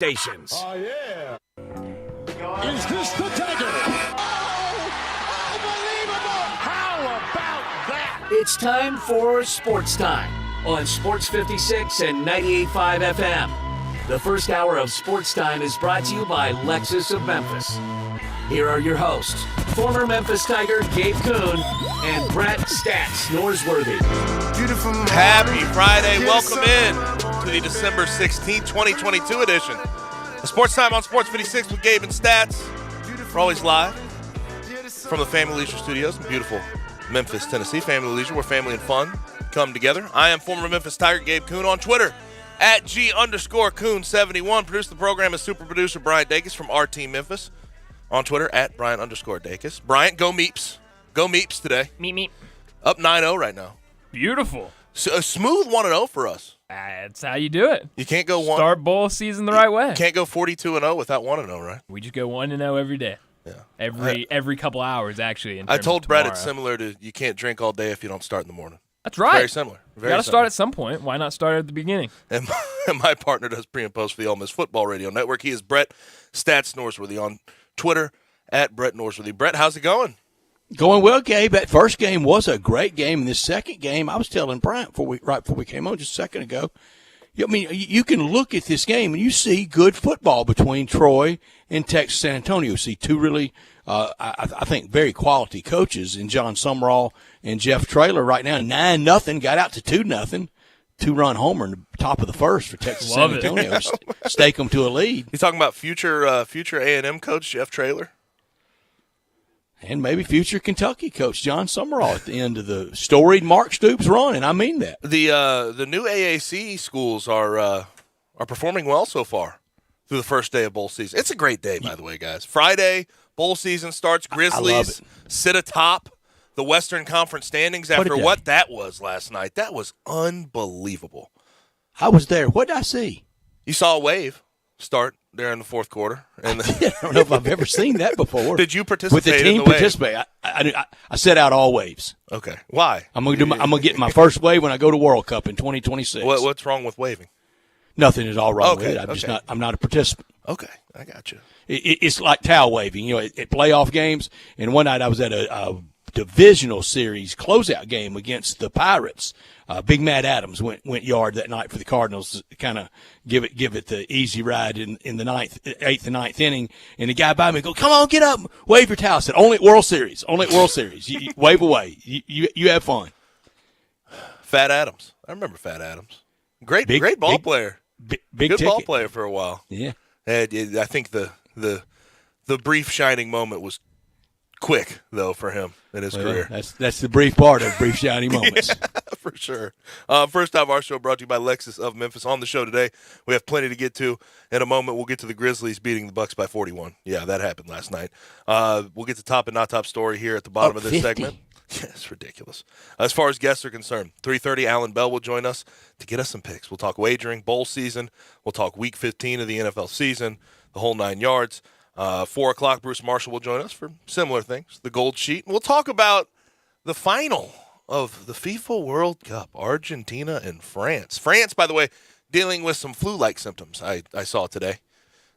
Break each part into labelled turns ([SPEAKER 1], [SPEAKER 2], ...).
[SPEAKER 1] stations.
[SPEAKER 2] Oh, yeah. Is this the dagger? Oh, unbelievable! How about that?
[SPEAKER 1] It's time for Sportstime on Sports 56 and 98.5 FM. The first hour of Sportstime is brought to you by Lexus of Memphis. Here are your hosts, former Memphis Tiger Gabe Kuhn and Brett Stats Norsworthy.
[SPEAKER 3] Happy Friday. Welcome in to the December 16th, 2022 edition of Sports Time on Sports 56 with Gabe and Stats. We're always live from the Family Leisure Studios in beautiful Memphis, Tennessee. Family Leisure, where family and fun come together. I am former Memphis Tiger Gabe Kuhn on Twitter at G_Kuhn71. Produced the program is super producer Bryant Dacus from our team Memphis. On Twitter at Bryant_Dacus. Bryant, go Meeps. Go Meeps today.
[SPEAKER 4] Meep.
[SPEAKER 3] Up 9-0 right now.
[SPEAKER 4] Beautiful.
[SPEAKER 3] So a smooth 1-0 for us.
[SPEAKER 4] That's how you do it.
[SPEAKER 3] You can't go
[SPEAKER 4] Start bowl season the right way.
[SPEAKER 3] Can't go 42-0 without 1-0, right?
[SPEAKER 4] We just go 1-0 every day.
[SPEAKER 3] Yeah.
[SPEAKER 4] Every couple hours, actually.
[SPEAKER 3] I told Brett it's similar to you can't drink all day if you don't start in the morning.
[SPEAKER 4] That's right.
[SPEAKER 3] Very similar.
[SPEAKER 4] You got to start at some point. Why not start at the beginning?
[SPEAKER 3] And my partner does pre and post for the Ole Miss Football Radio Network. He is Brett Stats Norsworthy on Twitter at Brett Norsworthy. Brett, how's it going?
[SPEAKER 5] Going well, Gabe. That first game was a great game. And this second game, I was telling Bryant right before we came on just a second ago, I mean, you can look at this game and you see good football between Troy and Texas San Antonio. You see two really, I think, very quality coaches in John Sumrall and Jeff Traylor right now. 9-0, got out to 2-0. Two-run homer in the top of the first for Texas San Antonio. Stake them to a lead.
[SPEAKER 3] You talking about future A&M coach Jeff Traylor?
[SPEAKER 5] And maybe future Kentucky coach John Sumrall at the end of the storied Mark Stoops run, and I mean that.
[SPEAKER 3] The new AAC schools are performing well so far through the first day of bowl season. It's a great day, by the way, guys. Friday, bowl season starts. Grizzlies sit atop the Western Conference standings after what that was last night. That was unbelievable.
[SPEAKER 5] I was there. What did I see?
[SPEAKER 3] You saw a wave start there in the fourth quarter. And
[SPEAKER 5] I don't know if I've ever seen that before.
[SPEAKER 3] Did you participate
[SPEAKER 5] with the team?
[SPEAKER 3] In the
[SPEAKER 5] participate. I set out all waves.
[SPEAKER 3] Okay. Why?
[SPEAKER 5] I'm gonna get my first wave when I go to World Cup in 2026.
[SPEAKER 3] What's wrong with waving?
[SPEAKER 5] Nothing is all wrong with it. I'm not a participant.
[SPEAKER 3] Okay, I got you.
[SPEAKER 5] It's like towel waving, you know, at playoff games. And one night I was at a divisional series closeout game against the Pirates. Big Matt Adams went yard that night for the Cardinals to kind of give it the easy ride in the eighth and ninth inning. And the guy by me go, "Come on, get up, wave your towel." I said, "Only at World Series. Only at World Series. You wave away. You have fun."
[SPEAKER 3] Fat Adams. I remember Fat Adams. Great ball player.
[SPEAKER 5] Big
[SPEAKER 3] good
[SPEAKER 5] ticket.
[SPEAKER 3] ball player for a while.
[SPEAKER 5] Yeah.
[SPEAKER 3] I think the brief shining moment was quick though for him in his career.
[SPEAKER 5] That's the brief part of brief shining moments.
[SPEAKER 3] Yeah, for sure. First time our show brought to you by Lexus of Memphis. On the show today, we have plenty to get to. In a moment, we'll get to the Grizzlies beating the Bucks by 41. Yeah, that happened last night. We'll get to top and not top story here at the bottom of this
[SPEAKER 5] 50.
[SPEAKER 3] segment. Yeah, it's ridiculous. As far as guests are concerned, 3:30, Alan Bell will join us to get us some picks. We'll talk wagering, bowl season. We'll talk week 15 of the NFL season, the whole 9 yards. 4 o'clock, Bruce Marshall will join us for similar things, the Gold Sheet. We'll talk about the final of the FIFA World Cup, Argentina and France. France, by the way, dealing with some flu-like symptoms I saw today.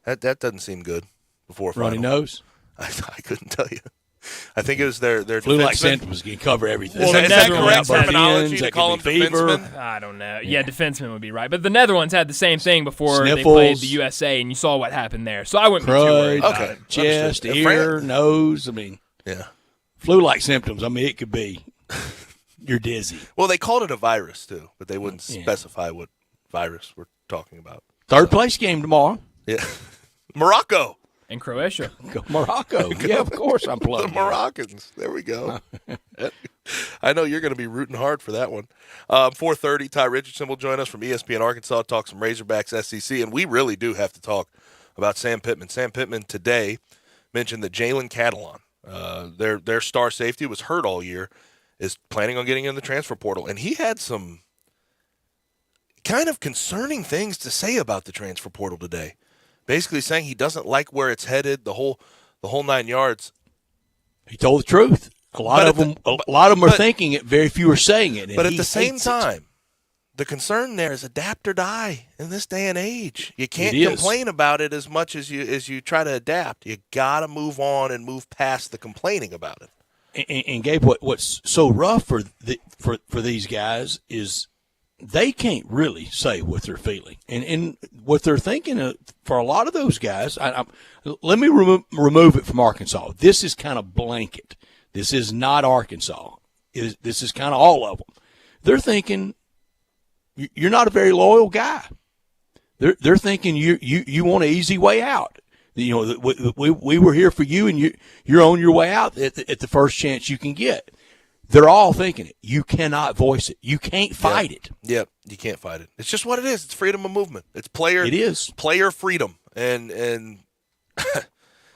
[SPEAKER 3] That doesn't seem good before final.
[SPEAKER 5] Runny nose?
[SPEAKER 3] I couldn't tell you. I think it was their
[SPEAKER 5] flu-like
[SPEAKER 3] defenseman.
[SPEAKER 5] symptoms can cover everything.
[SPEAKER 3] Well, is that correct terminology to
[SPEAKER 5] that
[SPEAKER 3] call them defensemen?
[SPEAKER 4] I don't know. Yeah, defenseman would be right. But the Netherlands had the same thing before
[SPEAKER 5] Sniffles.
[SPEAKER 4] they played the USA, and you saw what happened there. So I wouldn't be too worried about it.
[SPEAKER 5] Chest, ear, nose. I mean,
[SPEAKER 3] yeah,
[SPEAKER 5] flu-like symptoms. I mean, it could be you're dizzy.
[SPEAKER 3] Well, they called it a virus, too, but they wouldn't specify what virus we're talking about.
[SPEAKER 5] Third place game tomorrow.
[SPEAKER 3] Yeah. Morocco.
[SPEAKER 4] And Croatia.
[SPEAKER 5] Go Morocco. Yeah, of course I'm plugged.
[SPEAKER 3] The Moroccans. There we go. I know you're going to be rooting hard for that one. 4:30, Ty Richardson will join us from ESPN Arkansas, talk some Razorbacks SEC, and we really do have to talk about Sam Pittman. Sam Pittman today mentioned that Jalen Catalon, their star safety, was hurt all year, is planning on getting in the transfer portal. And he had some kind of concerning things to say about the transfer portal today. Basically saying he doesn't like where it's headed, the whole 9 yards.
[SPEAKER 5] He told the truth. A lot of them are thinking it. Very few are saying it.
[SPEAKER 3] But at the same time, the concern there is adapt or die in this day and age. You can't
[SPEAKER 5] It is.
[SPEAKER 3] complain about it as much as you try to adapt. You got to move on and move past the complaining about it.
[SPEAKER 5] And Gabe, what's so rough for these guys is they can't really say what they're feeling and what they're thinking. For a lot of those guys, let me remove it from Arkansas. This is kind of blanket. This is not Arkansas. This is kind of all of them. They're thinking you're not a very loyal guy. They're thinking you want an easy way out. You know, we were here for you, and you're on your way out at the first chance you can get. They're all thinking it. You cannot voice it. You can't fight it.
[SPEAKER 3] Yep, you can't fight it. It's just what it is. It's freedom of movement. It's player.
[SPEAKER 5] It is
[SPEAKER 3] player freedom. And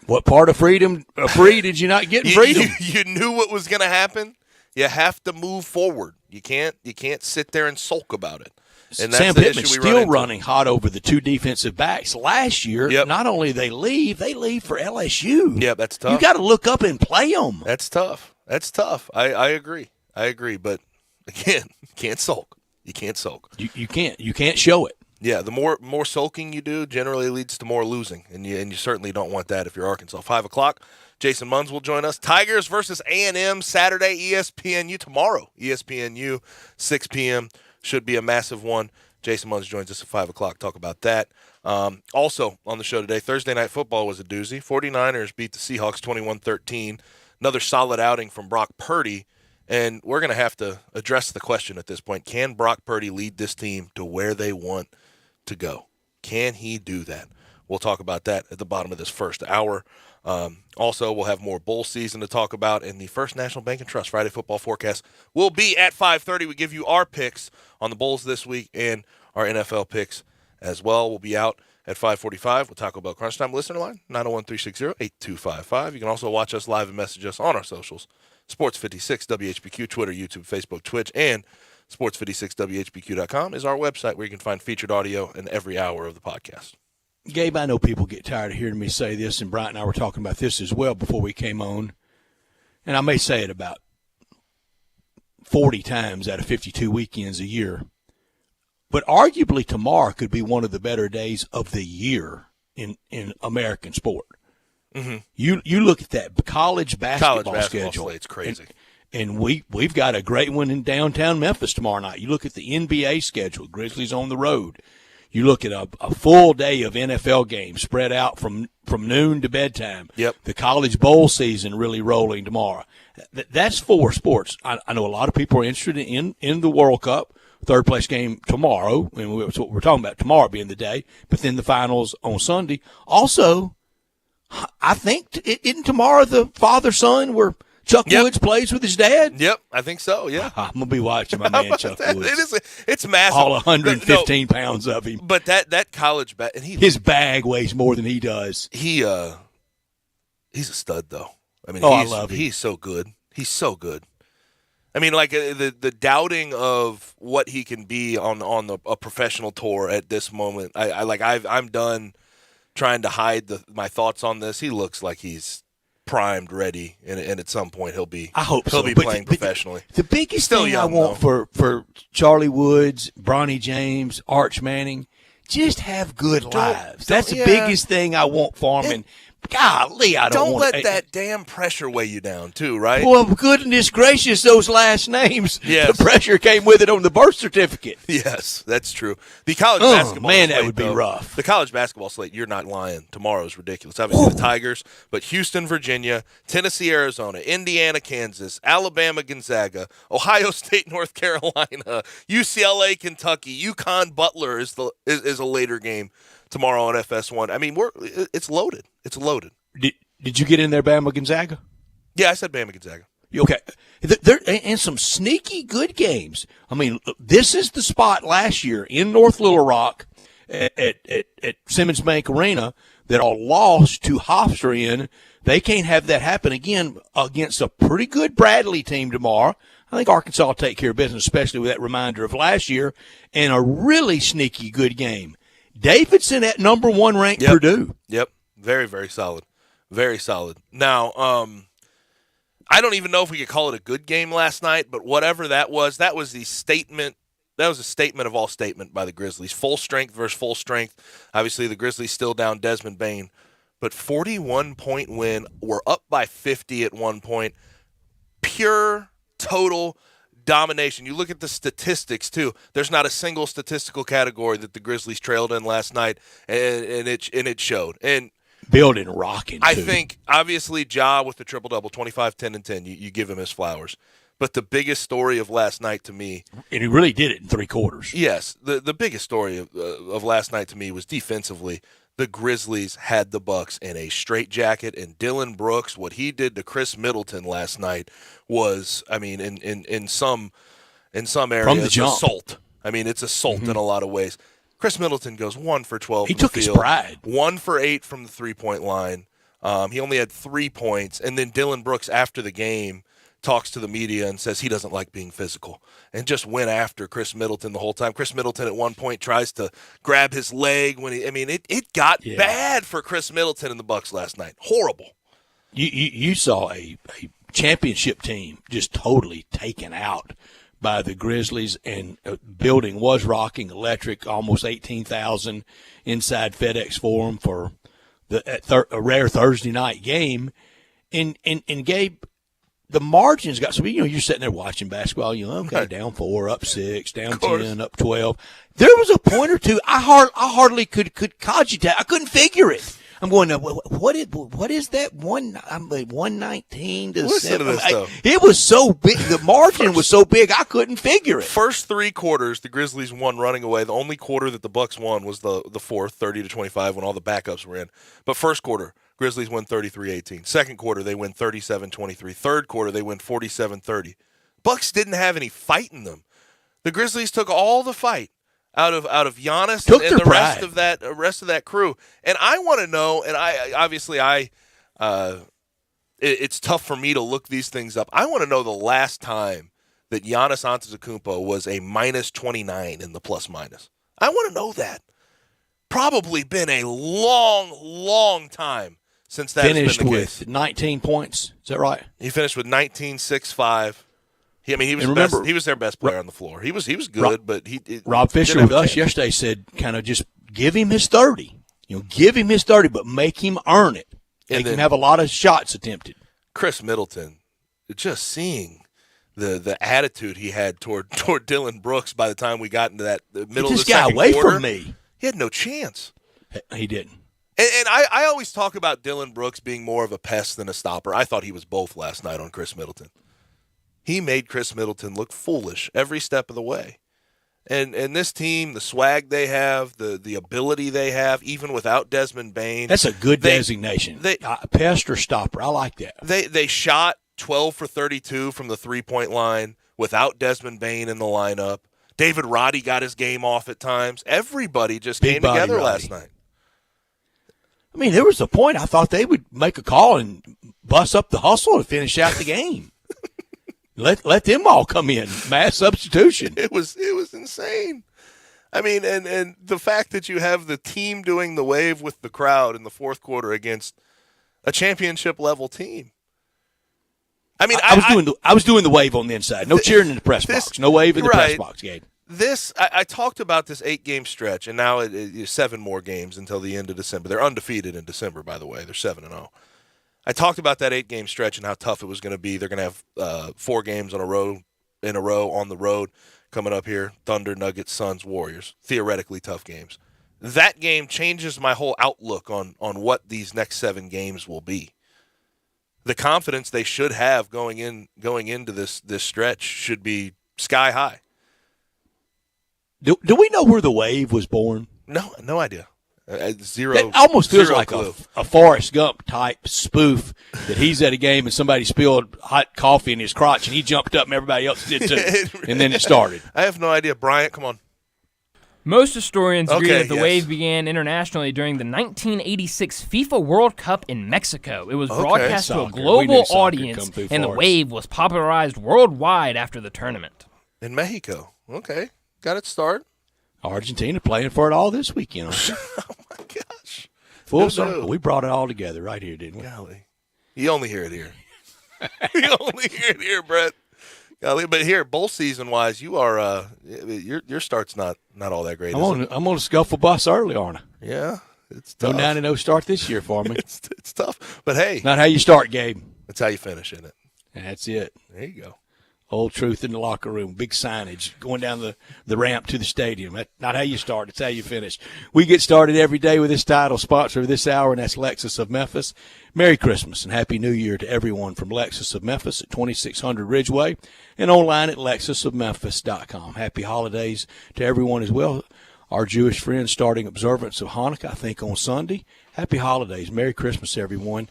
[SPEAKER 5] what part of freedom free did you not get? Freedom.
[SPEAKER 3] You knew what was going to happen. You have to move forward. You can't sit there and sulk about it. And that's
[SPEAKER 5] Sam
[SPEAKER 3] the
[SPEAKER 5] Pittman's
[SPEAKER 3] issue we
[SPEAKER 5] still
[SPEAKER 3] run into.
[SPEAKER 5] running hot over the two defensive backs. Last year,
[SPEAKER 3] Yep.
[SPEAKER 5] not only they leave for LSU.
[SPEAKER 3] Yeah, that's tough.
[SPEAKER 5] You got to look up and play them.
[SPEAKER 3] That's tough. That's tough. I agree. But again, you can't sulk. You can't sulk.
[SPEAKER 5] You can't. You can't show it.
[SPEAKER 3] Yeah, the more sulking you do generally leads to more losing, and you certainly don't want that if you're Arkansas. 5 o'clock, Jason Munz will join us. Tigers versus A&M Saturday, ESPNU tomorrow. ESPNU, 6 p.m. Should be a massive one. Jason Munz joins us at 5 o'clock. Talk about that. Also on the show today, Thursday Night Football was a doozy. 49ers beat the Seahawks 21-13. Another solid outing from Brock Purdy. And we're going to have to address the question at this point. Can Brock Purdy lead this team to where they want to go? Can he do that? We'll talk about that at the bottom of this first hour. Also, we'll have more bowl season to talk about, and the First National Bank and Trust Friday football forecast will be at 5:30. We give you our picks on the Bulls this week and our NFL picks as well. We'll be out at 5:45 with Taco Bell Crunch Time listener line, 901-360-8255. You can also watch us live and message us on our socials, Sports56, WHBQ, Twitter, YouTube, Facebook, Twitch, and Sports56WHBQ.com is our website where you can find featured audio in every hour of the podcast.
[SPEAKER 5] Gabe, I know people get tired of hearing me say this, and Bryant and I were talking about this as well before we came on. And I may say it about 40 times out of 52 weekends a year. But arguably tomorrow could be one of the better days of the year in American sport. Mm-hmm. You look at that college basketball schedule.
[SPEAKER 3] It's crazy.
[SPEAKER 5] And we've got a great one in downtown Memphis tomorrow night. You look at the NBA schedule, Grizzlies on the road. You look at a full day of NFL games spread out from noon to bedtime.
[SPEAKER 3] Yep.
[SPEAKER 5] The college bowl season really rolling tomorrow. That's four sports. I know a lot of people are interested in the World Cup. Third place game tomorrow, and that's what we're talking about, tomorrow being the day, but then the finals on Sunday. Also, I think, isn't tomorrow the father-son where Chuck Woods plays with his dad?
[SPEAKER 3] Yep, I think so, yeah.
[SPEAKER 5] I'm going to be watching my man Chuck Woods.
[SPEAKER 3] It's massive.
[SPEAKER 5] All 115 pounds of him.
[SPEAKER 3] But that college –
[SPEAKER 5] his bag weighs more than he does.
[SPEAKER 3] He's a stud, though. I mean,
[SPEAKER 5] I love him.
[SPEAKER 3] He's so good. He's so good. I mean, like the doubting of what he can be on a professional tour at this moment. I'm done trying to hide my thoughts on this. He looks like he's primed, ready, and at some point he'll be.
[SPEAKER 5] I hope
[SPEAKER 3] he'll
[SPEAKER 5] so.
[SPEAKER 3] be playing professionally.
[SPEAKER 5] The biggest
[SPEAKER 3] Still
[SPEAKER 5] thing
[SPEAKER 3] young,
[SPEAKER 5] I want for Charlie Woods, Bronny James, Arch Manning, just have good lives. That's the biggest thing I want for them. And golly, I don't want
[SPEAKER 3] let that damn pressure weigh you down, too, right?
[SPEAKER 5] Well, goodness gracious, those last names.
[SPEAKER 3] Yes.
[SPEAKER 5] The pressure came with it on the birth certificate.
[SPEAKER 3] Yes, that's true. The college basketball
[SPEAKER 5] man,
[SPEAKER 3] slate,
[SPEAKER 5] that would be
[SPEAKER 3] though,
[SPEAKER 5] rough.
[SPEAKER 3] The college basketball slate, you're not lying. Tomorrow is ridiculous. Obviously, the Tigers, but Houston, Virginia, Tennessee, Arizona, Indiana, Kansas, Alabama, Gonzaga, Ohio State, North Carolina, UCLA, Kentucky, UConn, Butler is a later game tomorrow on FS1. I mean, it's loaded. It's loaded.
[SPEAKER 5] Did you get in there, Bama Gonzaga?
[SPEAKER 3] Yeah, I said Bama Gonzaga.
[SPEAKER 5] Okay. And some sneaky good games. I mean, this is the spot last year in North Little Rock at Simmons Bank Arena that all lost to Hofstra in. They can't have that happen again against a pretty good Bradley team tomorrow. I think Arkansas will take care of business, especially with that reminder of last year, and a really sneaky good game. Davidson at number 1 ranked Purdue.
[SPEAKER 3] Yep. Very, very solid. Very solid. Now, I don't even know if we could call it a good game last night, but whatever that was the statement a statement of all statement by the Grizzlies. Full strength versus full strength. Obviously, the Grizzlies still down Desmond Bane, but 41-point win. We're up by 50 at one point. Pure, total domination. You look at the statistics, too. There's not a single statistical category that the Grizzlies trailed in last night, and it showed. And
[SPEAKER 5] building, rocking, too.
[SPEAKER 3] I think, obviously, Ja with the triple-double, 25, 10, and 10, you give him his flowers. But the biggest story of last night to me –
[SPEAKER 5] and he really did it in 3 quarters.
[SPEAKER 3] Yes. The biggest story of last night to me was defensively. The Grizzlies had the Bucks in a straitjacket, and Dillon Brooks, what he did to Chris Middleton last night was, I mean, in some areas, assault. I mean, it's assault in a lot of ways. Chris Middleton goes 1 for 12
[SPEAKER 5] He
[SPEAKER 3] from
[SPEAKER 5] took
[SPEAKER 3] the
[SPEAKER 5] his
[SPEAKER 3] field,
[SPEAKER 5] pride.
[SPEAKER 3] 1 for 8 from the three-point line. He only had 3 points, and then Dillon Brooks after the game talks to the media and says he doesn't like being physical and just went after Chris Middleton the whole time. Chris Middleton at one point tries to grab his leg when it got bad for Chris Middleton and the Bucks last night. Horrible.
[SPEAKER 5] You saw a championship team just totally taken out by the Grizzlies, and building was rocking, electric, almost 18,000 inside FedEx Forum for a rare Thursday night game. And Gabe, the margins got, so you're sitting there watching basketball, okay, down 4, up 6, down 10, up 12. There was a point or two I hardly could cogitate. I couldn't figure it. I'm going, what is that 119 to 7? It was so big. The margin was so big I couldn't figure it.
[SPEAKER 3] First 3 quarters, the Grizzlies won running away. The only quarter that the Bucks won was the fourth, 30-25, when all the backups were in. But first quarter, Grizzlies win 33-18. Second quarter, they win 37-23. Third quarter, they win 47-30. Bucks didn't have any fight in them. The Grizzlies took all the fight out of Giannis and the rest of that crew. And I want to know, and it's tough for me to look these things up. I want to know the last time that Giannis Antetokounmpo was a minus 29 in the plus minus. I want to know that. Probably been a long, long time since that
[SPEAKER 5] finished
[SPEAKER 3] has been the
[SPEAKER 5] with
[SPEAKER 3] case.
[SPEAKER 5] 19 points. Is that right?
[SPEAKER 3] He finished with 19, 6, 5. He was their best player on the floor. He was good, but
[SPEAKER 5] Rob Fisher with us yesterday said, kind of just give him his 30. Give him his 30, but make him earn it. Make him have a lot of shots attempted.
[SPEAKER 3] Chris Middleton, just seeing the attitude he had toward Dillon Brooks by the time we got into that middle of the second quarter. Get this guy away from me. He had no chance.
[SPEAKER 5] He didn't.
[SPEAKER 3] And I always talk about Dillon Brooks being more of a pest than a stopper. I thought he was both last night on Chris Middleton. He made Chris Middleton look foolish every step of the way. And this team, the swag they have, the ability they have, even without Desmond Bane.
[SPEAKER 5] That's a good designation. Pest or stopper. I like that.
[SPEAKER 3] They shot 12 for 32 from the three-point line without Desmond Bane in the lineup. David Roddy got his game off at times. Everybody just came together last night.
[SPEAKER 5] I mean, there was a point I thought they would make a call and bust up the hustle and finish out the game. Let them all come in. Mass substitution.
[SPEAKER 3] It was insane. I mean, and the fact that you have the team doing the wave with the crowd in the fourth quarter against a championship level team. I mean,
[SPEAKER 5] I was doing the wave on the inside. No cheering in the press box. No wave in the press box, Gabe.
[SPEAKER 3] I talked about this 8-game stretch, and now it is 7 more games until the end of December. They're undefeated in December, by the way. They're 7-0. I talked about that 8-game stretch and how tough it was going to be. They're going to have 4 games in a row on the road coming up here. Thunder, Nuggets, Suns, Warriors. Theoretically tough games. That game changes my whole outlook on what these next 7 games will be. The confidence they should have going into this stretch should be sky high.
[SPEAKER 5] Do we know where the wave was born?
[SPEAKER 3] No idea. Zero.
[SPEAKER 5] It almost feels like
[SPEAKER 3] clue.
[SPEAKER 5] a Forrest Gump type spoof that he's at a game and somebody spilled hot coffee in his crotch and he jumped up and everybody else did too. And then it started.
[SPEAKER 3] I have no idea. Bryant, come on.
[SPEAKER 4] Most historians agree that the wave began internationally during the 1986 FIFA World Cup in Mexico. It was broadcast to a global audience, and the wave was popularized worldwide after the tournament.
[SPEAKER 3] In Mexico. Okay. Got it started.
[SPEAKER 5] Argentina playing for it all this weekend.
[SPEAKER 3] Oh, my gosh.
[SPEAKER 5] Full circle. We brought it all together right here, didn't we?
[SPEAKER 3] Golly. You only hear it here. You only hear it here, Brett. Golly, but here, bowl season wise, you are your start's not all that great.
[SPEAKER 5] I'm on a scuffle bus early, aren't I?
[SPEAKER 3] Yeah, it's tough.
[SPEAKER 5] No 9-0 start this year for me.
[SPEAKER 3] It's tough, but hey,
[SPEAKER 5] not how you start, Gabe.
[SPEAKER 3] That's how you finish, isn't it?
[SPEAKER 5] That's it.
[SPEAKER 3] There you go.
[SPEAKER 5] Old truth in the locker room. Big signage going down the ramp to the stadium. That's not how you start. It's how you finish. We get started every day with this title sponsor of this hour, and that's Lexus of Memphis. Merry Christmas and Happy New Year to everyone from Lexus of Memphis at 2600 Ridgeway and online at lexusofmemphis.com. Happy holidays to everyone as well. Our Jewish friends starting observance of Hanukkah, I think, on Sunday. Happy holidays. Merry Christmas, everyone.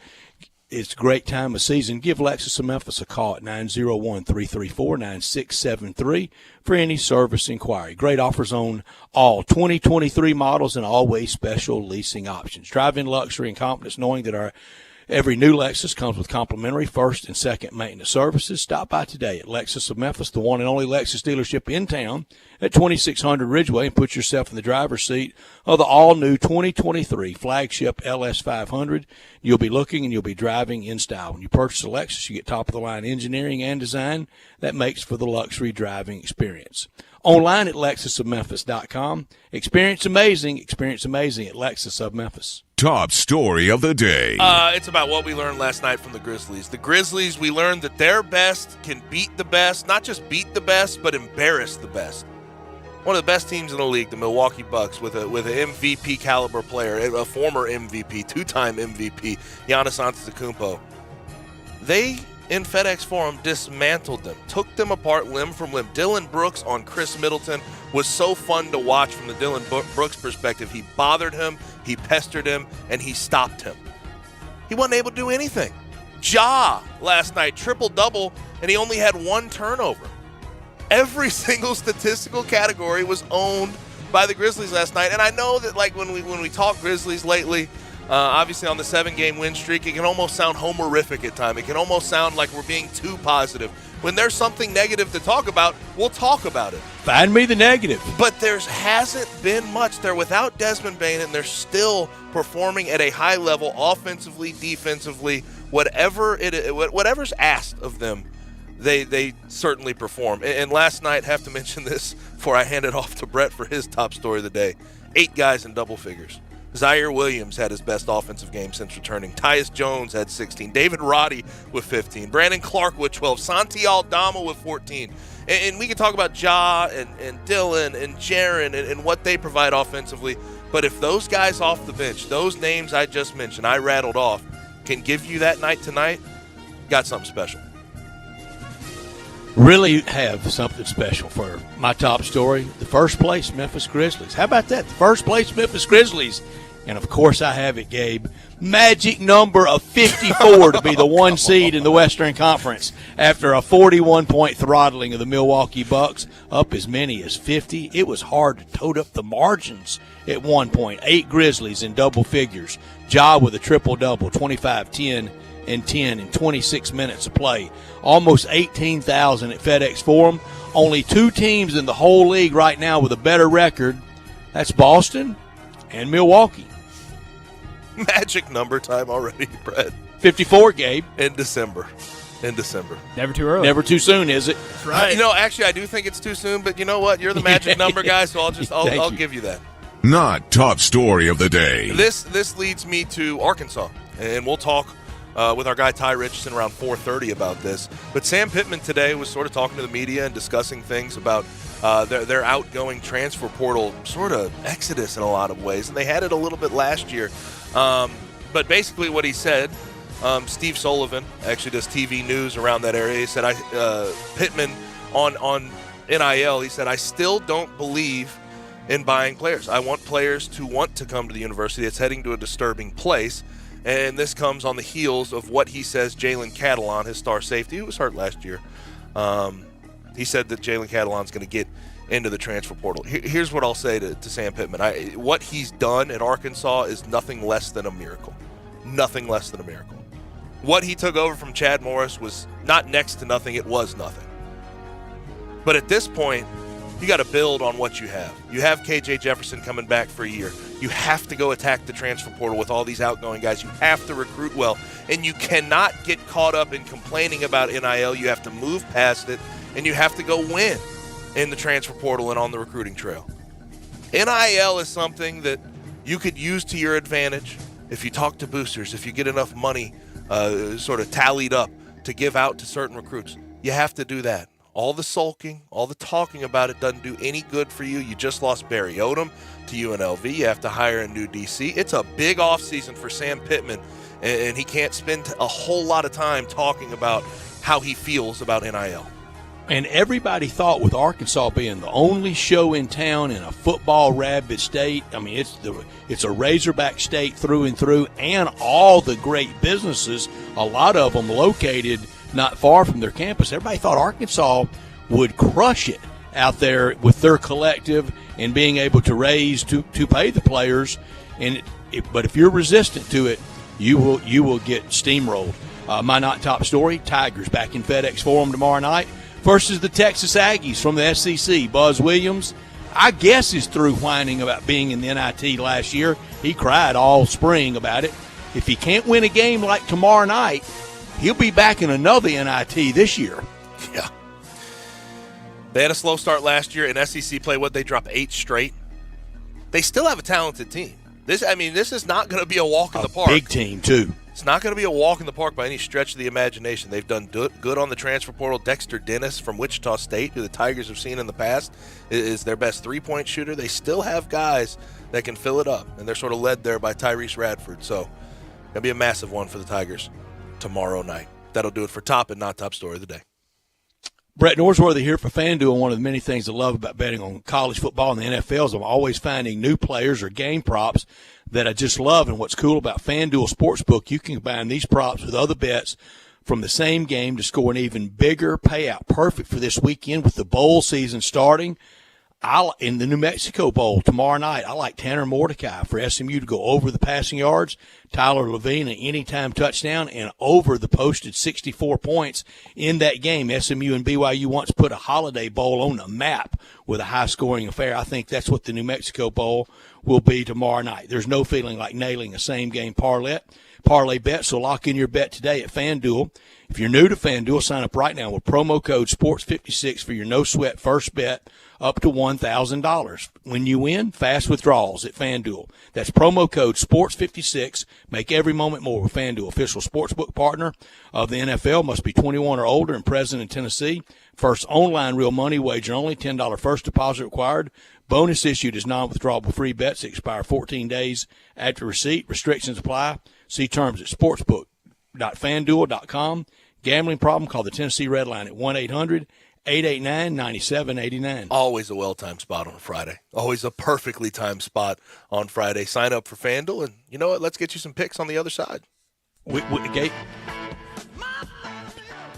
[SPEAKER 5] It's a great time of season. Give Lexus of Memphis a call at 901-334-9673 for any service inquiry. Great offers on all 2023 models and always special leasing options. Drive in luxury and confidence knowing that every new Lexus comes with complimentary first and second maintenance services. Stop by today at Lexus of Memphis, the one and only Lexus dealership in town at 2600 Ridgeway, and put yourself in the driver's seat of the all-new 2023 flagship LS500. You'll be looking and you'll be driving in style. When you purchase a Lexus, you get top-of-the-line engineering and design that makes for the luxury driving experience. Online at lexusofmemphis.com. Experience amazing at Lexus of Memphis.
[SPEAKER 6] Top story of the day.
[SPEAKER 3] It's about what we learned last night from the Grizzlies. The Grizzlies, we learned that their best can beat the best, not just beat the best, but embarrass the best. One of the best teams in the league, the Milwaukee Bucks, with an MVP caliber player, a former MVP, two-time MVP, Giannis Antetokounmpo. They, in FedEx Forum, dismantled them, took them apart limb from limb. Dylan Brooks on Chris Middleton was so fun to watch from the Dylan Brooks perspective. He bothered him, he pestered him, and he stopped him. He wasn't able to do anything. Ja last night, triple-double, and he only had one turnover. Every single statistical category was owned by the Grizzlies last night. And I know that, like, when we talk Grizzlies lately, obviously on the 7-game win streak, it can almost sound homerific at times. It can almost sound like we're being too positive. When there's something negative to talk about, we'll talk about it.
[SPEAKER 5] Find me the negative.
[SPEAKER 3] But there hasn't been much. They're without Desmond Bane, and they're still performing at a high level, offensively, defensively, whatever's asked of them. They certainly perform. And last night, have to mention this before I hand it off to Brett for his top story of the day. 8 guys in double figures. Zaire Williams had his best offensive game since returning. Tyus Jones had 16. David Roddy with 15. Brandon Clark with 12. Santi Aldama with 14. And we can talk about Ja and Dylan and Jaren and what they provide offensively. But if those guys off the bench, those names I just mentioned, I rattled off, can give you that night tonight, got something special.
[SPEAKER 5] Really have something special for my top story. The first place Memphis Grizzlies. How about that? The first place Memphis Grizzlies. And, of course, I have it, Gabe. Magic number of 54 to be the 1 seed in the Western Conference after a 41-point throttling of the Milwaukee Bucks, up as many as 50. It was hard to tote up the margins at one point. 8 Grizzlies in double figures. Ja with a triple-double, 25, 10, and 10 in 26 minutes of play. Almost 18,000 at FedEx Forum. Only 2 teams in the whole league right now with a better record. That's Boston and Milwaukee.
[SPEAKER 3] Magic number time already, Brett.
[SPEAKER 5] 54, Gabe.
[SPEAKER 3] In December.
[SPEAKER 4] Never too early.
[SPEAKER 5] Never too soon, is it?
[SPEAKER 4] That's right.
[SPEAKER 3] Actually, I do think it's too soon, but you know what? You're the magic number guy, so I'll give you that.
[SPEAKER 6] Not top story of the day.
[SPEAKER 3] This leads me to Arkansas, and we'll talk with our guy Ty Richardson around 4:30 about this. But Sam Pittman today was sort of talking to the media and discussing things about their outgoing transfer portal sort of exodus in a lot of ways, and they had it a little bit last year. But basically what he said, Steve Sullivan actually does TV news around that area. He said, Pittman on NIL, he said, I still don't believe in buying players. I want players to want to come to the university. It's heading to a disturbing place. And this comes on the heels of what he says Jalen Catalon, his star safety, who was hurt last year. He said that Jalen Catalon's going to get into the transfer portal. Here's what I'll say to Sam Pittman. What he's done at Arkansas is nothing less than a miracle. Nothing less than a miracle. What he took over from Chad Morris was not next to nothing. It was nothing. But at this point, you got to build on what you have. You have KJ Jefferson coming back for a year. You have to go attack the transfer portal with all these outgoing guys. You have to recruit well. And you cannot get caught up in complaining about NIL. You have to move past it and you have to go win in the transfer portal and on the recruiting trail. NIL is something that you could use to your advantage if you talk to boosters, if you get enough money sort of tallied up to give out to certain recruits. You have to do that. All the sulking, all the talking about it doesn't do any good for you. You just lost Barry Odom to UNLV. You have to hire a new DC. It's a big offseason for Sam Pittman, and he can't spend a whole lot of time talking about how he feels about NIL.
[SPEAKER 5] And everybody thought with Arkansas being the only show in town in a football rabid state, I mean, it's a Razorback state through and through, and all the great businesses, a lot of them located not far from their campus. Everybody thought Arkansas would crush it out there with their collective and being able to raise to pay the players. But if you're resistant to it, you will get steamrolled. My not top story: Tigers back in FedEx Forum tomorrow night versus the Texas Aggies from the SEC. Buzz Williams, I guess, is through whining about being in the NIT last year. He cried all spring about it. If he can't win a game like tomorrow night, he'll be back in another NIT this year.
[SPEAKER 3] Yeah. They had a slow start last year in SEC play. They dropped 8 straight. They still have a talented team. This is not going to be a walk in the park.
[SPEAKER 5] Big team, too.
[SPEAKER 3] It's not going to be a walk in the park by any stretch of the imagination. They've done good on the transfer portal. Dexter Dennis from Wichita State, who the Tigers have seen in the past, is their best three-point shooter. They still have guys that can fill it up, and they're sort of led there by Tyrese Radford. So, going to be a massive one for the Tigers tomorrow night. That'll do it for top and not top story of the day.
[SPEAKER 5] Brett Norsworthy here for FanDuel. One of the many things I love about betting on college football and the NFL is I'm always finding new players or game props that I just love. And what's cool about FanDuel Sportsbook, you can combine these props with other bets from the same game to score an even bigger payout. Perfect for this weekend with the bowl season starting. In the New Mexico Bowl tomorrow night, I like Tanner Mordecai for SMU to go over the passing yards, Tyler Levine an anytime touchdown, and over the posted 64 points in that game. SMU and BYU once put a Holiday Bowl on the map with a high-scoring affair. I think that's what the New Mexico Bowl will be tomorrow night. There's no feeling like nailing a same-game parlay bet, so lock in your bet today at FanDuel. If you're new to FanDuel, sign up right now with promo code SPORTS56 for your no-sweat first bet up to $1,000. When you win, fast withdrawals at FanDuel. That's promo code SPORTS56. Make every moment more with FanDuel, official sportsbook partner of the NFL. Must be 21 or older and present in Tennessee. First online real money wager only. $10 first deposit required. Bonus issued as non-withdrawable free bets that expire 14 days after receipt. Restrictions apply. See terms at sportsbook.fanduel.com. Gambling problem? Call the Tennessee Red Line at 1-800-889-9789.
[SPEAKER 3] Always a well-timed spot on a Friday. Always a perfectly timed spot on Friday. Sign up for FanDuel, and you know what? Let's get you some picks on the other side.
[SPEAKER 5] Gabe.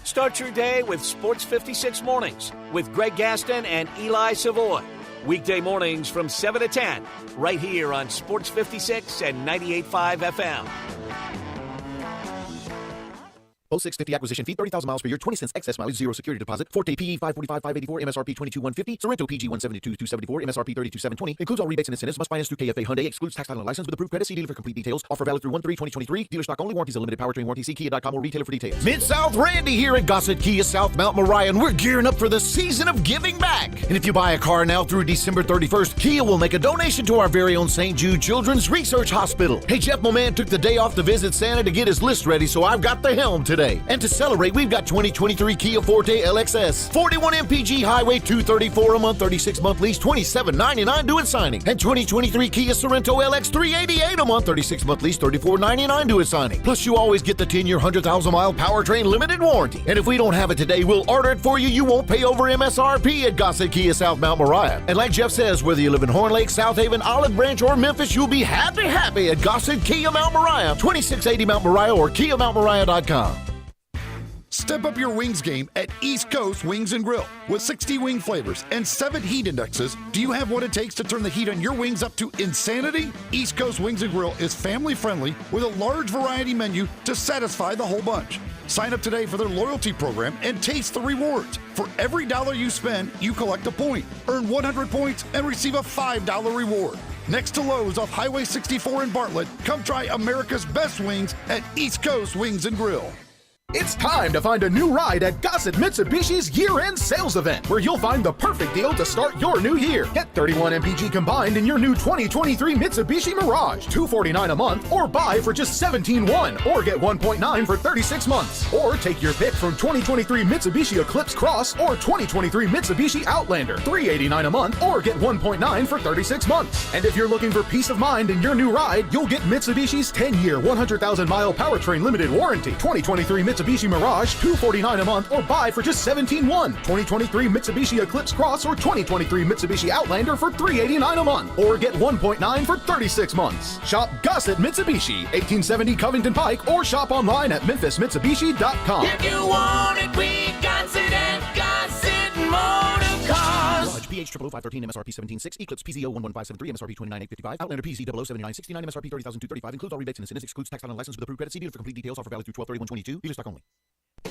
[SPEAKER 1] Start your day with Sports 56 Mornings with Greg Gaston and Eli Savoy. Weekday mornings from 7 to 10, right here on Sports 56 and 98.5 FM.
[SPEAKER 7] 0650 acquisition fee, 30,000 miles per year, 20 cents excess mileage, 0 security deposit. Forte PE 545,584, MSRP 22,150. Sorrento PG 172,274, MSRP 32,720. Includes all rebates and incentives. Must finance through KFA Hyundai. Excludes tax title and license with approved credit. See dealer for complete details. Offer valid through 1/3/2023. Dealer stock only. Warranties and limited powertrain warranty. See Kia.com or retailer for details.
[SPEAKER 2] Mid-South Randy here at Gossett Kia South Mount Moriah, and we're gearing up for the season of giving back. And if you buy a car now through December 31st, Kia will make a donation to our very own St. Jude Children's Research Hospital. Hey, Jeff Moman took the day off to visit Santa to get his list ready, so I've got the helm today. And to celebrate, we've got 2023 Kia Forte LXS, 41 MPG highway, $234 a month, 36-month lease, $27.99 due at signing. And 2023 Kia Sorrento LX, $388 a month, 36-month lease, $34.99 due at signing. Plus, you always get the 10-year, 100,000-mile powertrain limited warranty. And if we don't have it today, we'll order it for you. You won't pay over MSRP at Gossett Kia South Mount Moriah. And like Jeff says, whether you live in Horn Lake, South Haven, Olive Branch, or Memphis, you'll be happy at Gossett Kia Mount Moriah, 2680 Mount Moriah or KiaMountMoriah.com.
[SPEAKER 8] Step up your wings game at East Coast Wings & Grill. With 60 wing flavors and 7 heat indexes, do you have what it takes to turn the heat on your wings up to insanity? East Coast Wings & Grill is family-friendly with a large variety menu to satisfy the whole bunch. Sign up today for their loyalty program and taste the rewards. For every $1 you spend, you collect a point. Earn 100 points and receive a $5 reward. Next to Lowe's off Highway 64 in Bartlett, come try America's best wings at East Coast Wings & Grill.
[SPEAKER 9] It's time to find a new ride at Gossett Mitsubishi's year-end sales event, where you'll find the perfect deal to start your new year. Get 31 MPG combined in your new 2023 Mitsubishi Mirage, $249 a month, or buy for just $17,100, or get $1.9 for 36 months. Or take your pick from 2023 Mitsubishi Eclipse Cross or 2023 Mitsubishi Outlander, $389 a month, or get $1.9 for 36 months. And if you're looking for peace of mind in your new ride, you'll get Mitsubishi's 10-year, 100,000-mile powertrain limited warranty. 2023 Mitsubishi Mirage, $249 a month, or buy for just $17,100. 2023 Mitsubishi Eclipse Cross or 2023 Mitsubishi Outlander for $389 a month, or get $1.9 for 36 months. Shop Gossett Mitsubishi, 1870 Covington Pike, or shop online at memphismitsubishi.com.
[SPEAKER 10] If you want it, we got it at Gossett Motor Cars.
[SPEAKER 7] Mirage PH 00513 MSRP 17.6, Eclipse PZO 11573 MSRP 29,855, Outlander PZ 007969 MSRP 30,235, includes all rebates and incentives, excludes tax on license with approved credit. See dealer for complete details. Offer valid through 12/31/22. Dealer stock only.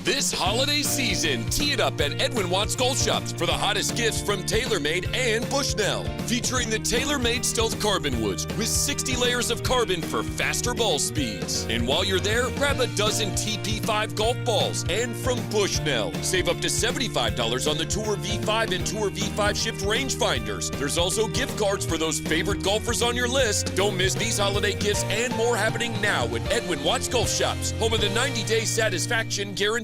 [SPEAKER 11] This holiday season, tee it up at Edwin Watts Golf Shops for the hottest gifts from TaylorMade and Bushnell. Featuring the TaylorMade Stealth Carbon Woods with 60 layers of carbon for faster ball speeds. And while you're there, grab a dozen TP5 golf balls. And from Bushnell, save up to $75 on the Tour V5 and Tour V5 Shift rangefinders. There's also gift cards for those favorite golfers on your list. Don't miss these holiday gifts and more happening now at Edwin Watts Golf Shops, home of the 90-day satisfaction guarantee.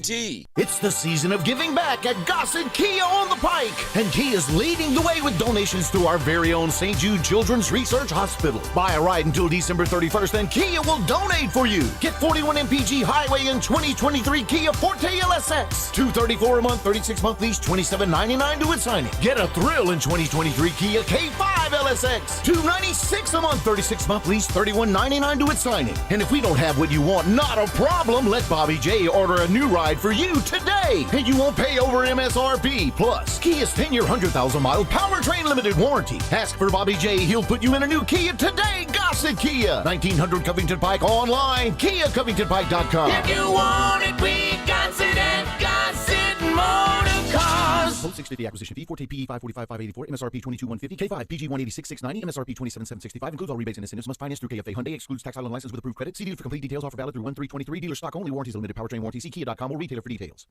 [SPEAKER 2] It's the season of giving back at Gossett Kia on the Pike. And Kia is leading the way with donations to our very own St. Jude Children's Research Hospital. Buy a ride until December 31st and Kia will donate for you. Get 41 MPG Highway and 2023 Kia Forte LSX. $234 a month, 36-month lease, $27.99 to its signing. Get a thrill in 2023 Kia K5 LSX. $296 a month, 36-month lease, $31.99 to its signing. And if we don't have what you want, not a problem. Let Bobby J order a new ride for you today, and you won't pay over MSRP. Plus, Kia's 10-year, 100,000-mile powertrain limited warranty. Ask for Bobby J. He'll put you in a new Kia today. Gossett Kia, 1900 Covington Pike, online, KiaCovingtonPike.com.
[SPEAKER 10] If you want it, we got it at Gossett Motor Cars.
[SPEAKER 7] Post 650 acquisition fee, Forte PE 545,584, MSRP 22,150, K5 PG 186,690, MSRP 27,765, includes all rebates and incentives, must finance through KFA Hyundai, excludes tax title and license with approved credit. See dealer for complete details. Offer valid through 1/3/23. Dealer stock only. Warranties limited. Powertrain warranty. See Kia.com or retailer for details.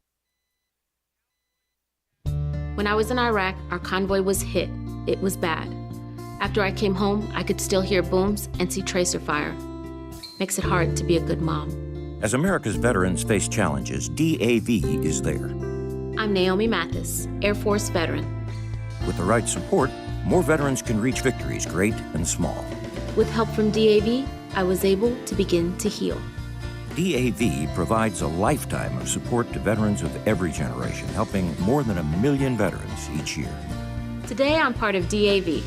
[SPEAKER 12] When I was in Iraq, our convoy was hit. It was bad. After I came home, I could still hear booms and see tracer fire. Makes it hard to be a good mom.
[SPEAKER 13] As America's veterans face challenges, DAV is there.
[SPEAKER 12] I'm Naomi Mathis, Air Force veteran.
[SPEAKER 13] With the right support, more veterans can reach victories, great and small.
[SPEAKER 12] With help from DAV, I was able to begin to heal.
[SPEAKER 13] DAV provides a lifetime of support to veterans of every generation, helping more than 1 million veterans each year.
[SPEAKER 12] Today, I'm part of DAV.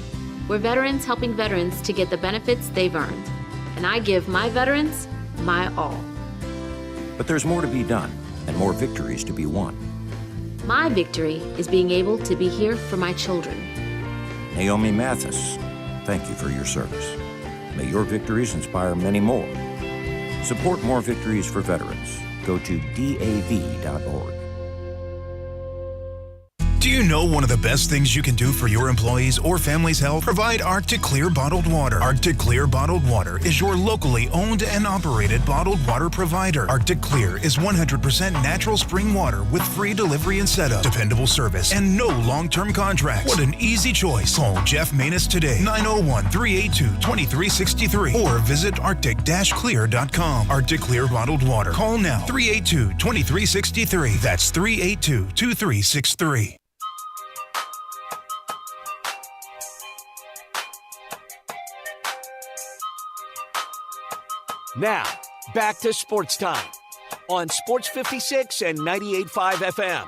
[SPEAKER 12] We're veterans helping veterans to get the benefits they've earned. And I give my veterans my all.
[SPEAKER 13] But there's more to be done and more victories to be won.
[SPEAKER 12] My victory is being able to be here for my children.
[SPEAKER 13] Naomi Mathis, thank you for your service. May your victories inspire many more. Support more victories for veterans. Go to DAV.org.
[SPEAKER 14] Do you know one of the best things you can do for your employees or family's health? Provide Arctic Clear bottled water. Arctic Clear bottled water is your locally owned and operated bottled water provider. Arctic Clear is 100% natural spring water with free delivery and setup, dependable service, and no long-term contracts. What an easy choice. Call Jeff Manus today, 901-382-2363, or visit arctic-clear.com. Arctic Clear bottled water. Call now, 382-2363. That's 382-2363.
[SPEAKER 1] Now, back to Sports Time on Sports 56 and 98.5 FM.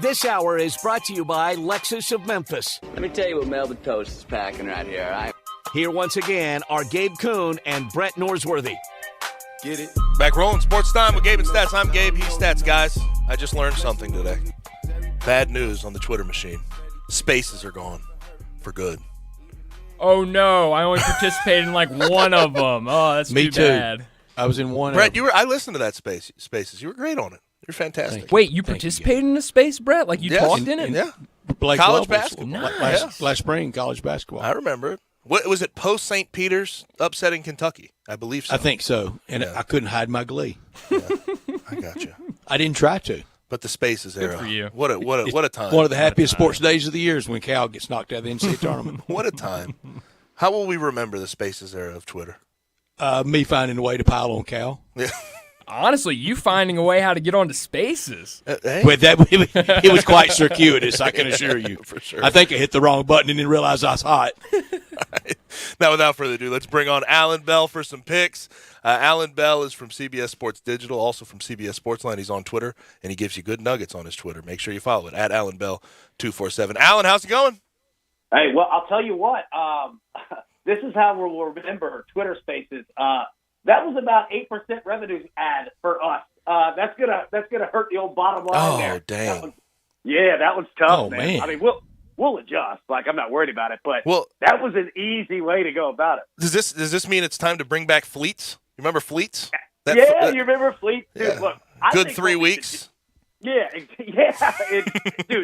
[SPEAKER 1] This hour is brought to you by Lexus of Memphis.
[SPEAKER 15] Let me tell you what Melvin Toast is packing right here, all right?
[SPEAKER 1] Here once again are Gabe Kuhn and Brett Norsworthy.
[SPEAKER 3] Get it? Back rolling. Sports Time with Gabe and Stats. I'm Gabe. He's Stats, guys. I just learned something today. Bad news on the Twitter machine. Spaces are gone for good.
[SPEAKER 4] Oh, no. I only participated in like one of them. Oh, that's
[SPEAKER 5] Me
[SPEAKER 4] too bad.
[SPEAKER 5] I was in one.
[SPEAKER 3] Brett, I listened to that Spaces. You were great on it. You're fantastic.
[SPEAKER 4] Wait, you participated in a space, Brett? Like you talked in it?
[SPEAKER 3] Yeah.
[SPEAKER 5] College
[SPEAKER 3] basketball.
[SPEAKER 4] Nice.
[SPEAKER 5] Last spring, college basketball.
[SPEAKER 3] I remember it. What was it? Post St. Peter's upsetting Kentucky, I believe so.
[SPEAKER 5] I think so, and I couldn't hide my glee.
[SPEAKER 3] Yeah, I got you.
[SPEAKER 5] I didn't try to.
[SPEAKER 3] But the Spaces era.
[SPEAKER 4] Good for you.
[SPEAKER 3] What a time.
[SPEAKER 5] One of the happiest sports days of the year is when Cal gets knocked out of the NCAA tournament.
[SPEAKER 3] What a time. How will we remember the Spaces era of Twitter?
[SPEAKER 5] Me finding a way to pile on Cal.
[SPEAKER 3] Yeah.
[SPEAKER 4] Honestly, you finding a way how to get onto Spaces.
[SPEAKER 3] Hey.
[SPEAKER 5] But it was quite circuitous, I can assure you.
[SPEAKER 3] For sure.
[SPEAKER 5] I think I hit the wrong button and didn't realize I was hot.
[SPEAKER 3] Right. Now, without further ado, let's bring on Alan Bell for some picks. Alan Bell is from CBS Sports Digital, also from CBS Sportsline. He's on Twitter, and he gives you good nuggets on his Twitter. Make sure you follow it, at Alan Bell 247. Alan, how's it going?
[SPEAKER 16] Hey, well, I'll tell you what. This is how we'll remember Twitter Spaces. That was about 8% revenue ad for us. That's gonna hurt the old bottom line there.
[SPEAKER 3] Oh, dang.
[SPEAKER 16] That was tough,
[SPEAKER 5] Oh,
[SPEAKER 16] man.
[SPEAKER 5] man.
[SPEAKER 16] I mean, we'll adjust. Like, I'm not worried about it, but
[SPEAKER 3] Well,
[SPEAKER 16] that was an easy way to go about it.
[SPEAKER 3] does this mean it's time to bring back Fleets? You remember Fleets?
[SPEAKER 16] You remember Fleet? Dude,
[SPEAKER 3] Yeah.
[SPEAKER 16] look. I
[SPEAKER 3] Good
[SPEAKER 16] think
[SPEAKER 3] 3
[SPEAKER 16] what we
[SPEAKER 3] weeks.
[SPEAKER 16] Dude,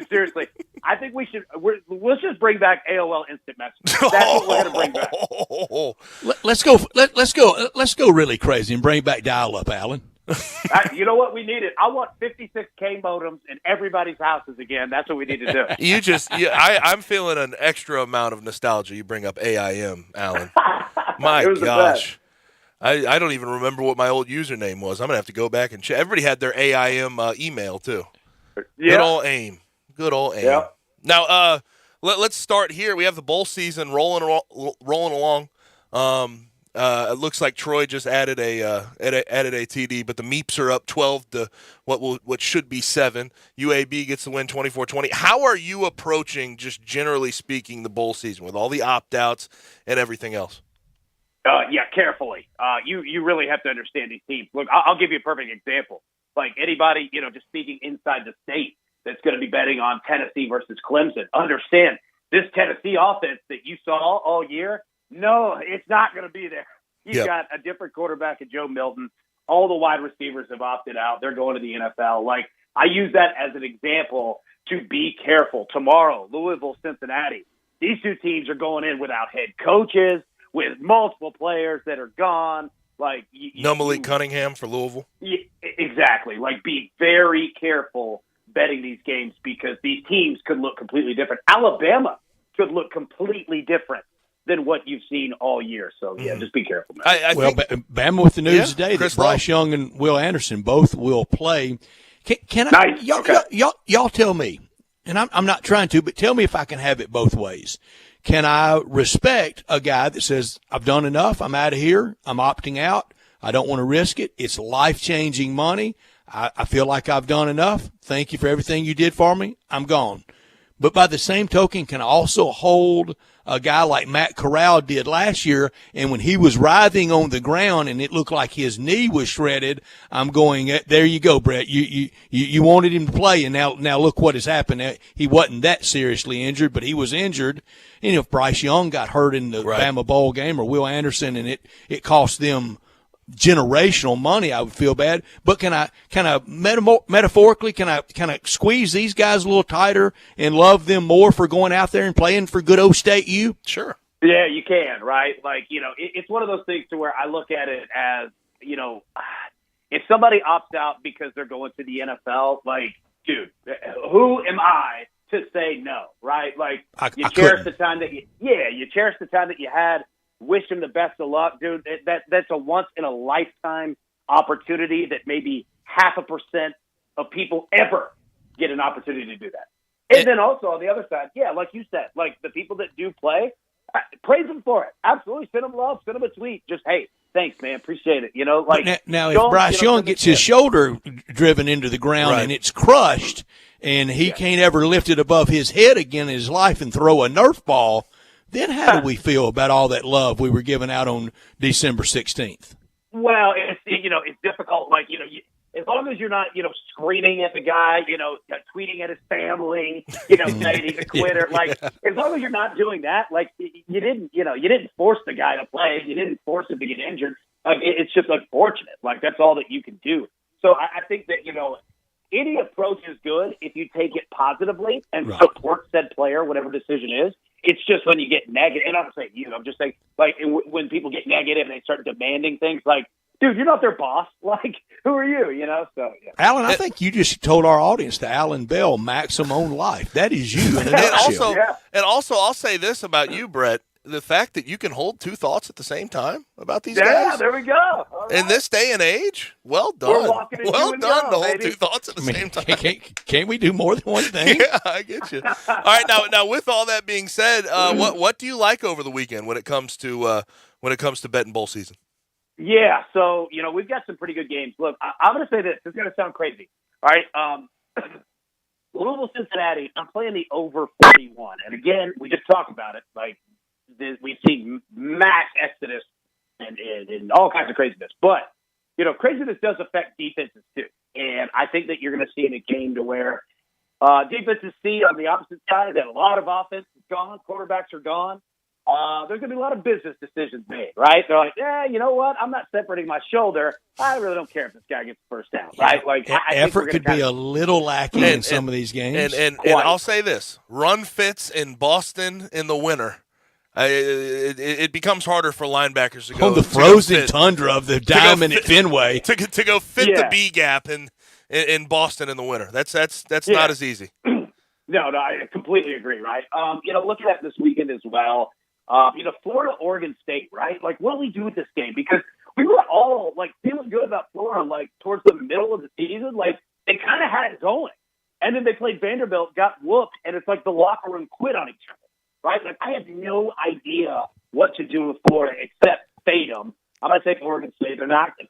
[SPEAKER 16] seriously. I think we should. Let's just bring back AOL Instant Messaging. That's what we're gonna bring back.
[SPEAKER 5] Let's go really crazy and bring back dial-up, Alan.
[SPEAKER 16] You know what we needed? I want 56K modems in everybody's houses again. That's what we need to do.
[SPEAKER 3] I'm feeling an extra amount of nostalgia. You bring up AIM, Alan. My
[SPEAKER 16] It was the
[SPEAKER 3] gosh. I don't even remember what my old username was. I'm going to have to go back and check. Everybody had their AIM email, too.
[SPEAKER 16] Yeah.
[SPEAKER 3] Good old AIM. Good old AIM.
[SPEAKER 16] Yeah.
[SPEAKER 3] Now, let's start here. We have the bowl season rolling along. It looks like Troy just added a TD, but the Meeps are up 12 to what should be 7. UAB gets the win 24-20. How are you approaching, just generally speaking, the bowl season with all the opt-outs and everything else?
[SPEAKER 16] Carefully. You really have to understand these teams. Look, I'll give you a perfect example. Like anybody, just speaking inside the state that's going to be betting on Tennessee versus Clemson. Understand this Tennessee offense that you saw all year. No, it's not going to be there. You've got a different quarterback in Joe Milton. All the wide receivers have opted out. They're going to the NFL. Like, I use that as an example to be careful. Tomorrow, Louisville, Cincinnati. These two teams are going in without head coaches, with multiple players that are gone. Like
[SPEAKER 3] no Malik Cunningham for Louisville.
[SPEAKER 16] Exactly. Like, be very careful betting these games because these teams could look completely different. Alabama could look completely different than what you've seen all year. So, just be careful, man.
[SPEAKER 5] Bama with the news today that Bryce Young and Will Anderson both will play. Can I? Nice. Y'all tell me, and I'm not trying to, but tell me if I can have it both ways. Can I respect a guy that says, I've done enough, I'm out of here, I'm opting out, I don't want to risk it, it's life-changing money, I feel like I've done enough, thank you for everything you did for me, I'm gone. But by the same token, can I also hold a guy like Matt Corral did last year, and when he was writhing on the ground and it looked like his knee was shredded, I'm going, there you go, Brett. You wanted him to play, and now look what has happened. He wasn't that seriously injured, but he was injured. And if Bryce Young got hurt in the Bama Bowl game or Will Anderson, and it cost them generational money, I would feel bad. But can I metaphorically, can I squeeze these guys a little tighter and love them more for going out there and playing for good old State U?
[SPEAKER 3] Sure.
[SPEAKER 16] Yeah, you can, right? Like, it's one of those things to where I look at it as, if somebody opts out because they're going to the NFL, like, dude, who am I to say no, right? Like, you cherish the time that you had. Wish him the best of luck, dude. That's a once-in-a-lifetime opportunity that maybe 0.5% of people ever get an opportunity to do that. And then also on the other side, like you said, like the people that do play, praise them for it. Absolutely. Send them love. Send them a tweet. Just, hey, thanks, man. Appreciate it.
[SPEAKER 5] Now if Bryce Young gets his shoulder driven into the ground and it's crushed and he can't ever lift it above his head again in his life and throw a Nerf ball, then how do we feel about all that love we were giving out on December 16th?
[SPEAKER 16] Well, it's difficult. Like, as long as you're not, screaming at the guy, tweeting at his family, saying he's a quitter. Like, as long as you're not doing that, like, you didn't force the guy to play. You didn't force him to get injured. Like, it's just unfortunate. Like, that's all that you can do. So I think that, any approach is good if you take it positively and support said player, whatever decision is. It's just when you get negative, and I'm not saying you, I'm just saying, like, when people get negative and they start demanding things, like, dude, you're not their boss. Like, who are you, you know? So, yeah.
[SPEAKER 5] Alan, I think you just told our audience to Alan Bell, Maximum Life. That is you in a nutshell.
[SPEAKER 3] And also, I'll say this about you, Brett. The fact that you can hold two thoughts at the same time about these guys.
[SPEAKER 16] Yeah, there we go. Right.
[SPEAKER 3] In this day and age, well done. Well done to hold two thoughts at the same time.
[SPEAKER 5] Can't we do more than one thing?
[SPEAKER 3] Yeah, I get you. All right, now with all that being said, what do you like over the weekend when it comes to betting bowl season?
[SPEAKER 16] Yeah, so we've got some pretty good games. Look, I'm going to say this. It's going to sound crazy. All right, Louisville, Cincinnati. I'm playing the over 41, and again, we just talked about it. Like, we've seen mass exodus and all kinds of craziness. But, craziness does affect defenses too. And I think that you're going to see in a game to where defenses see on the opposite side that a lot of offense is gone, quarterbacks are gone. There's going to be a lot of business decisions made, right? They're like, you know what? I'm not separating my shoulder. I really don't care if this guy gets the first down, right? Like,
[SPEAKER 5] effort could be a little lacking in some of these games.
[SPEAKER 3] And I'll say this. Run fits in Boston in the winter. It becomes harder for linebackers to go
[SPEAKER 5] on the frozen tundra of the diamond at Fenway
[SPEAKER 3] to go fit the B gap in Boston in the winter. That's not as easy.
[SPEAKER 16] No, I completely agree. Right? Looking at this weekend as well. Florida, Oregon State. Right? Like, what do we do with this game? Because we were all like feeling good about Florida, like towards the middle of the season. Like, they kind of had it going, and then they played Vanderbilt, got whooped, and it's like the locker room quit on each other. Right? Like, I had no idea what to do with Florida except fade them. I'm going to take Oregon State.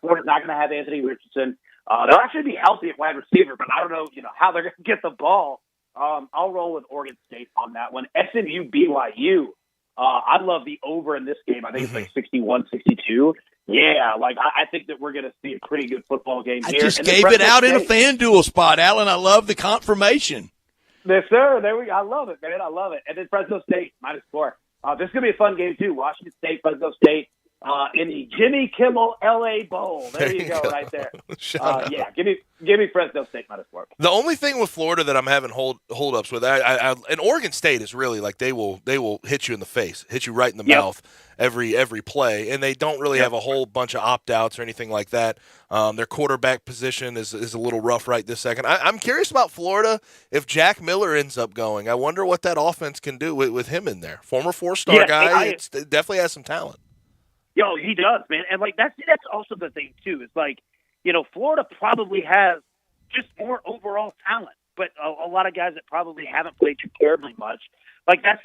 [SPEAKER 16] Florida's not going to have Anthony Richardson. They'll actually be healthy at wide receiver, but I don't know, how they're going to get the ball. I'll roll with Oregon State on that one. SMU, BYU. I love the over in this game. I think it's like 61-62. Yeah, like I think that we're going to see a pretty good football game here.
[SPEAKER 5] I just gave it out in a FanDuel spot, Alan. I love the confirmation.
[SPEAKER 16] Yes, sir. There we go. I love it, man. I love it. And then Fresno State, -4. This is going to be a fun game, too. Washington State, Fresno State in the Jimmy Kimmel L.A. Bowl. There you go, right there. Yeah, give me Fresno State -4.
[SPEAKER 3] The only thing with Florida that I'm having hold-ups with, and Oregon State is really like they will hit you in the face, hit you right in the mouth every play, and they don't really have a whole bunch of opt-outs or anything like that. Their quarterback position is a little rough right this second. I'm curious about Florida if Jack Miller ends up going. I wonder what that offense can do with him in there. Former 4-star guy, it definitely has some talent.
[SPEAKER 16] Yo, he does, man. And, like, that's also the thing, too. It's like, Florida probably has just more overall talent, but a lot of guys that probably haven't played too terribly much. Like, that's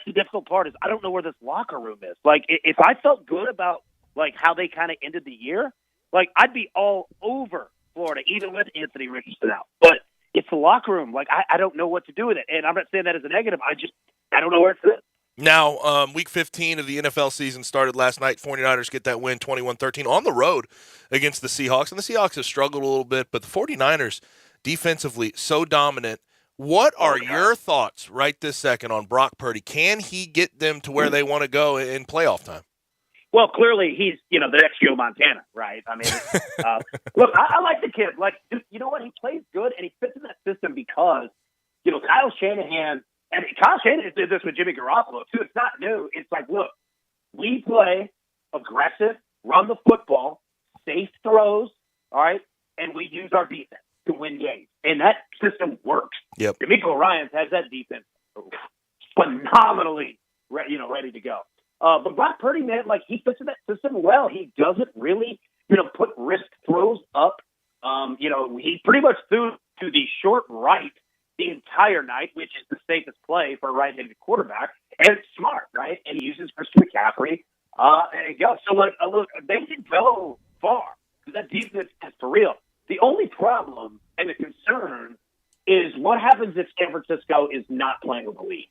[SPEAKER 16] the difficult part is I don't know where this locker room is. Like, if I felt good about, like, how they kind of ended the year, like, I'd be all over Florida, even with Anthony Richardson out. But it's the locker room. Like, I don't know what to do with it. And I'm not saying that as a negative. I don't know where it's at.
[SPEAKER 3] Now, Week 15 of the NFL season started last night. 49ers get that win 21-13 on the road against the Seahawks. And the Seahawks have struggled a little bit, but the 49ers defensively so dominant. What are your thoughts right this second on Brock Purdy? Can he get them to where they want to go in playoff time?
[SPEAKER 16] Well, clearly he's, the next Joe Montana, right? I mean, look, I like the kid. Like, you know what? He plays good, and he fits in that system because, Kyle Shanahan – and Kyle Shanahan did this with Jimmy Garoppolo, too. It's not new. It's like, look, we play aggressive, run the football, safe throws, all right, and we use our defense to win games. And that system works.
[SPEAKER 3] Yep.
[SPEAKER 16] DeMeco Ryans has that defense phenomenally ready to go. But Brock Purdy, man, like, he fits in that system well. He doesn't really, put risk throws up. He pretty much threw to the short right the entire night, which is the safest play for a right-handed quarterback, and it's smart, right? And he uses Christian McCaffrey, and it goes. So, look, they can go far. That defense is for real. The only problem and the concern is what happens if San Francisco is not playing with the lead,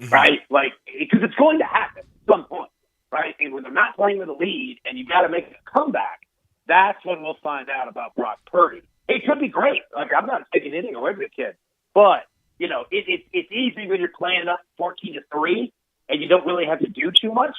[SPEAKER 16] right? Like, because it's going to happen at some point, right? And when they're not playing with the lead and you've got to make a comeback, that's when we'll find out about Brock Purdy. It could be great. Like, I'm not taking anything away from the kid. But, it's easy when you're playing up 14-3 and you don't really have to do too much.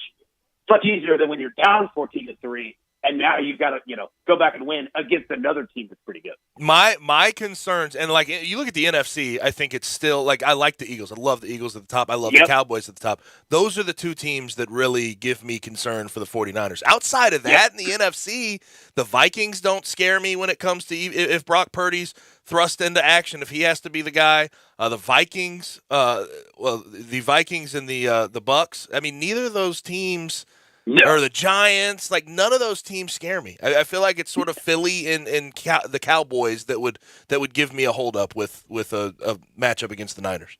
[SPEAKER 16] It's much easier than when you're down 14-3 and now you've got to, go back and win against another team that's pretty good.
[SPEAKER 3] My concerns, and like you look at the NFC, I think it's still like I like the Eagles. I love the Eagles at the top. I love the Cowboys at the top. Those are the two teams that really give me concern for the 49ers. Outside of that, in the NFC, the Vikings don't scare me when it comes to if Brock Purdy's thrust into action, if he has to be the guy. The Vikings, the Vikings and the Bucks. I mean, neither of those teams. No. Or the Giants, like none of those teams scare me. I feel like it's sort of Philly and the Cowboys that would give me a hold up with a matchup against the Niners.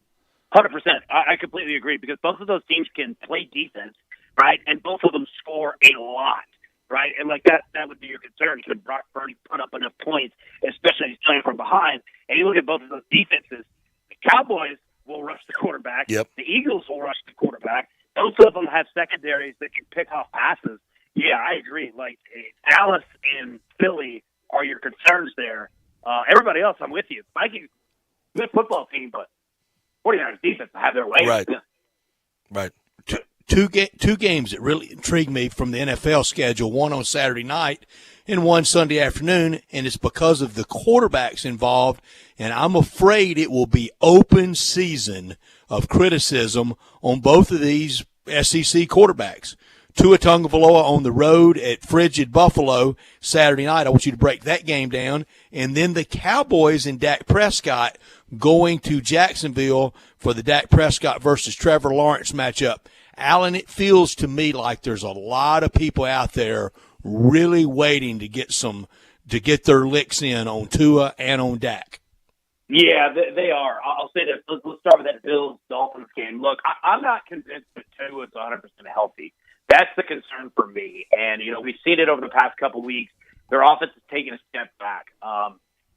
[SPEAKER 16] 100%. I completely agree because both of those teams can play defense, right? And both of them score a lot, right? And like that would be your concern. Could Brock Purdy put up enough points, especially if he's playing from behind? And you look at both of those defenses. The Cowboys will rush the quarterback.
[SPEAKER 3] Yep.
[SPEAKER 16] The Eagles will rush the quarterback. Both of them have secondaries that can pick off passes. Yeah, I agree. Like, Dallas and Philly are your concerns there. Everybody else, I'm with you. Vikings, good football team, but 49ers defense will have their way.
[SPEAKER 3] Right. Right.
[SPEAKER 5] Two games that really intrigued me from the NFL schedule, one on Saturday night and one Sunday afternoon, and it's because of the quarterbacks involved, and I'm afraid it will be open season of criticism on both of these SEC quarterbacks. Tua Tagovailoa on the road at frigid Buffalo Saturday night. I want you to break that game down. And then the Cowboys and Dak Prescott going to Jacksonville for the Dak Prescott versus Trevor Lawrence matchup. Alan, it feels to me like there's a lot of people out there really waiting to get their licks in on Tua and on Dak.
[SPEAKER 16] Yeah, they are. I'll say this. Let's start with that Bills-Dolphins game. Look, I'm not convinced that Tua is 100% healthy. That's the concern for me. And, we've seen it over the past couple weeks. Their offense is taking a step back.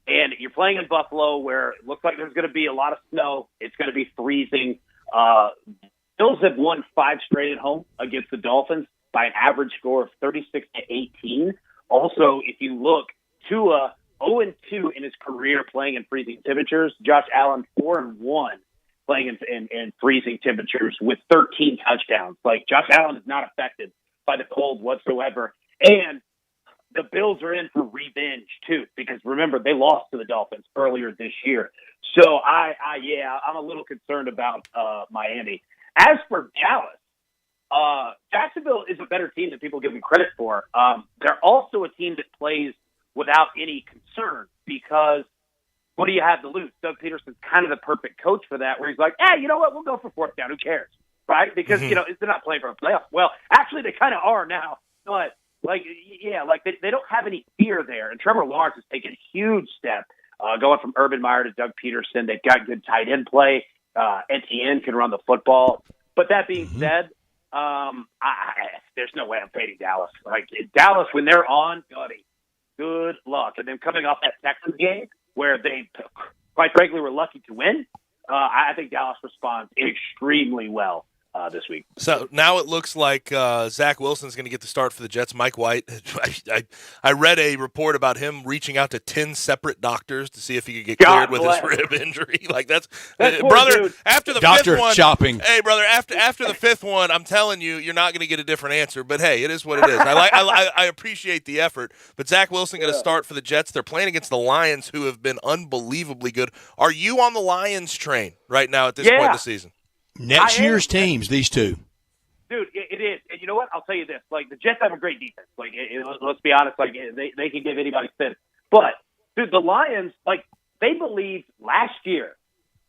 [SPEAKER 16] And you're playing in Buffalo where it looks like there's going to be a lot of snow. It's going to be freezing. Bills have won 5 straight at home against the Dolphins by an average score of 36-18. Also, if you look, Tua 0-2 in his career playing in freezing temperatures. Josh Allen 4-1 playing in freezing temperatures with 13 touchdowns. Like, Josh Allen is not affected by the cold whatsoever. And the Bills are in for revenge too, because remember, they lost to the Dolphins earlier this year. So I'm a little concerned about Miami. As for Dallas, Jacksonville is a better team than people give them credit for. They're also a team that plays without any concern because what do you have to lose? Doug Peterson's kind of the perfect coach for that, where he's like, you know what? We'll go for 4th down. Who cares? Right? Because, they're not playing for a playoff. Well, actually, they kind of are now. But, they don't have any fear there. And Trevor Lawrence has taken a huge step going from Urban Meyer to Doug Peterson. They've got good tight end play. Etienne can run the football. But that being said, there's no way I'm fading Dallas. Like, Dallas, when they're on, buddy, good luck. And then coming off that Texans game where they, quite frankly, were lucky to win, I think Dallas responds extremely well this week.
[SPEAKER 3] So now it looks like Zach Wilson's going to get the start for the Jets. Mike White, I read a report about him reaching out to 10 separate doctors to see if he could get cleared with his rib injury. Like that's brother. Dude. After the
[SPEAKER 5] doctor
[SPEAKER 3] 5th one,
[SPEAKER 5] shopping.
[SPEAKER 3] Hey, brother. After the 5th one, I'm telling you, you're not going to get a different answer. But hey, it is what it is. I appreciate the effort. But Zach Wilson going to start for the Jets. They're playing against the Lions, who have been unbelievably good. Are you on the Lions train right now at this point in the season?
[SPEAKER 5] Next year's teams, these two.
[SPEAKER 16] Dude, it is. And you know what? I'll tell you this. Like, the Jets have a great defense. Like, let's be honest. Like, they can give anybody fits. But, dude, the Lions, like, they believed last year,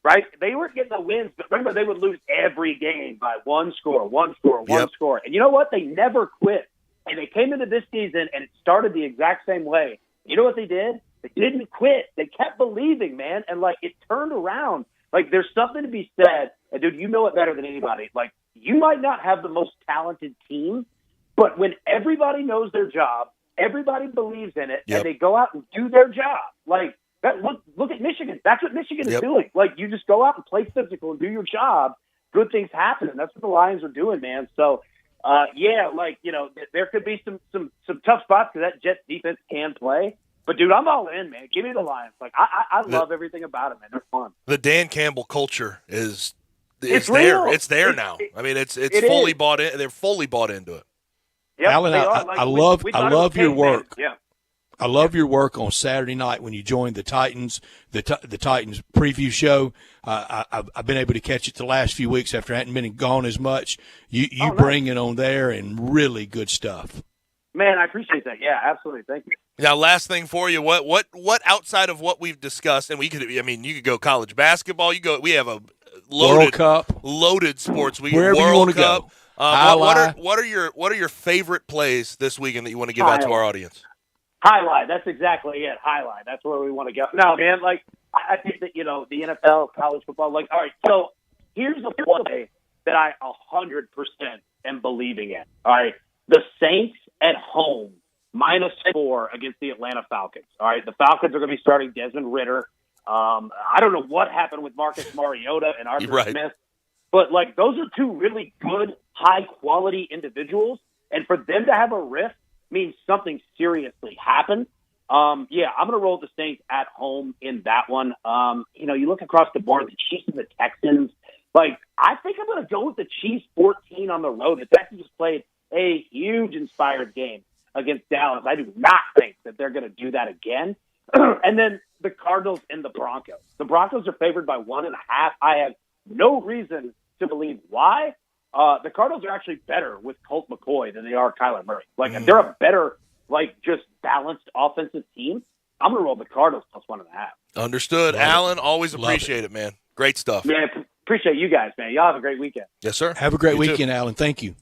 [SPEAKER 16] right? They weren't getting the wins, but remember, they would lose every game by one score. And you know what? They never quit. And they came into this season, and it started the exact same way. You know what they did? They didn't quit. They kept believing, man. And, like, it turned around. Like, there's something to be said. And, dude, you know it better than anybody. Like, you might not have the most talented team, but when everybody knows their job, everybody believes in it, and they go out and do their job. Like, that, look at Michigan. That's what Michigan is doing. Like, you just go out and play physical and do your job. Good things happen, and that's what the Lions are doing, man. So, there could be some tough spots because that Jets defense can play. But, dude, I'm all in, man. Give me the Lions. Like, I love everything about it, man. They're fun.
[SPEAKER 3] The Dan Campbell culture is
[SPEAKER 16] it's
[SPEAKER 3] there.
[SPEAKER 16] Real.
[SPEAKER 3] It's there now. I mean, it's fully bought in. They're fully bought into it.
[SPEAKER 16] Yep,
[SPEAKER 5] Alan, I love your work.
[SPEAKER 16] Yeah.
[SPEAKER 5] I love your work on Saturday night when you joined the Titans, the Titans preview show. I've been able to catch it the last few weeks after I hadn't been gone as much. You bring it on there and really good stuff.
[SPEAKER 16] Man, I appreciate that. Yeah, absolutely. Thank you.
[SPEAKER 3] Now, last thing for you, what outside of what we've discussed, and you could go college basketball. We have a loaded sports week.
[SPEAKER 5] Wherever
[SPEAKER 3] World
[SPEAKER 5] you want to
[SPEAKER 3] Cup.
[SPEAKER 5] go.
[SPEAKER 3] What are your favorite plays this weekend that you want to give out to our audience?
[SPEAKER 16] Highlight. That's exactly it. Highlight. That's where we want to go. No, man, like, I think that, the NFL, college football, like, all right, so here's a play that I 100% am believing in. All right, the Saints at home, -4 against the Atlanta Falcons. All right, the Falcons are going to be starting Desmond Ridder. I don't know what happened with Marcus Mariota and Arthur Smith, but, like, those are two really good, high-quality individuals, and for them to have a rift means something seriously happened. I'm going to roll the Saints at home in that one. You look across the board, the Chiefs and the Texans. Like, I think I'm going to go with the Chiefs 14 on the road. The Texans just played a huge inspired game against Dallas. I do not think that they're going to do that again. And then the Cardinals and the Broncos. The Broncos are favored by 1.5. I have no reason to believe why. The Cardinals are actually better with Colt McCoy than they are Kyler Murray. Like, they're a better, just balanced offensive team. I'm going to roll the Cardinals +1.5.
[SPEAKER 3] Understood. Alan, always appreciate it, man. Great stuff.
[SPEAKER 16] Man, appreciate you guys, man. Y'all have a great weekend.
[SPEAKER 3] Yes, sir.
[SPEAKER 5] Have a great
[SPEAKER 3] You
[SPEAKER 5] weekend,
[SPEAKER 3] too.
[SPEAKER 5] Alan. Thank you.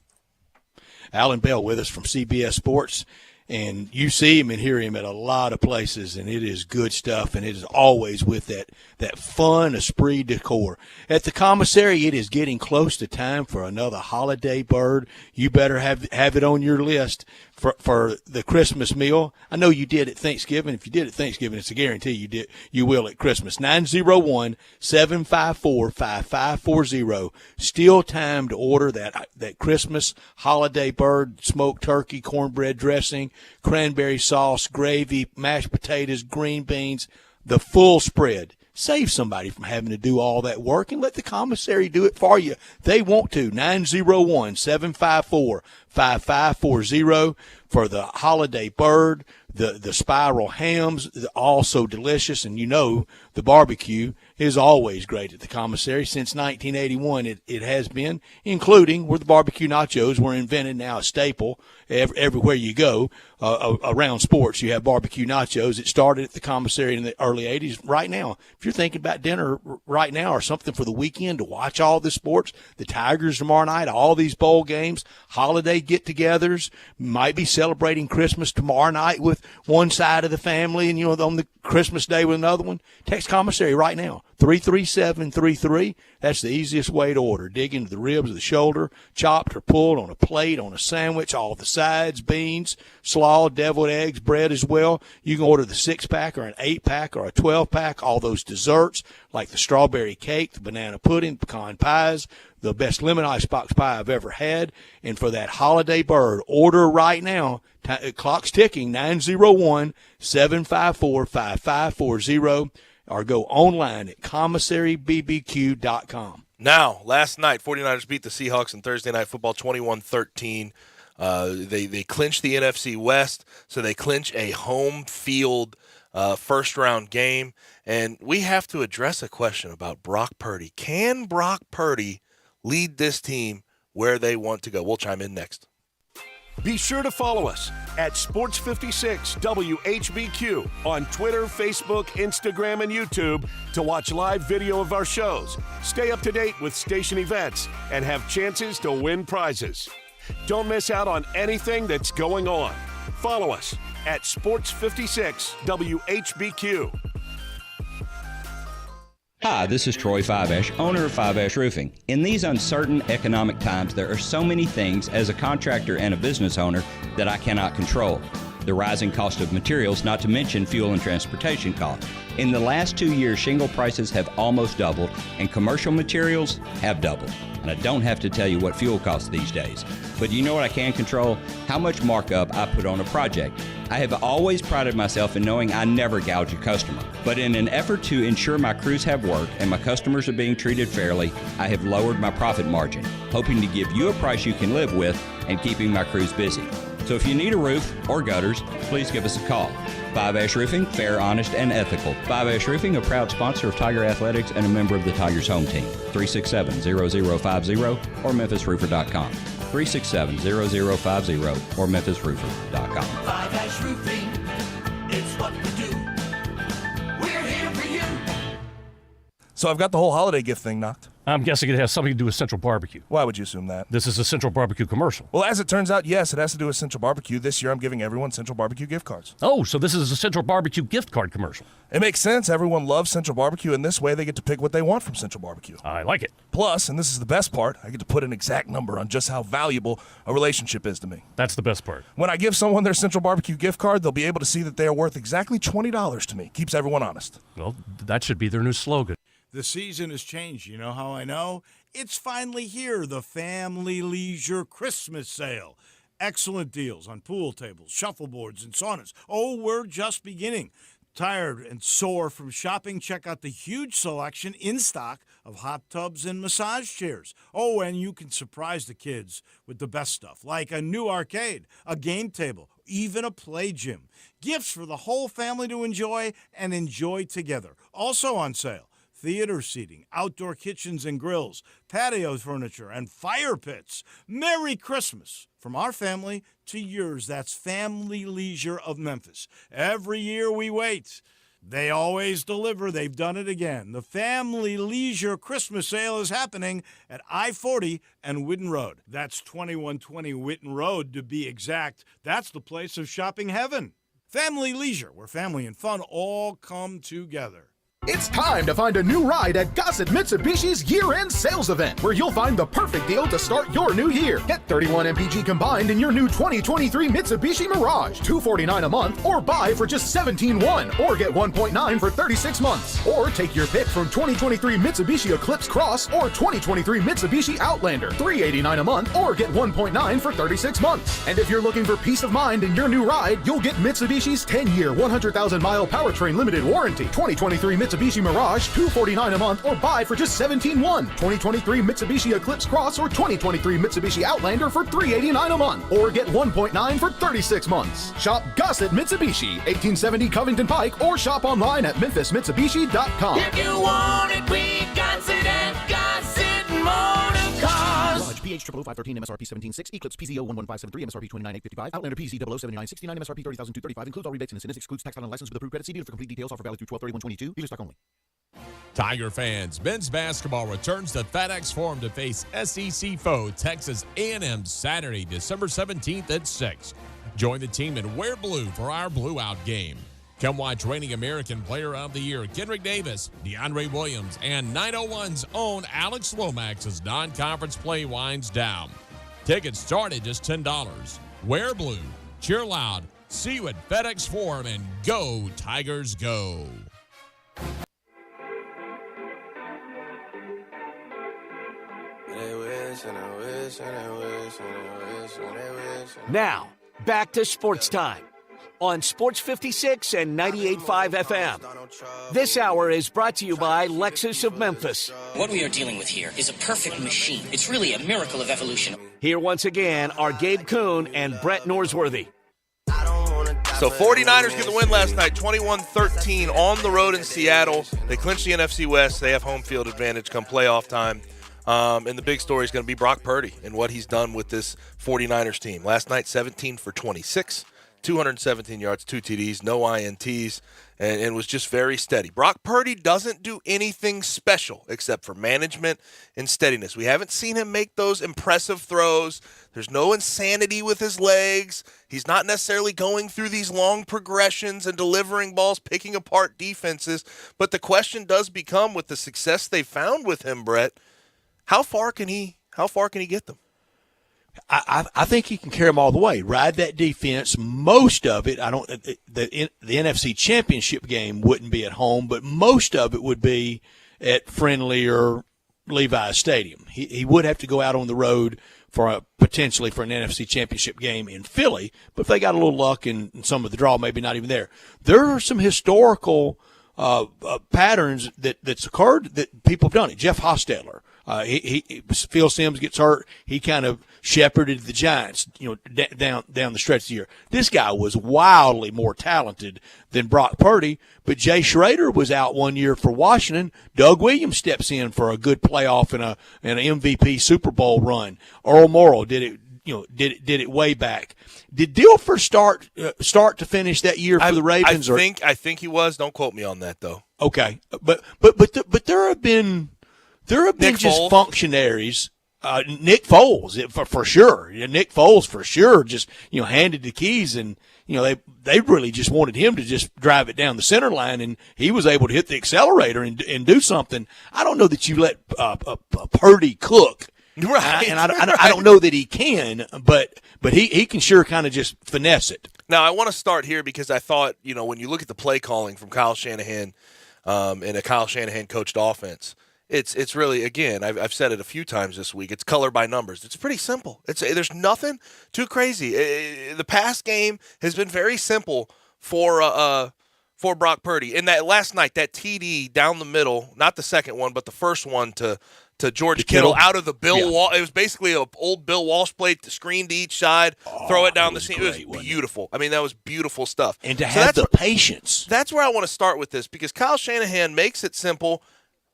[SPEAKER 5] Alan Bell with us from CBS Sports. And you see him and hear him at a lot of places, and it is good stuff, and it is always with that fun esprit de corps. At the commissary, it is getting close to time for another holiday bird. You better have it on your list for the Christmas meal. I know you did at Thanksgiving. If you did at Thanksgiving, it's a guarantee you will at Christmas. 901-754-5540. Still time to order that Christmas holiday bird, smoked turkey, cornbread dressing, cranberry sauce, gravy, mashed potatoes, green beans, the full spread. Save somebody from having to do all that work and let the commissary do it for you. They want to. 901-754-5540 for the holiday bird, the spiral hams, also delicious. And the barbecue is always great at the commissary. Since 1981, it has been, including where the barbecue nachos were invented, now a staple everywhere you go. Around sports, you have barbecue nachos. It started at the commissary in the early 80s. Right now, if you're thinking about dinner right now or something for the weekend to watch all the sports, the Tigers tomorrow night, all these bowl games, holiday get-togethers, might be celebrating Christmas tomorrow night with one side of the family and, on the Christmas day with another one, text commissary right now, 33733. That's the easiest way to order. Dig into the ribs of the shoulder, chopped or pulled on a plate, on a sandwich, all the sides, beans, slaw, deviled eggs, bread as well. You can order the 6-pack or an 8-pack or a 12-pack, all those desserts like the strawberry cake, the banana pudding, pecan pies, the best lemon icebox pie I've ever had. And for that holiday bird, order right now. Clock's ticking, 901-754-5540, or go online at commissarybbq.com.
[SPEAKER 3] Now, last night, 49ers beat the Seahawks in Thursday Night Football 21-13. They clinched the NFC West, so they clinch a home field first-round game. And we have to address a question about Brock Purdy. Can Brock Purdy lead this team where they want to go? We'll chime in next.
[SPEAKER 17] Be sure to follow us at Sports56 WHBQ on Twitter, Facebook, Instagram, and YouTube to watch live video of our shows, stay up to date with station events, and have chances to win prizes. Don't miss out on anything that's going on. Follow us at Sports56 WHBQ.
[SPEAKER 18] Hi, this is Troy Fiveash, owner of Fiveash Roofing. In these uncertain economic times, there are so many things as a contractor and a business owner that I cannot control. The rising cost of materials, not to mention fuel and transportation costs. In the last 2 years, shingle prices have almost doubled and commercial materials have doubled. And I don't have to tell you what fuel costs these days. But you know what I can control? How much markup I put on a project. I have always prided myself in knowing I never gouge a customer. But in an effort to ensure my crews have work and my customers are being treated fairly, I have lowered my profit margin, hoping to give you a price you can live with and keeping my crews busy. So if you need a roof or gutters, please give us a call. 5 Roofing, fair, honest, and ethical. 5 Roofing, a proud sponsor of Tiger Athletics and a member of the Tigers home team. 367-0050 or memphisroofer.com. 367-0050 or memphisroofer.com.
[SPEAKER 10] 5 Roofing, it's what we do. We're here for you.
[SPEAKER 3] So I've got the whole holiday gift thing knocked.
[SPEAKER 19] I'm guessing it has something to do with Central Barbecue.
[SPEAKER 3] Why would you assume that?
[SPEAKER 19] This is a Central Barbecue commercial.
[SPEAKER 3] Well, as it turns out, yes, it has to do with Central Barbecue. This year I'm giving everyone Central Barbecue gift cards.
[SPEAKER 19] Oh, so this is a Central Barbecue gift card commercial.
[SPEAKER 3] It makes sense. Everyone loves Central Barbecue, and this way they get to pick what they want from Central Barbecue.
[SPEAKER 19] I like it.
[SPEAKER 3] Plus, and this is the best part, I get to put an exact number on just how valuable a relationship is to me.
[SPEAKER 19] That's the best part.
[SPEAKER 3] When I give someone their Central Barbecue gift card, they'll be able to see that they are worth exactly $20 to me. Keeps everyone honest.
[SPEAKER 19] Well, that should be their new slogan.
[SPEAKER 20] The season has changed. You know how I know? It's finally here, the Family Leisure Christmas Sale. Excellent deals on pool tables, shuffleboards, and saunas. Oh, we're just beginning. Tired and sore from shopping? Check out the huge selection in stock of hot tubs and massage chairs. Oh, and you can surprise the kids with the best stuff, like a new arcade, a game table, even a play gym. Gifts for the whole family to enjoy and enjoy together. Also on sale. Theater seating, outdoor kitchens and grills, patio furniture, and fire pits. Merry Christmas from our family to yours. That's Family Leisure of Memphis. Every year we wait. They always deliver. They've done it again. The Family Leisure Christmas Sale is happening at I-40 and Whitten Road. That's 2120 Whitten Road to be exact. That's the place of shopping heaven. Family Leisure, where family and fun all come together.
[SPEAKER 9] It's time to find a new ride at Gossett Mitsubishi's year-end sales event, where you'll find the perfect deal to start your new year. Get 31 MPG combined in your new 2023 Mitsubishi Mirage, $249 a month, or buy for just $17,100, or get $1.9 for 36 months. Or take your pick from 2023 Mitsubishi Eclipse Cross or 2023 Mitsubishi Outlander, $389 a month, or get $1.9 for 36 months. And if you're looking for peace of mind in your new ride, you'll get Mitsubishi's 10-year, 100,000-mile powertrain limited warranty. 2023 Mitsubishi Mirage, $249 a month, or buy for just $17,100. 2023 Mitsubishi Eclipse Cross or 2023 Mitsubishi Outlander for $389 a month, or get $1.9 for 36 months. Shop Gossett Mitsubishi, 1870 Covington Pike, or shop online at memphismitsubishi.com.
[SPEAKER 10] If you want it, we got it at Gossett Motor Cars.
[SPEAKER 7] Mirage PH 00513 MSRP 17.6, Eclipse PZO 11573 MSRP 29,855, Outlander PZ 007969 MSRP 30,235, includes all rebates and incentives, excludes tax on license with approved credit. See dealer for complete details. Offer valid through 12/31/22. Dealer stock only.
[SPEAKER 21] Tiger fans, men's basketball returns to FedEx Forum to face SEC foe Texas A&M Saturday, December 17th at 6. Join the team and wear blue for our Blue Out game. Come watch reigning American Player of the Year Kendrick Davis, DeAndre Williams, and 901's own Alex Lomax as non-conference play winds down. Tickets start at just $10. Wear blue, cheer loud, see you at FedEx Forum, and go Tigers go.
[SPEAKER 1] Now, back to Sports Time on Sports 56 and 98.5 FM. This hour is brought to you by Lexus of Memphis.
[SPEAKER 22] What we are dealing with here is a perfect machine. It's really a miracle of evolution.
[SPEAKER 1] Here once again are Gabe Kuhn and Brett Norsworthy.
[SPEAKER 3] So 49ers get the win last night, 21-13 on the road in Seattle. They clinched the NFC West. They have home field advantage come playoff time. And the big story is going to be Brock Purdy and what he's done with this 49ers team. Last night, 17 for 26, 217 yards, 2 TDs, no INTs, and was just very steady. Brock Purdy doesn't do anything special except for management and steadiness. We haven't seen him make those impressive throws. There's no insanity with his legs. He's not necessarily going through these long progressions and delivering balls, picking apart defenses. But the question does become, with the success they found with him, Brett, how far can he get them?
[SPEAKER 5] I think he can carry them all the way. Ride that defense. Most of it, the NFC Championship game wouldn't be at home, but most of it would be at Friendly or Levi's Stadium. He would have to go out on the road potentially for an NFC Championship game in Philly, but if they got a little luck and some of the draw, maybe not even there. There are some historical patterns that's occurred that people have done it. Jeff Hostetler. Phil Simms gets hurt. He kind of shepherded the Giants, down the stretch of the year. This guy was wildly more talented than Brock Purdy, but Jay Schrader was out one year for Washington. Doug Williams steps in for a good playoff and an MVP Super Bowl run. Earl Morrall did it way back. Did Dilfer start to finish that year for the Ravens?
[SPEAKER 3] I think he was. Don't quote me on that though.
[SPEAKER 5] Okay, but there have been just
[SPEAKER 3] Foles.
[SPEAKER 5] Functionaries. Nick Foles for sure. Nick Foles for sure. Just handed the keys, and they really just wanted him to just drive it down the center line, and he was able to hit the accelerator and do something. I don't know that you let Purdy cook.
[SPEAKER 3] Right.
[SPEAKER 5] And I don't know that he can, but he can sure kind of just finesse it.
[SPEAKER 3] Now, I want to start here because I thought, when you look at the play calling from Kyle Shanahan in a Kyle Shanahan coached offense, it's really, again, I've said it a few times this week, it's color by numbers. It's pretty simple. There's nothing too crazy. The pass game has been very simple for Brock Purdy. And that last night, that TD down the middle, not the second one, but the first one to George Kittle out of the Bill Walsh. It was basically an old Bill Walsh play, screen to each side, throw it down the seam. It was beautiful. I mean, that was beautiful stuff.
[SPEAKER 5] And to have the patience.
[SPEAKER 3] That's where I want to start with this, because Kyle Shanahan makes it simple,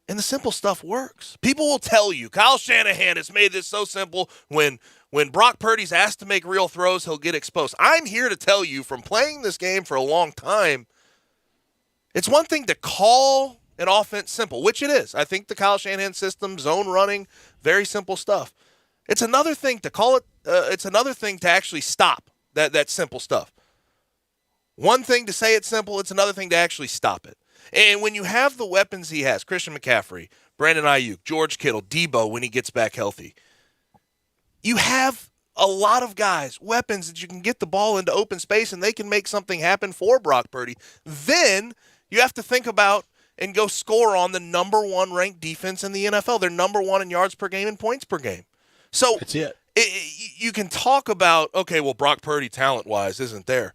[SPEAKER 3] and the simple stuff works. People will tell you, Kyle Shanahan has made this so simple. When Brock Purdy's asked to make real throws, he'll get exposed. I'm here to tell you, from playing this game for a long time, it's one thing to call an offense simple, which it is. I think the Kyle Shanahan system, zone running, very simple stuff. It's another thing to call it. It's another thing to actually stop that simple stuff. One thing to say it's simple. It's another thing to actually stop it. And when you have the weapons he has, Christian McCaffrey, Brandon Ayuk, George Kittle, Debo when he gets back healthy, you have a lot of guys, weapons that you can get the ball into open space and they can make something happen for Brock Purdy. Then you have to think about and go score on the number one ranked defense in the NFL. They're number one in yards per game and points per game. So
[SPEAKER 5] that's it.
[SPEAKER 3] You can talk about, okay, well, Brock Purdy talent-wise isn't there.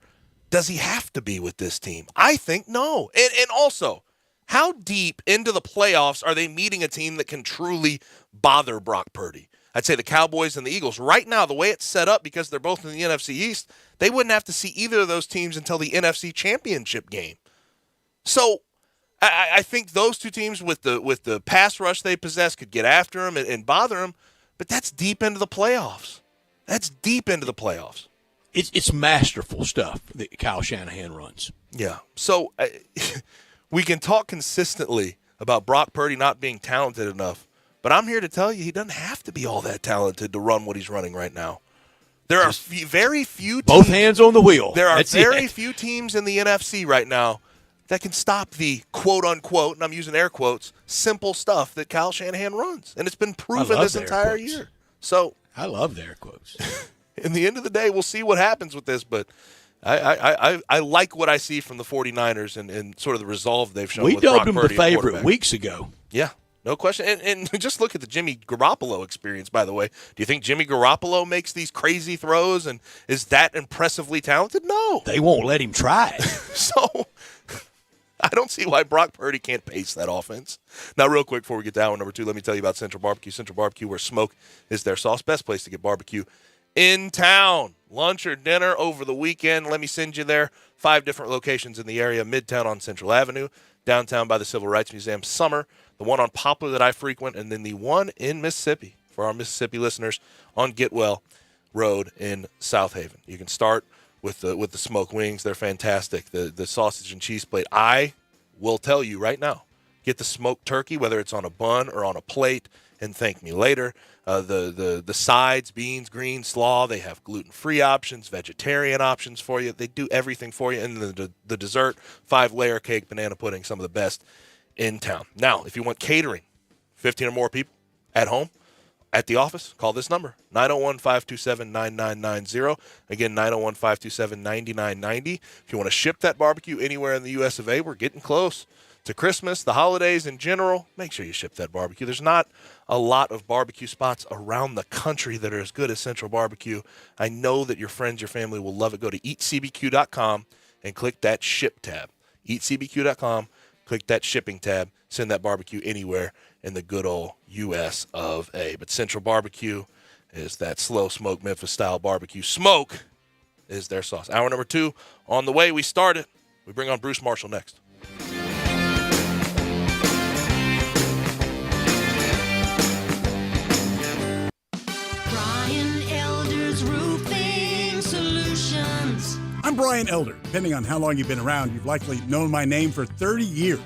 [SPEAKER 3] Does he have to be with this team? I think no. And also, how deep into the playoffs are they meeting a team that can truly bother Brock Purdy? I'd say the Cowboys and the Eagles. Right now, the way it's set up, because they're both in the NFC East, they wouldn't have to see either of those teams until the NFC Championship game. So I think those two teams with the pass rush they possess could get after him and bother him, but that's deep into the playoffs. That's deep into the playoffs.
[SPEAKER 5] It's masterful stuff that Kyle Shanahan runs.
[SPEAKER 3] Yeah. So we can talk consistently about Brock Purdy not being talented enough, but I'm here to tell you he doesn't have to be all that talented to run what he's running right now. There are very few teams.
[SPEAKER 5] Both hands on the wheel.
[SPEAKER 3] There are very few teams in the NFC right now that can stop the quote-unquote, and I'm using air quotes, simple stuff that Kyle Shanahan runs. And it's been proven this entire year. So
[SPEAKER 5] I love the air quotes.
[SPEAKER 3] In the end of the day, we'll see what happens with this, but I like what I see from the 49ers and sort of the resolve they've shown.
[SPEAKER 5] We
[SPEAKER 3] with Brock
[SPEAKER 5] dubbed him
[SPEAKER 3] Purdy
[SPEAKER 5] the favorite weeks ago.
[SPEAKER 3] Yeah, no question. And just look at the Jimmy Garoppolo experience, by the way. Do you think Jimmy Garoppolo makes these crazy throws and is that impressively talented? No.
[SPEAKER 5] They won't let him try it.
[SPEAKER 3] So I don't see why Brock Purdy can't pace that offense. Now, real quick, before we get to hour number 2, let me tell you about Central Barbecue. Central Barbecue, where smoke is their sauce. Best place to get barbecue in town. Lunch or dinner over the weekend. Let me send you there. 5 different locations in the area. Midtown on Central Avenue. Downtown by the Civil Rights Museum. Summer. The one on Poplar that I frequent. And then the one in Mississippi, for our Mississippi listeners, on Getwell Road in South Haven. You can start with the smoked wings. They're fantastic. The sausage and cheese plate. I will tell you right now, get the smoked turkey, whether it's on a bun or on a plate, and thank me later. The sides, beans, greens, slaw, they have gluten-free options, vegetarian options for you. They do everything for you. And the dessert, 5-layer cake, banana pudding, some of the best in town. Now, if you want catering, 15 or more people at home, at the office, call this number, 901-527-9990. Again, 901-527-9990. If you want to ship that barbecue anywhere in the U.S. of A., we're getting close to Christmas, the holidays in general. Make sure you ship that barbecue. There's not a lot of barbecue spots around the country that are as good as Central Barbecue. I know that your friends, your family will love it. Go to eatcbq.com and click that ship tab. Eatcbq.com, click that shipping tab. Send that barbecue anywhere in the good old U.S. of A. But Central Barbecue, is that slow smoke Memphis-style barbecue. Smoke is their sauce. Hour number 2 on the way. We started. We bring on Bruce Marshall next.
[SPEAKER 20] I'm Brian Elder. Depending on how long you've been around, you've likely known my name for 30 years.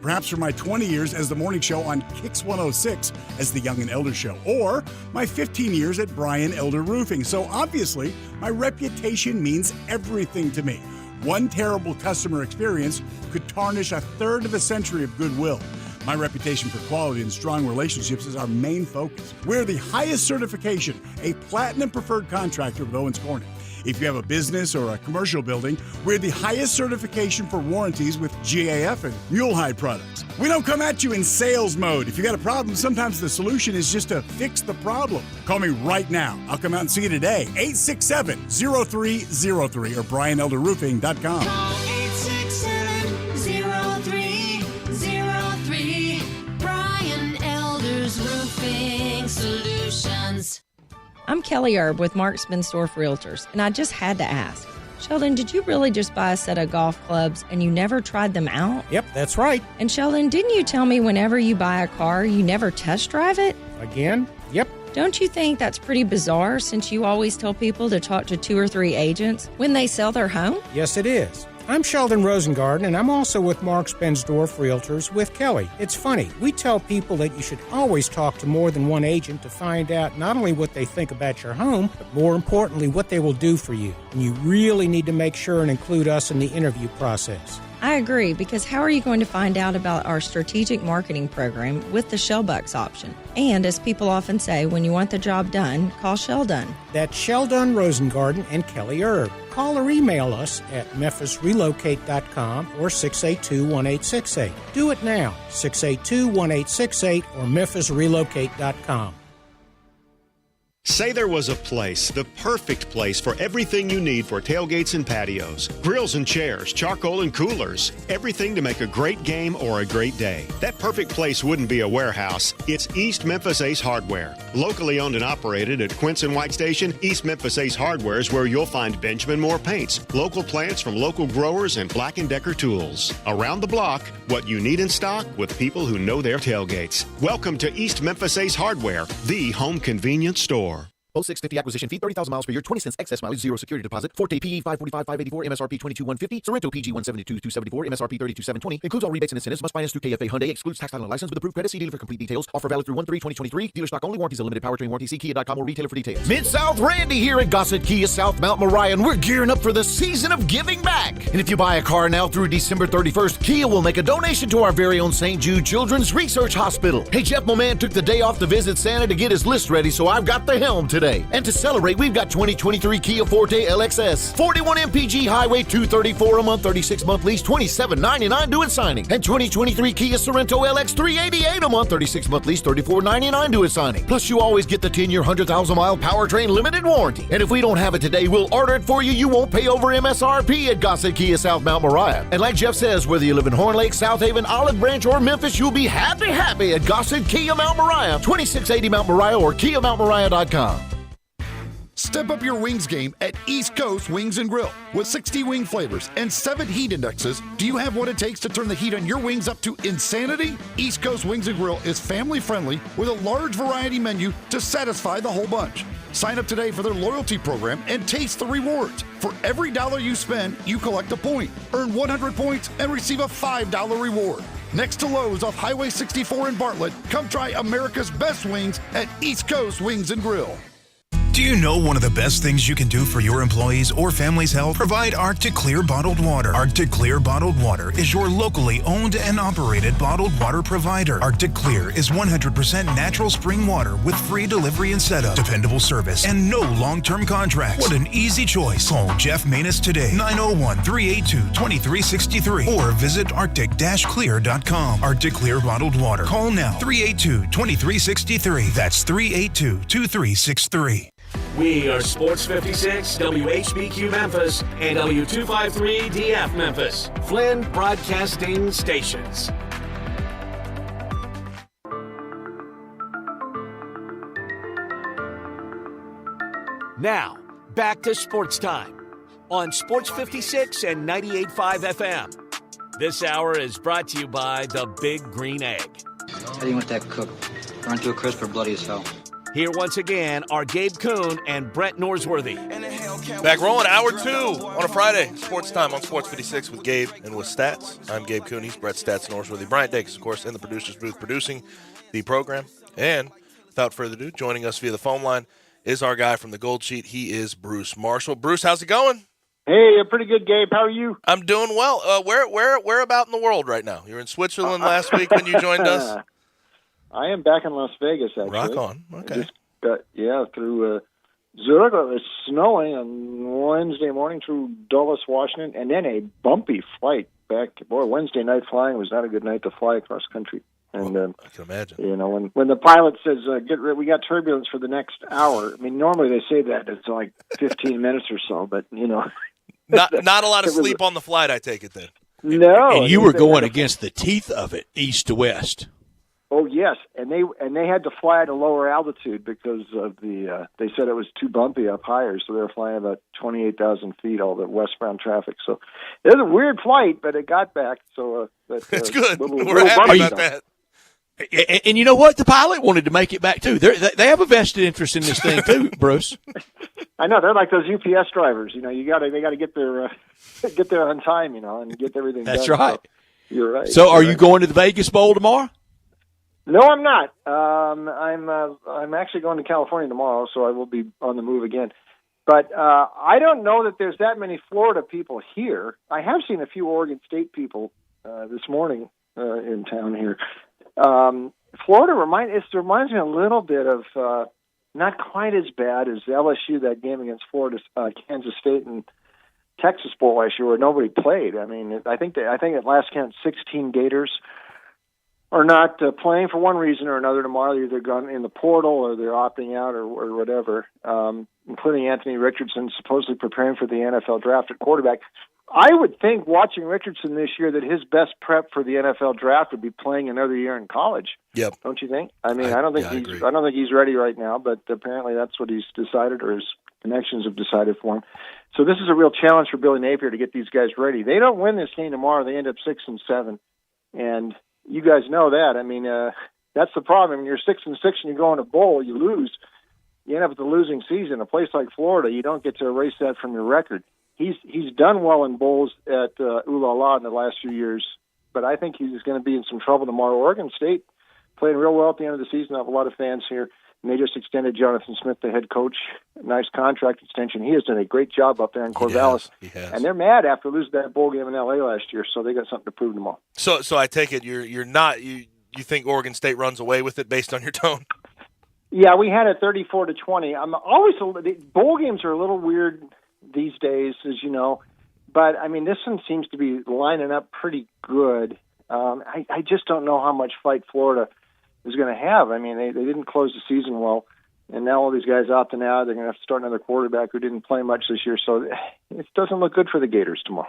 [SPEAKER 20] Perhaps for my 20 years as the morning show on Kix 106 as the Young and Elder Show, or my 15 years at Brian Elder Roofing. So obviously, my reputation means everything to me. One terrible customer experience could tarnish a third of a century of goodwill. My reputation for quality and strong relationships is our main focus. We're the highest certification, a platinum preferred contractor with Owens Corning. If you have a business or a commercial building, we're the highest certification for warranties with GAF and Mulehide products. We don't come at you in sales mode. If you got a problem, sometimes the solution is just to fix the problem. Call me right now. I'll come out and see you today. 867-0303 or BrianElderRoofing.com.
[SPEAKER 10] Call 867-0303. Brian Elder's Roofing Solutions.
[SPEAKER 6] I'm Kelly Erb with Mark Spensdorf Realtors, and I just had to ask, Sheldon, did you really just buy a set of golf clubs and you never tried them out?
[SPEAKER 8] Yep, that's right.
[SPEAKER 6] And Sheldon, didn't you tell me whenever you buy a car, you never test drive it?
[SPEAKER 8] Again? Yep.
[SPEAKER 6] Don't you think that's pretty bizarre since you always tell people to talk to 2 or 3 agents when they sell their home?
[SPEAKER 8] Yes, it is. I'm Sheldon Rosengarten, and I'm also with Mark Spensdorf Realtors with Kelly. It's funny, we tell people that you should always talk to more than one agent to find out not only what they think about your home, but more importantly, what they will do for you. And you really need to make sure and include us in the interview process.
[SPEAKER 6] I agree, because how are you going to find out about our strategic marketing program with the Shellbucks option? And as people often say, when you want the job done, call Sheldon.
[SPEAKER 8] That's Sheldon Rosengarten and Kelly Erb. Call or email us at memphisrelocate.com or 682-1868. Do it now, 682-1868 or memphisrelocate.com.
[SPEAKER 23] Say there was a place, the perfect place for everything you need for tailgates and patios. Grills and chairs, charcoal and coolers. Everything to make a great game or a great day. That perfect place wouldn't be a warehouse. It's East Memphis Ace Hardware. Locally owned and operated at Quince and White Station, East Memphis Ace Hardware is where you'll find Benjamin Moore paints, local plants from local growers, and Black & Decker tools. Around the block, what you need in stock with people who know their tailgates. Welcome to East Memphis Ace Hardware, the home convenience store.
[SPEAKER 7] 0650 acquisition fee, 30,000 miles per year, 20 cents excess mileage, 0 security deposit. Forte PE 545,584, MSRP 22,150. Sorrento PG 172,274, MSRP 32,720. Includes all rebates and incentives. Must finance through KFA Hyundai. Excludes tax title and license with approved credit. See dealer for complete details. Offer valid through 1/3/2023. Dealer stock only. Warranties and limited powertrain warranty. See Kia.com or retailer for details.
[SPEAKER 2] Mid-South Randy here at Gossett Kia South Mount Moriah, and we're gearing up for the season of giving back. And if you buy a car now through December 31st, Kia will make a donation to our very own St. Jude Children's Research Hospital. Hey, Jeff, my man took the day off to visit Santa to get his list ready, so I've got the helm today. And to celebrate, we've got 2023 Kia Forte LXS, 41 MPG highway, $234 a month, 36-month lease, $27.99 due at signing. And 2023 Kia Sorrento LX, $388 a month, 36-month lease, $34.99 due at signing. Plus, you always get the 10-year, 100,000-mile powertrain limited warranty. And if we don't have it today, we'll order it for you. You won't pay over MSRP at Gossett Kia South Mount Moriah. And like Jeff says, whether you live in Horn Lake, South Haven, Olive Branch, or Memphis, you'll be happy at Gossett Kia Mount Moriah, 2680 Mount Moriah or KiaMountMoriah.com.
[SPEAKER 24] Step up your wings game at East Coast Wings and Grill. With 60 wing flavors and 7 heat indexes, do you have what it takes to turn the heat on your wings up to insanity? East Coast Wings and Grill is family friendly with a large variety menu to satisfy the whole bunch. Sign up today for their loyalty program and taste the rewards. For every $1 you spend, you collect a point. Earn 100 points and receive a $5 reward. Next to Lowe's off Highway 64 in Bartlett, come try America's best wings at East Coast Wings and Grill.
[SPEAKER 14] Do you know one of the best things you can do for your employees or family's health? Provide Arctic Clear bottled water. Arctic Clear bottled water is your locally owned and operated bottled water provider. Arctic Clear is 100% natural spring water with free delivery and setup, dependable service, and no long-term contracts. What an easy choice. Call Jeff Manus today, 901-382-2363, or visit arctic-clear.com. Arctic Clear bottled water. Call now, 382-2363. That's 382-2363.
[SPEAKER 1] We are Sports 56, WHBQ Memphis, and W253DF Memphis, Flynn Broadcasting Stations. Now, back to Sports Time on Sports 56 and 98.5 FM. This hour is brought to you by the Big Green Egg.
[SPEAKER 11] How do you want that cooked? Burnt to a crisp or bloody as hell?
[SPEAKER 1] Here once again are Gabe Kuhn and Brett Norsworthy.
[SPEAKER 3] Back rolling, hour 2 on a Friday. Sports Time on Sports 56 with Gabe and with Stats. I'm Gabe Kuhn. He's Brett Stats Norsworthy. Bryant Dakes, of course, in the producer's booth producing the program. And without further ado, joining us via the phone line is our guy from the Gold Sheet. He is Bruce Marshall. Bruce, how's it going?
[SPEAKER 12] Hey, pretty good, Gabe. How are you?
[SPEAKER 3] I'm doing well. Where about in the world right now? You were in Switzerland last week when you joined us?
[SPEAKER 12] I am back in Las Vegas, actually.
[SPEAKER 3] Rock on. Okay.
[SPEAKER 12] Just got, through Zurich. It was snowing on Wednesday morning through Dulles, Washington, and then a bumpy flight back. Boy, Wednesday night flying was not a good night to fly across country. And
[SPEAKER 3] I can imagine.
[SPEAKER 12] When the pilot says, we got turbulence for the next hour, I mean, normally they say that it's like 15 minutes or so, but,
[SPEAKER 3] Not a lot of sleep on the flight, I take it then.
[SPEAKER 12] No.
[SPEAKER 5] And you were going against the teeth of it, east to west.
[SPEAKER 12] Oh, yes, and they had to fly at a lower altitude because of they said it was too bumpy up higher, so they were flying about 28,000 feet, all the westbound traffic. So it was a weird flight, but it got back. So
[SPEAKER 3] it's good. We're happy about that.
[SPEAKER 5] And you know what? The pilot wanted to make it back, too. They have a vested interest in this thing, too, Bruce.
[SPEAKER 12] I know. They're like those UPS drivers. They got to get there on time, and get everything done.
[SPEAKER 5] That's right.
[SPEAKER 12] So you're right.
[SPEAKER 5] So are you going to the Vegas Bowl tomorrow?
[SPEAKER 12] No, I'm not. I'm actually going to California tomorrow, so I will be on the move again. But I don't know that there's that many Florida people here. I have seen a few Oregon State people this morning in town here. Florida reminds me a little bit of not quite as bad as LSU, that game against Florida, Kansas State and Texas Bowl last year where nobody played. I mean, I think at last count 16 Gators are not playing for one reason or another tomorrow. They're either gone in the portal or they're opting out or whatever, including Anthony Richardson supposedly preparing for the NFL draft at quarterback. I would think, watching Richardson this year, that his best prep for the NFL draft would be playing another year in college.
[SPEAKER 3] Yep.
[SPEAKER 12] Don't you think? I mean, I don't think he's ready right now, but apparently that's what he's decided, or his connections have decided for him. So this is a real challenge for Billy Napier to get these guys ready. They don't win this game tomorrow, they end up 6-7, and you guys know that. I mean, that's the problem. When you're 6-6 and you go in a bowl, you lose. You end up with a losing season. A place like Florida, you don't get to erase that from your record. He's done well in bowls at Ooh La La in the last few years, but I think he's going to be in some trouble tomorrow. Oregon State playing real well at the end of the season. I have a lot of fans here, and they just extended Jonathan Smith, the head coach, a nice contract extension. He has done a great job up there in Corvallis,
[SPEAKER 3] he has.
[SPEAKER 12] And they're mad after losing that bowl game in L.A. last year, so they got something to prove tomorrow.
[SPEAKER 3] So I take it you think Oregon State runs away with it based on your tone?
[SPEAKER 12] Yeah, we had it 34-20. I'm always bowl games are a little weird these days, as you know, but I mean, this one seems to be lining up pretty good. I just don't know how much fight Florida is going to have. I mean, they didn't close the season well, and now all these guys opting out. They're going to have to start another quarterback who didn't play much this year, so it doesn't look good for the Gators tomorrow.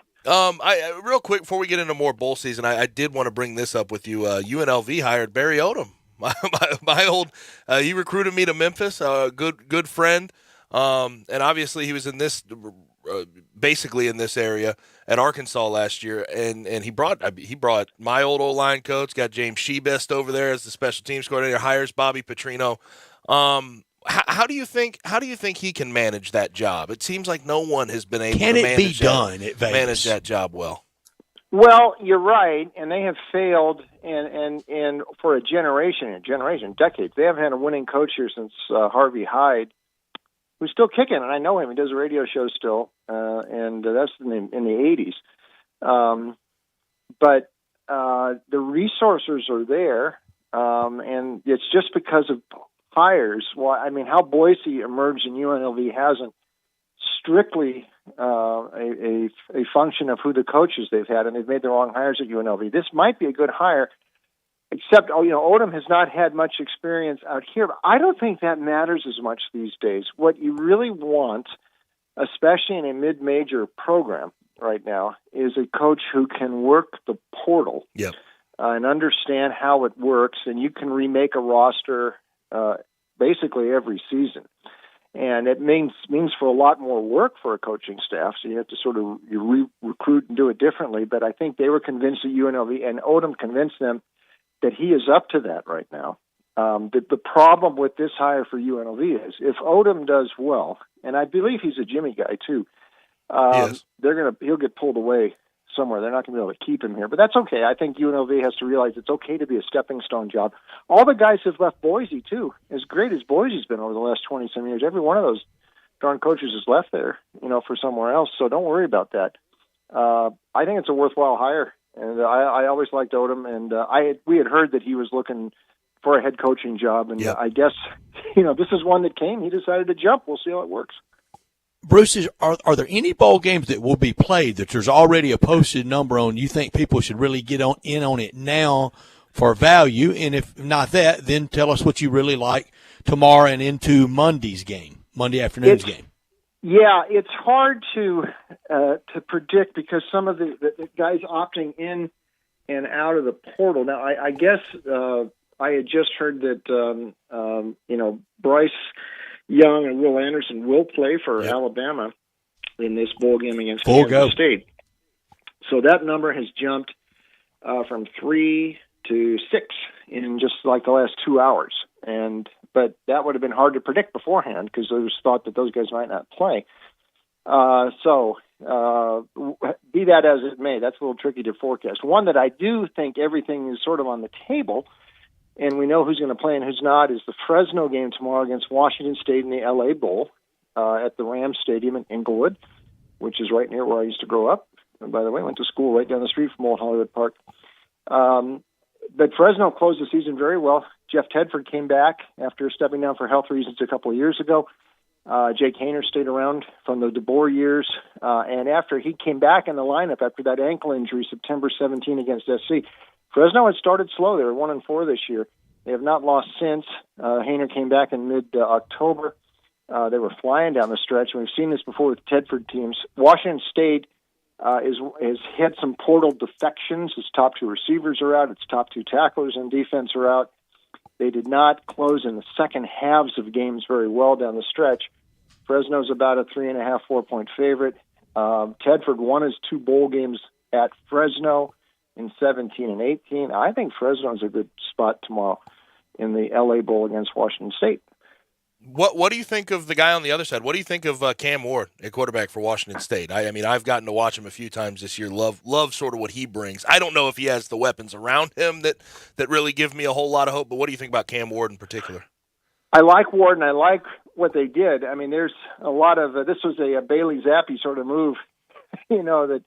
[SPEAKER 3] Real quick before we get into more bowl season, I did want to bring this up with you. UNLV hired Barry Odom, my old. He recruited me to Memphis. Good friend. And obviously he was in this, basically in this area at Arkansas last year, and he brought my old O-line coach, got James Shebest over there as the special teams coordinator, hires Bobby Petrino. How do you think he can manage that job? It seems like no one has been able to manage that job well.
[SPEAKER 12] Well, you're right, and they have failed and for a generation, decades. They haven't had a winning coach here since Harvey Hyde, who's still kicking, and I know him. He does a radio show still, and that's in the 80s. But the resources are there, and it's just because of hires. Well, I mean, how Boise emerged and UNLV hasn't, strictly a function of who the coaches they've had, and they've made the wrong hires at UNLV. This might be a good hire, except, Odom has not had much experience out here. But I don't think that matters as much these days. What you really want, especially in a mid-major program right now, is a coach who can work the portal and understand how it works, and you can remake a roster basically every season. And it means for a lot more work for a coaching staff, so you have to sort of recruit and do it differently. But I think they were convinced that UNLV, and Odom convinced them that he is up to that right now. The problem with this hire for UNLV is if Odom does well, and I believe he's a Jimmy guy too, he'll get pulled away somewhere. They're not going to be able to keep him here, but that's okay. I think UNLV has to realize it's okay to be a stepping stone job. All the guys have left Boise too. As great as Boise's been over the last 20-some years, every one of those darn coaches has left there, for somewhere else. So don't worry about that. I think it's a worthwhile hire, and I always liked Odom, and we had heard that he was looking for a head coaching job, and I guess this is one that came. He decided to jump. We'll see how it works.
[SPEAKER 5] Bruce, are there any bowl games that will be played that there's already a posted number on? You think people should really get in on it now for value? And if not that, then tell us what you really like tomorrow and into Monday afternoon's game.
[SPEAKER 12] Yeah, it's hard to predict because some of the guys opting in and out of the portal. Now, I guess I had just heard that Bryce Young and Will Anderson will play for Alabama in this bowl game against Kansas State. So that number has jumped from 3 to 6 in just like the last 2 hours. But that would have been hard to predict beforehand because it was thought that those guys might not play. So be that as it may, that's a little tricky to forecast. One that I do think everything is sort of on the table, and we know who's going to play and who's not, is the Fresno game tomorrow against Washington State in the LA Bowl at the Rams Stadium in Inglewood, which is right near where I used to grow up. And by the way, I went to school right down the street from Old Hollywood Park. But Fresno closed the season very well. Jeff Tedford came back after stepping down for health reasons a couple of years ago. Jake Hayner stayed around from the DeBoer years. And after he came back in the lineup after that ankle injury, September 17 against SC, Fresno had started slow. They were 1-4 this year. They have not lost since. Hayner came back in mid-October. They were flying down the stretch. We've seen this before with Tedford teams. Washington State has had some portal defections. Its top 2 receivers are out. Its top 2 tacklers on defense are out. They did not close in the second halves of games very well down the stretch. Fresno's about a 3.5, 4-point favorite. Tedford won his 2 bowl games at Fresno in 17 and 18. I think Fresno's a good spot tomorrow in the LA Bowl against Washington State.
[SPEAKER 3] What do you think of the guy on the other side? What do you think of Cam Ward at quarterback for Washington State? I mean, I've gotten to watch him a few times this year. Love sort of what he brings. I don't know if he has the weapons around him that really give me a whole lot of hope, but what do you think about Cam Ward in particular?
[SPEAKER 12] I like Ward, and I like what they did. I mean, there's a lot of this was a Bailey Zappi sort of move, that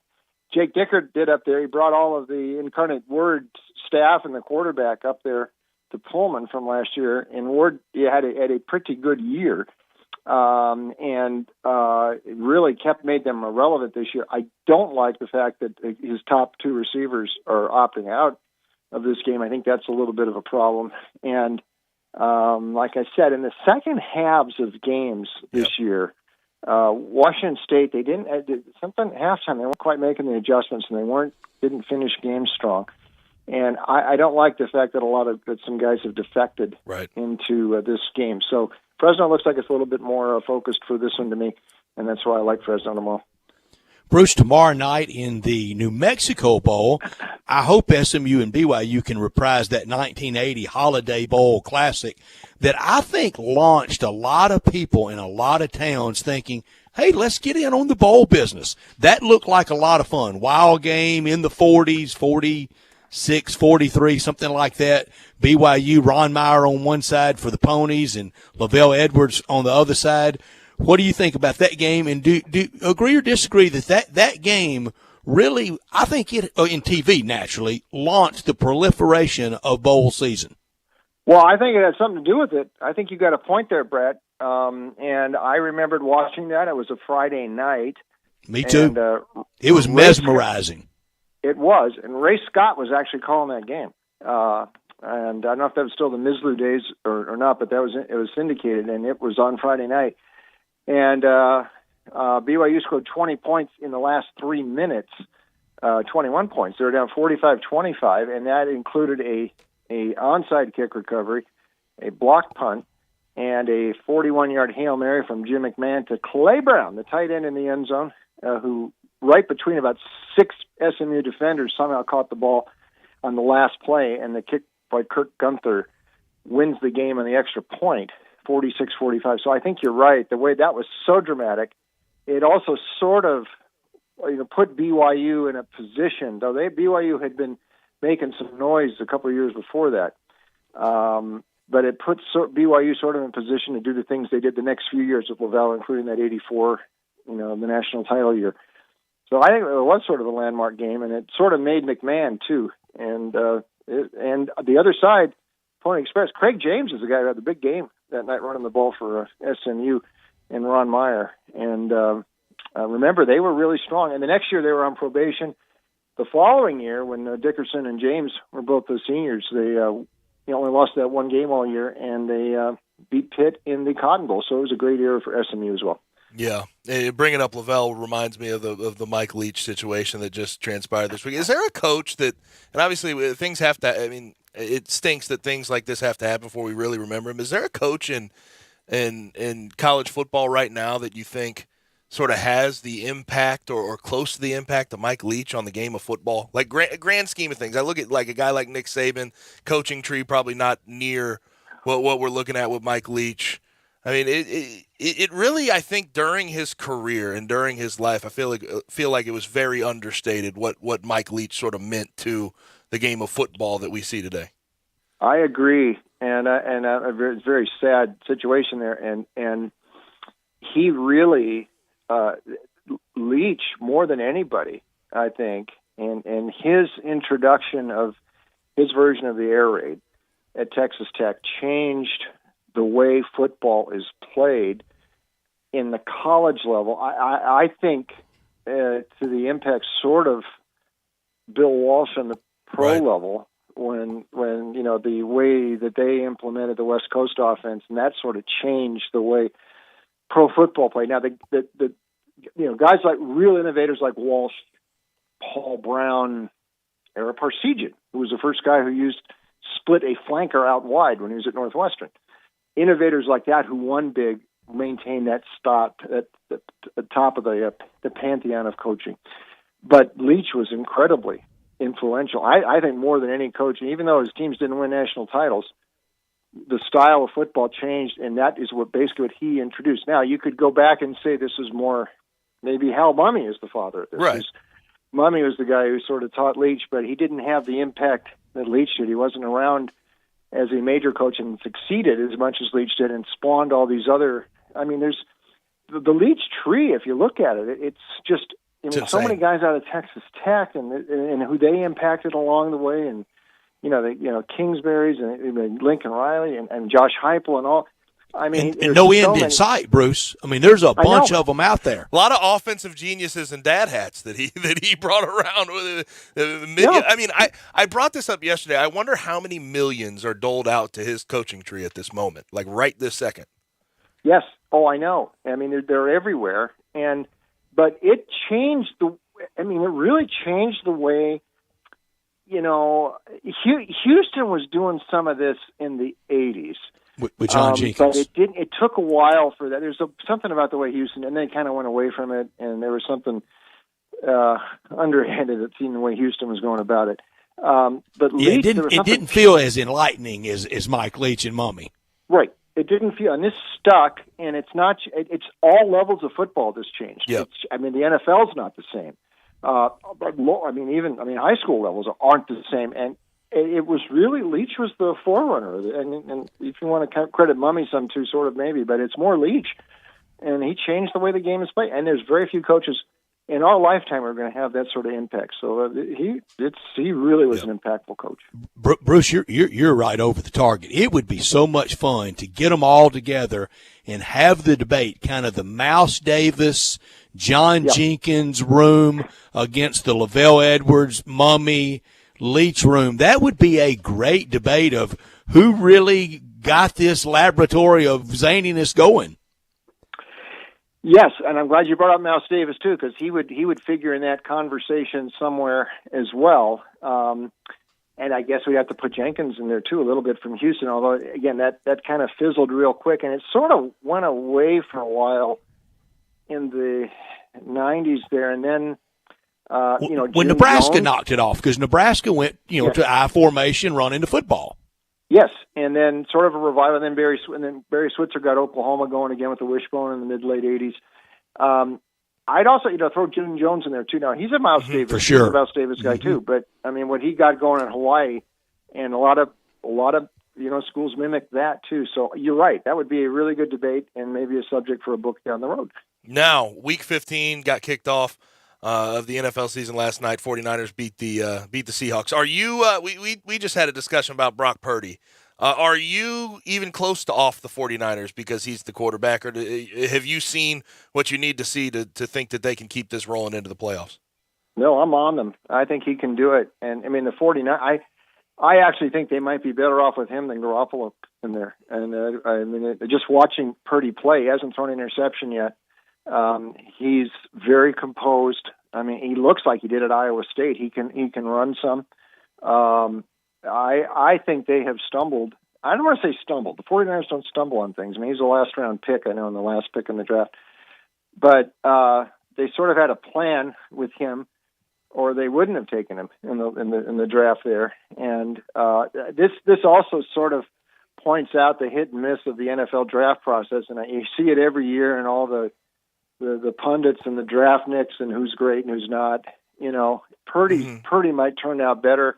[SPEAKER 12] Jake Dickert did up there. He brought all of the Incarnate Word staff and the quarterback up there to Pullman from last year, and Ward had a pretty good year, and it really made them irrelevant this year. I don't like the fact that his top 2 receivers are opting out of this game. I think that's a little bit of a problem. And like I said, in the second halves of games this year, Washington State, they didn't something halftime. They weren't quite making the adjustments, and they didn't finish games strong. And I don't like the fact that some guys have defected into this game. So Fresno looks like it's a little bit more focused for this one to me, and that's why I like Fresno tomorrow.
[SPEAKER 5] Bruce, tomorrow night in the New Mexico Bowl, I hope SMU and BYU can reprise that 1980 Holiday Bowl Classic that I think launched a lot of people in a lot of towns thinking, hey, let's get in on the bowl business. That looked like a lot of fun. Wild game in the 40s, 46, 43, something like that. BYU, Ron Meyer on one side for the Ponies and Lavelle Edwards on the other side. What do you think about that game? And do agree or disagree that game really, I think it, in TV naturally, launched the proliferation of bowl season?
[SPEAKER 12] Well, I think it had something to do with it. I think you got a point there, Brett. And I remembered watching that. It was a Friday night.
[SPEAKER 5] Me too.
[SPEAKER 12] And,
[SPEAKER 5] it was mesmerizing.
[SPEAKER 12] It was. And Ray Scott was actually calling that game. And I don't know if that was still the Mislew days or not, but it was syndicated, and it was on Friday night. And BYU scored 20 points in the last 3 minutes, 21 points. They were down 45-25, and that included a onside kick recovery, a block punt, and a 41-yard Hail Mary from Jim McMahon to Clay Brown, the tight end in the end zone, who right between about 6 SMU defenders somehow caught the ball on the last play, and the kick by Kirk Gunther wins the game on the extra point, 46-45. So I think you're right. The way that was so dramatic, it also sort of put BYU in a position, though BYU had been making some noise a couple of years before that. But it puts BYU sort of in position to do the things they did the next few years with Lavelle, including that 84, the national title year. So I think it was sort of a landmark game, and it sort of made McMahon too. And the other side, Pony Express, Craig James is the guy who had the big game that night running the ball for SMU and Ron Meyer. And remember, they were really strong. And the next year they were on probation. The following year, when Dickerson and James were both the seniors, they only lost that one game all year, and they beat Pitt in the Cotton Bowl. So it was a great era for SMU as well.
[SPEAKER 3] Yeah, bringing up Lavelle reminds me of the Mike Leach situation that just transpired this week. Is there a coach that, and obviously things have to, I mean, it stinks that things like this have to happen before we really remember him. Is there a coach in college football right now that you think sort of has the impact or close to the impact of Mike Leach on the game of football? Like grand scheme of things, I look at like a guy like Nick Saban, coaching tree probably not near what we're looking at with Mike Leach. I mean, it really, I think, during his career and during his life, I feel like it was very understated what Mike Leach sort of meant to the game of football that we see today.
[SPEAKER 12] I agree, and a very sad situation there, and he really Leach more than anybody, I think, and his introduction of his version of the air raid at Texas Tech changed the way football is played in the college level. I think to the impact sort of Bill Walsh on the pro level when the way that they implemented the West Coast offense, and that sort of changed the way pro football played. Now the guys like real innovators like Walsh, Paul Brown, Eric Parsegian, who was the first guy who used split a flanker out wide when he was at Northwestern. Innovators like that who won big maintain that spot at the top of the pantheon of coaching. But Leach was incredibly influential. I think more than any coach, and even though his teams didn't win national titles, the style of football changed, and that is basically what he introduced. Now, you could go back and say this is more, maybe Hal Mumme is the father of this.
[SPEAKER 3] Right.
[SPEAKER 12] Mumme was the guy who sort of taught Leach, but he didn't have the impact that Leach did. He wasn't around as a major coach and succeeded as much as Leach did and spawned all these other, I mean, there's the Leach tree, if you look at it, it's just, so many guys out of Texas Tech and who they impacted along the way, and Kingsbury's and Lincoln Riley and Josh Heupel and all. I mean,
[SPEAKER 5] and no end in sight, Bruce. I mean, there's a bunch of them out there.
[SPEAKER 3] A lot of offensive geniuses and dad hats that he brought around with. I mean, I brought this up yesterday. I wonder how many millions are doled out to his coaching tree at this moment, like right this second.
[SPEAKER 12] Yes. Oh, I know. I mean, they're everywhere, but it changed it really changed the way. Houston was doing some of this in the 80s.
[SPEAKER 5] With John Jenkins.
[SPEAKER 12] But it took a while for that. There's something about the way Houston, and they kind of went away from it, and there was something underhanded that seemed the way Houston was going about it. But Leach,
[SPEAKER 5] it didn't feel as enlightening as Mike Leach and Mumme.
[SPEAKER 12] Right. It didn't feel, and this stuck, and it's not. It's all levels of football this changed.
[SPEAKER 3] Yep.
[SPEAKER 12] The NFL's not the same. Even high school levels aren't the same, and it was really Leach was the forerunner, and if you want to credit Mumme some too, sort of maybe, but it's more Leach, and he changed the way the game is played. And there's very few coaches in our lifetime who are going to have that sort of impact. So he really was an impactful coach.
[SPEAKER 5] Bruce, you're right over the target. It would be so much fun to get them all together and have the debate, kind of the Mouse Davis, John Jenkins room against the Lavelle Edwards, Mumme, Leach room. That would be a great debate of who really got this laboratory of zaniness going.
[SPEAKER 12] Yes, and I'm glad you brought up Mouse Davis too, because he would figure in that conversation somewhere as well. And I guess we have to put Jenkins in there too, a little bit from Houston. Although again, that kind of fizzled real quick, and it sort of went away for a while in the '90s there, and then
[SPEAKER 5] when
[SPEAKER 12] Jim
[SPEAKER 5] Nebraska
[SPEAKER 12] Jones,
[SPEAKER 5] knocked it off, because Nebraska went to I formation, run into football.
[SPEAKER 12] Yes, and then sort of a revival. And then Barry Switzer got Oklahoma going again with the wishbone in the mid-late '80s. I'd also, throw Jim Jones in there too. Now he's a Miles Davis,
[SPEAKER 5] for sure.
[SPEAKER 12] He's a Miles Davis guy too. But I mean, what he got going in Hawaii, and a lot of schools mimic that too. So you're right. That would be a really good debate and maybe a subject for a book down the road.
[SPEAKER 3] Now, Week 15 got kicked off of the NFL season last night. 49ers beat the Seahawks. Are you? We just had a discussion about Brock Purdy. Are you even close to off the 49ers because he's the quarterback, or have you seen what you need to see to think that they can keep this rolling into the playoffs?
[SPEAKER 12] No, I'm on them. I think he can do it. And I mean, the 49ers, I actually think they might be better off with him than Garoppolo in there. And I mean, just watching Purdy play, he hasn't thrown an interception yet. He's very composed. I mean, he looks like he did at Iowa State. He can run some. I think they have stumbled. I don't want to say stumbled. The 49ers don't stumble on things. I mean, he's a last-round pick, I know, in the last pick in the draft. But they sort of had a plan with him, or they wouldn't have taken him in the draft there. And this also sort of points out the hit and miss of the NFL draft process, and you see it every year in all the pundits and the draft nicks and who's great and who's not. Purdy might turn out better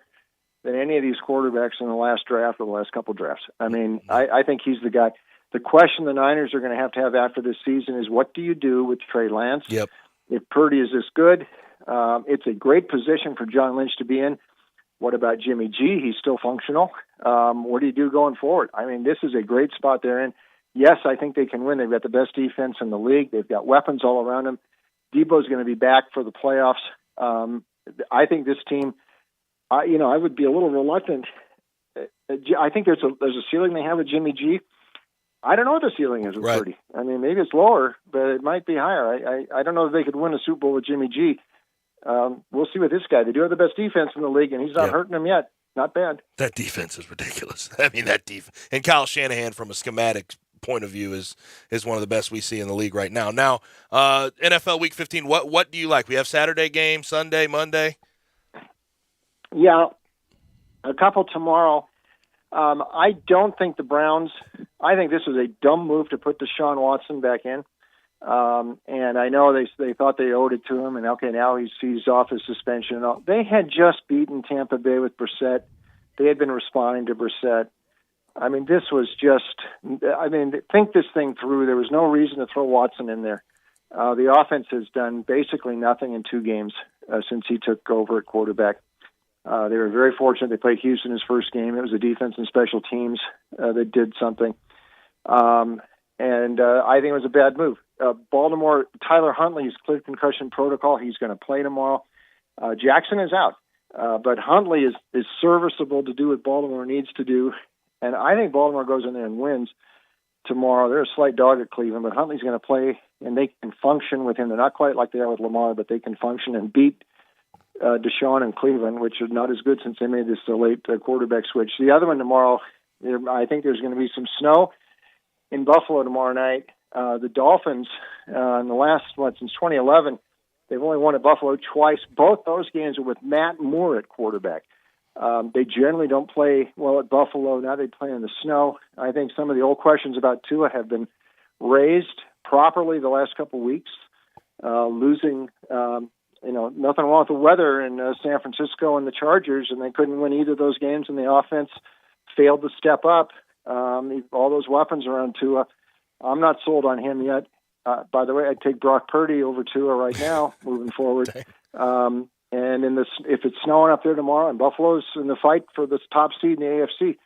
[SPEAKER 12] than any of these quarterbacks in the last draft or the last couple drafts. I mean, I think he's the guy. The question the Niners are going to have after this season is, what do you do with Trey Lance?
[SPEAKER 3] Yep.
[SPEAKER 12] If Purdy is this good, it's a great position for John Lynch to be in. What about Jimmy G? He's still functional. What do you do going forward? I mean, this is a great spot they're in. Yes, I think they can win. They've got the best defense in the league. They've got weapons all around them. Debo's going to be back for the playoffs. I think this team, I would be a little reluctant. I think there's a ceiling they have with Jimmy G. I don't know what the ceiling is with Purdy. I mean, maybe it's lower, but it might be higher. I don't know if they could win a Super Bowl with Jimmy G. We'll see with this guy. They do have the best defense in the league, and he's not hurting them yet. Not bad.
[SPEAKER 3] That defense is ridiculous. I mean, that defense. And Kyle Shanahan, from a schematic point of view, is one of the best we see in the league right now. Now, NFL Week 15, what do you like? We have Saturday game, Sunday, Monday?
[SPEAKER 12] Yeah, a couple tomorrow. I don't think the Browns – I think this was a dumb move to put Deshaun Watson back in. And I know they thought they owed it to him, and okay, now he's off his suspension and all. They had just beaten Tampa Bay with Brissett. They had been responding to Brissett. I mean, this was just – think this thing through. There was no reason to throw Watson in there. The offense has done basically nothing in 2 games since he took over at quarterback. They were very fortunate. They played Houston his first game. It was the defense and special teams that did something. And I think it was a bad move. Baltimore, Tyler Huntley's cleared concussion protocol. He's going to play tomorrow. Jackson is out. But Huntley is serviceable to do what Baltimore needs to do. And I think Baltimore goes in there and wins tomorrow. They're a slight dog at Cleveland, but Huntley's going to play, and they can function with him. They're not quite like they are with Lamar, but they can function and beat Deshaun in Cleveland, which is not as good since they made this late quarterback switch. The other one tomorrow, I think there's going to be some snow in Buffalo tomorrow night. The Dolphins, in the last, since 2011, they've only won at Buffalo twice. Both those games are with Matt Moore at quarterback. They generally don't play well at Buffalo. Now they play in the snow. I think some of the old questions about Tua have been raised properly the last couple of weeks. Losing, nothing wrong with the weather in San Francisco and the Chargers, and they couldn't win either of those games, and the offense failed to step up. All those weapons around Tua. I'm not sold on him yet. By the way, I'd take Brock Purdy over Tua right now, moving forward. And if it's snowing up there tomorrow and Buffalo's in the fight for this top seed in the AFC,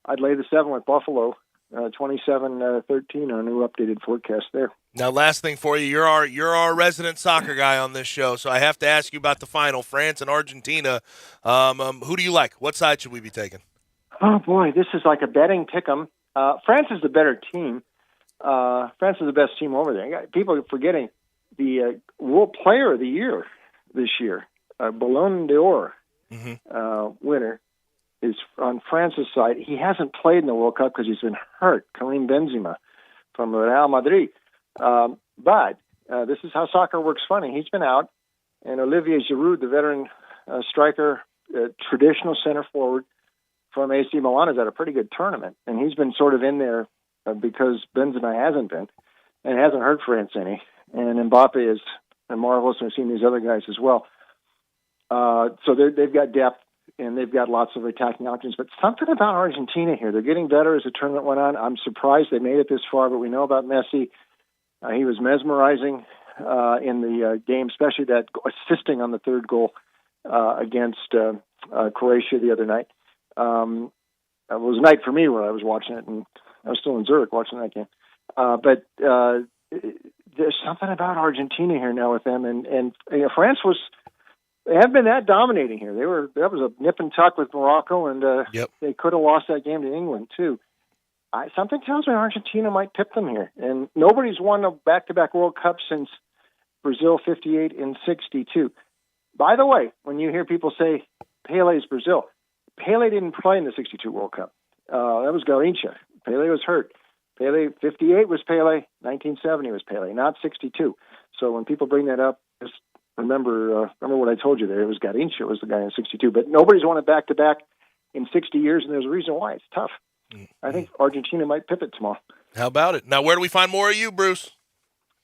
[SPEAKER 12] I'd lay the 7 with Buffalo, 27-13, our new updated forecast there.
[SPEAKER 3] Now, last thing for you, you're our resident soccer guy on this show, so I have to ask you about the final, France and Argentina. Who do you like? What side should we be taking?
[SPEAKER 12] Oh, boy, this is like a betting pick'em. France is the better team. France is the best team over there. People are forgetting the World Player of the Year this year, Ballon d'Or winner, on France's side, he hasn't played in the World Cup because he's been hurt. Karim Benzema from Real Madrid. But this is how soccer works funny. He's been out, and Olivier Giroud, the veteran striker, traditional center forward from AC Milan, has had a pretty good tournament. And he's been sort of in there because Benzema hasn't been, and hasn't hurt France any. And Mbappe is marvelous, and we've seen these other guys as well. So they've got depth, and they've got lots of attacking options. But something about Argentina here, they're getting better as the tournament went on. I'm surprised they made it this far, but we know about Messi. He was mesmerizing in the game, especially that assisting on the third goal against Croatia the other night. It was a night for me where I was watching it, and I was still in Zurich watching that game. But there's something about Argentina here now with them, and you know, France they haven't been that dominating here. That was a nip and tuck with Morocco, and they could have lost that game to England too. Something tells me Argentina might tip them here, and nobody's won a back-to-back World Cup since Brazil 58 and 62. By the way, when you hear people say Pele's Brazil, Pele didn't play in the 62 World Cup. That was Garrincha. Pele was hurt. Pele 58 was Pele, 1970 was Pele, not 62. So when people bring that up, just remember what I told you there. It was Garrincha was the guy in 62, but nobody's won it back-to-back in 60 years, and there's a reason why. It's tough. I think Argentina might pivot tomorrow.
[SPEAKER 3] How about it? Now, where do we find more of you, Bruce?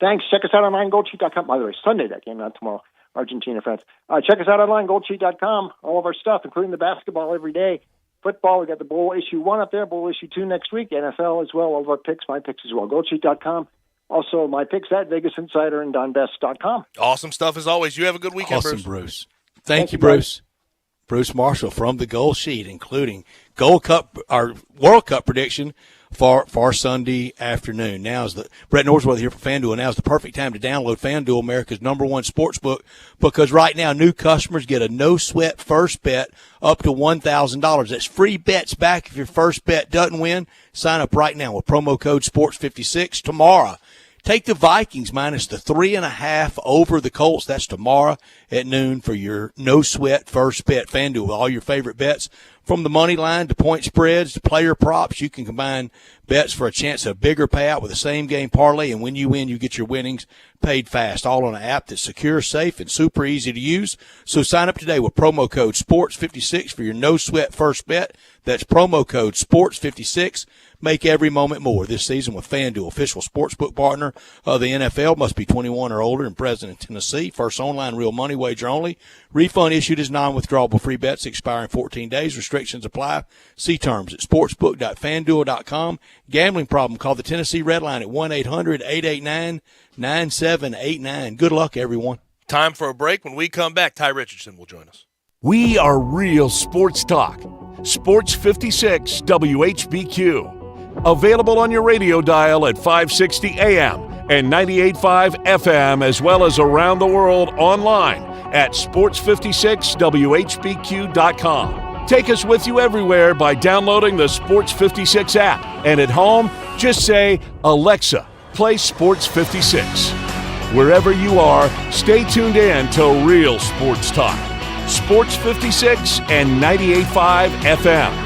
[SPEAKER 12] Thanks. Check us out online, goldcheat.com. By the way, Sunday that game, not tomorrow. Argentina, France. Check us out online, goldcheat.com. All of our stuff, including the basketball every day. Football, we got the Bowl Issue 1 up there, Bowl Issue 2 next week. NFL as well, all of our picks, my picks as well. Goldcheat.com. Also, my picks at Vegas Insider and DonBest.com.
[SPEAKER 3] Awesome stuff as always. You have a good weekend,
[SPEAKER 5] awesome,
[SPEAKER 3] Bruce.
[SPEAKER 5] Bruce. Thank you, Bruce. Bruce Marshall from the Gold Sheet, including World Cup prediction for Sunday afternoon. Now is Brett Norsworth here for FanDuel. Now is the perfect time to download FanDuel, America's #1 sports book, because right now new customers get a no-sweat first bet up to $1,000. That's free bets back if your first bet doesn't win. Sign up right now with promo code SPORTS56 tomorrow. Take the Vikings minus the 3.5 over the Colts. That's tomorrow at noon for your no-sweat first bet. FanDuel with all your favorite bets. From the money line to point spreads to player props, you can combine bets for a chance at a bigger payout with the same game parlay. And when you win, you get your winnings paid fast. All on an app that's secure, safe, and super easy to use. So sign up today with promo code SPORTS56 for your no-sweat first bet. That's promo code SPORTS56. Make every moment more this season with FanDuel, official sportsbook partner of the NFL. Must be 21 or older and present in Tennessee. First online real money wager only. Refund issued as non-withdrawable free bets expire in 14 days. Restrictions apply. See terms at sportsbook.fanduel.com. Gambling problem? Call the Tennessee Red Line at 1-800-889-9789. Good luck, everyone.
[SPEAKER 3] Time for a break. When we come back, Ty Richardson will join us.
[SPEAKER 17] We are real sports talk. Sports 56 WHBQ. Available on your radio dial at 560 AM and 98.5 FM, as well as around the world online at sports56whbq.com. Take us with you everywhere by downloading the Sports 56 app. And at home, just say, Alexa, play Sports 56. Wherever you are, stay tuned in to Real Sports Talk. Sports 56 and 98.5 FM.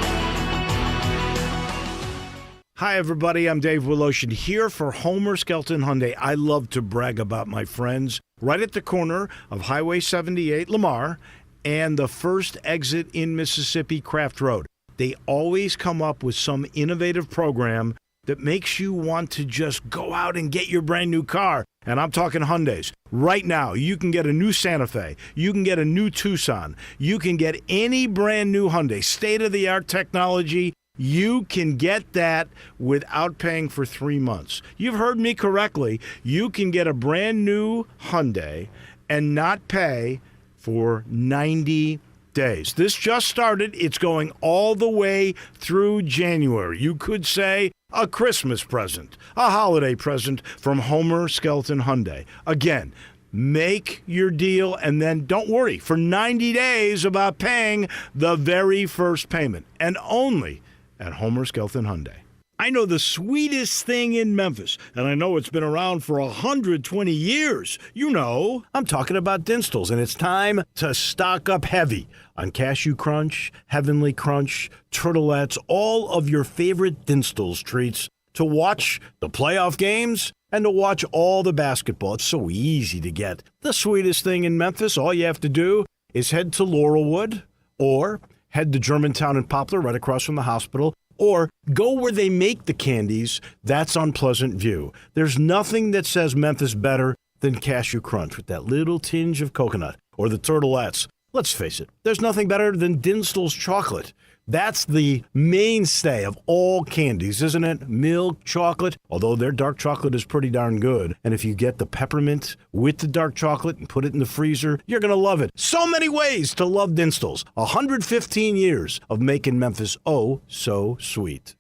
[SPEAKER 20] Hi, everybody. I'm Dave Willoshin here for Homer Skelton Hyundai. I love to brag about my friends. Right at the corner of Highway 78, Lamar, and the first exit in Mississippi, Craft Road. They always come up with some innovative program that makes you want to just go out and get your brand new car. And I'm talking Hyundais. Right now, you can get a new Santa Fe. You can get a new Tucson. You can get any brand new Hyundai, state-of-the-art technology. You can get that without paying for 3 months. You've heard me correctly. You can get a brand new Hyundai and not pay for 90 days. This just started. It's going all the way through January. You could say a Christmas present, a holiday present from Homer Skelton Hyundai. Again, make your deal, and then don't worry for 90 days about paying the very first payment, and only at Homer Skelton Hyundai. I know the sweetest thing in Memphis, and I know it's been around for 120 years. You know, I'm talking about Dinstall's, and it's time to stock up heavy on Cashew Crunch, Heavenly Crunch, Turtlettes, all of your favorite Dinstall's treats to watch the playoff games and to watch all the basketball. It's so easy to get. The sweetest thing in Memphis, all you have to do is head to Laurelwood or head to Germantown and Poplar right across from the hospital, or go where they make the candies. That's on Pleasant View. There's nothing that says Memphis better than Cashew Crunch with that little tinge of coconut, or the Turtlettes. Let's face it, there's nothing better than Dinstall's chocolate. That's the mainstay of all candies, isn't it? Milk chocolate, although their dark chocolate is pretty darn good. And if you get the peppermint with the dark chocolate and put it in the freezer, you're going to love it. So many ways to love Dinstall's. 115 years of making Memphis oh so sweet.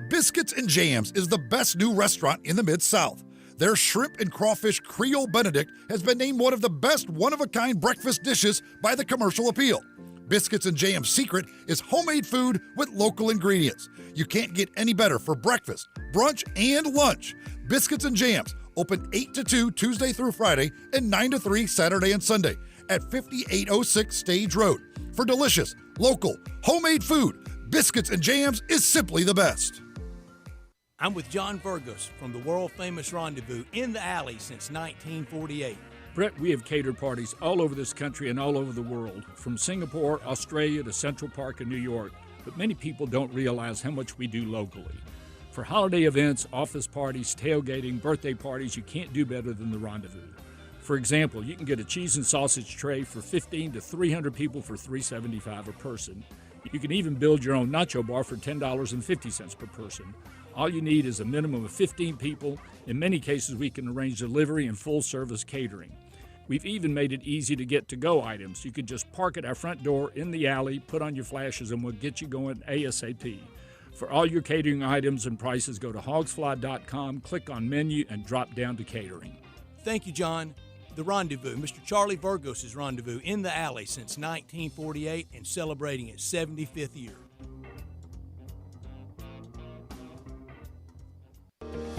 [SPEAKER 24] Biscuits and Jams is the best new restaurant in the Mid-South. Their shrimp and crawfish Creole Benedict has been named one of the best one-of-a-kind breakfast dishes by the Commercial Appeal. Biscuits and Jam's secret is homemade food with local ingredients. You can't get any better for breakfast, brunch, and lunch. Biscuits and Jams, open 8 to 2 Tuesday through Friday and 9 to 3 Saturday and Sunday at 5806 Stage Road. For delicious, local, homemade food, Biscuits and Jams is simply the best.
[SPEAKER 4] I'm with John Burgos from the world-famous Rendezvous in the Alley since 1948.
[SPEAKER 13] Brett, we have catered parties all over this country and all over the world, from Singapore, Australia to Central Park in New York, but many people don't realize how much we do locally. For holiday events, office parties, tailgating, birthday parties, you can't do better than the Rendezvous. For example, you can get a cheese and sausage tray for 15 to 300 people for $3.75 a person. You can even build your own nacho bar for $10.50 per person. All you need is a minimum of 15 people. In many cases, we can arrange delivery and full-service catering. We've even made it easy to get to-go items. You can just park at our front door in the alley, put on your flashes, and we'll get you going ASAP. For all your catering items and prices, go to hogsfly.com, click on menu, and drop down to catering.
[SPEAKER 4] Thank you, John. The Rendezvous, Mr. Charlie Burgos' Rendezvous in the Alley since 1948 and celebrating its 75th year.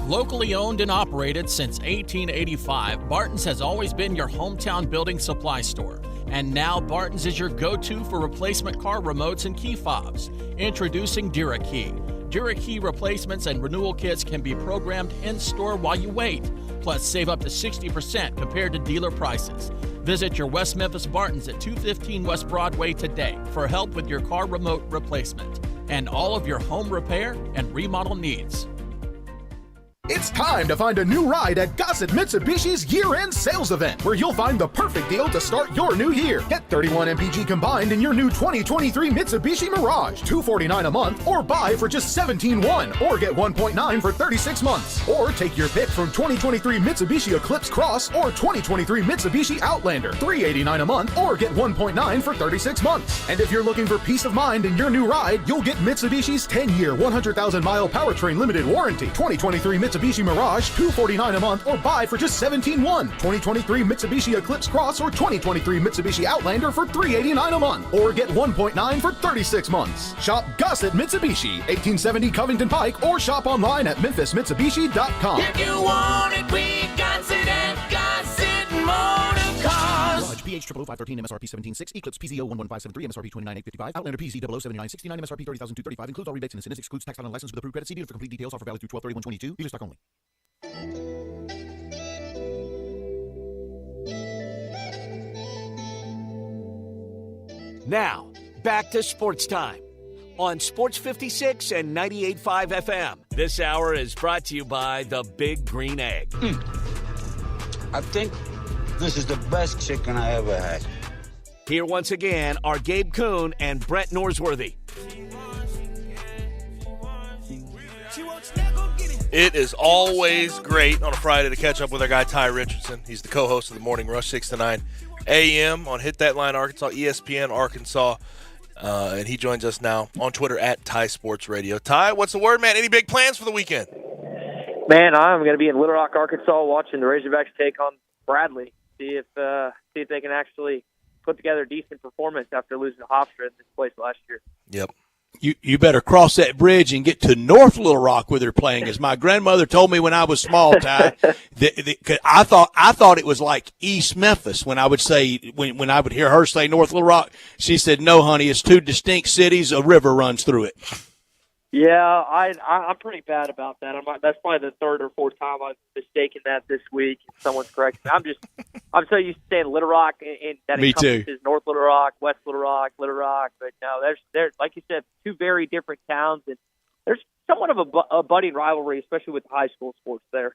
[SPEAKER 15] Locally owned and operated since 1885, Barton's has always been your hometown building supply store. And now Barton's is your go-to for replacement car remotes and key fobs. Introducing DuraKey. DuraKey replacements and renewal kits can be programmed in-store while you wait. Plus, save up to 60% compared to dealer prices. Visit your West Memphis Barton's at 215 West Broadway today for help with your car remote replacement and all of your home repair and remodel needs.
[SPEAKER 9] It's time to find a new ride at Gossett Mitsubishi's year-end sales event, where you'll find the perfect deal to start your new year. Get 31 MPG combined in your new 2023 Mitsubishi Mirage, $249 a month, or buy for just $17,100, or get $1.9 for 36 months. Or take your pick from 2023 Mitsubishi Eclipse Cross or 2023 Mitsubishi Outlander, $389 a month, or get $1.9 for 36 months. And if you're looking for peace of mind in your new ride, you'll get Mitsubishi's 10-year, 100,000-mile powertrain limited warranty, 2023 Mitsubishi Mirage, $249 a month, or buy for just $17,100. 2023 Mitsubishi Eclipse Cross or 2023 Mitsubishi Outlander for $389 a month, or get $1.9 for 36 months. Shop Gossett Mitsubishi, 1870 Covington Pike, or shop online at memphismitsubishi.com.
[SPEAKER 10] If you want it, we got it at Gossett Motor Cars.
[SPEAKER 7] Mirage PH 00513 MSRP 17.6, Eclipse PZO 11573 MSRP 29,855, Outlander PZ 007969 MSRP 30,235, includes all rebates and incentives, excludes tax on license with approved credit. See dealer for complete details. Offer valid through 12/31/22. Dealer stock only.
[SPEAKER 1] Now, back to Sports Time on Sports 56 and 98.5 FM. This hour is brought to you by the Big Green Egg.
[SPEAKER 16] I think this is the best chicken I ever had.
[SPEAKER 1] Here once again are Gabe Kuhn and Brett Norsworthy.
[SPEAKER 3] It is always great on a Friday to catch up with our guy Ty Richardson. He's the co-host of the Morning Rush, 6 to 9 a.m. on Hit That Line Arkansas, ESPN Arkansas. And he joins us now on Twitter at Ty Sports Radio. Ty, what's the word, man? Any big plans for the weekend?
[SPEAKER 25] Man, I'm going to be in Little Rock, Arkansas, watching the Razorbacks take on Bradley. See if they can actually put together a decent performance after losing to Hofstra in this place last year.
[SPEAKER 3] Yep.
[SPEAKER 5] You better cross that bridge and get to North Little Rock where they're playing. As my grandmother told me when I was small, Ty, I thought it was like East Memphis when I would say when I would hear her say North Little Rock. She said, "No, honey, it's two distinct cities. A river runs through it."
[SPEAKER 25] Yeah, I'm pretty bad about that. That's probably the third or fourth time I've mistaken that this week. Someone's correcting me. I'm so used to saying Little Rock, and that
[SPEAKER 5] Me too.
[SPEAKER 25] encompasses North Little Rock, West Little Rock, Little Rock. But no, there's like you said, two very different towns, and there's somewhat of a budding rivalry, especially with high school sports there.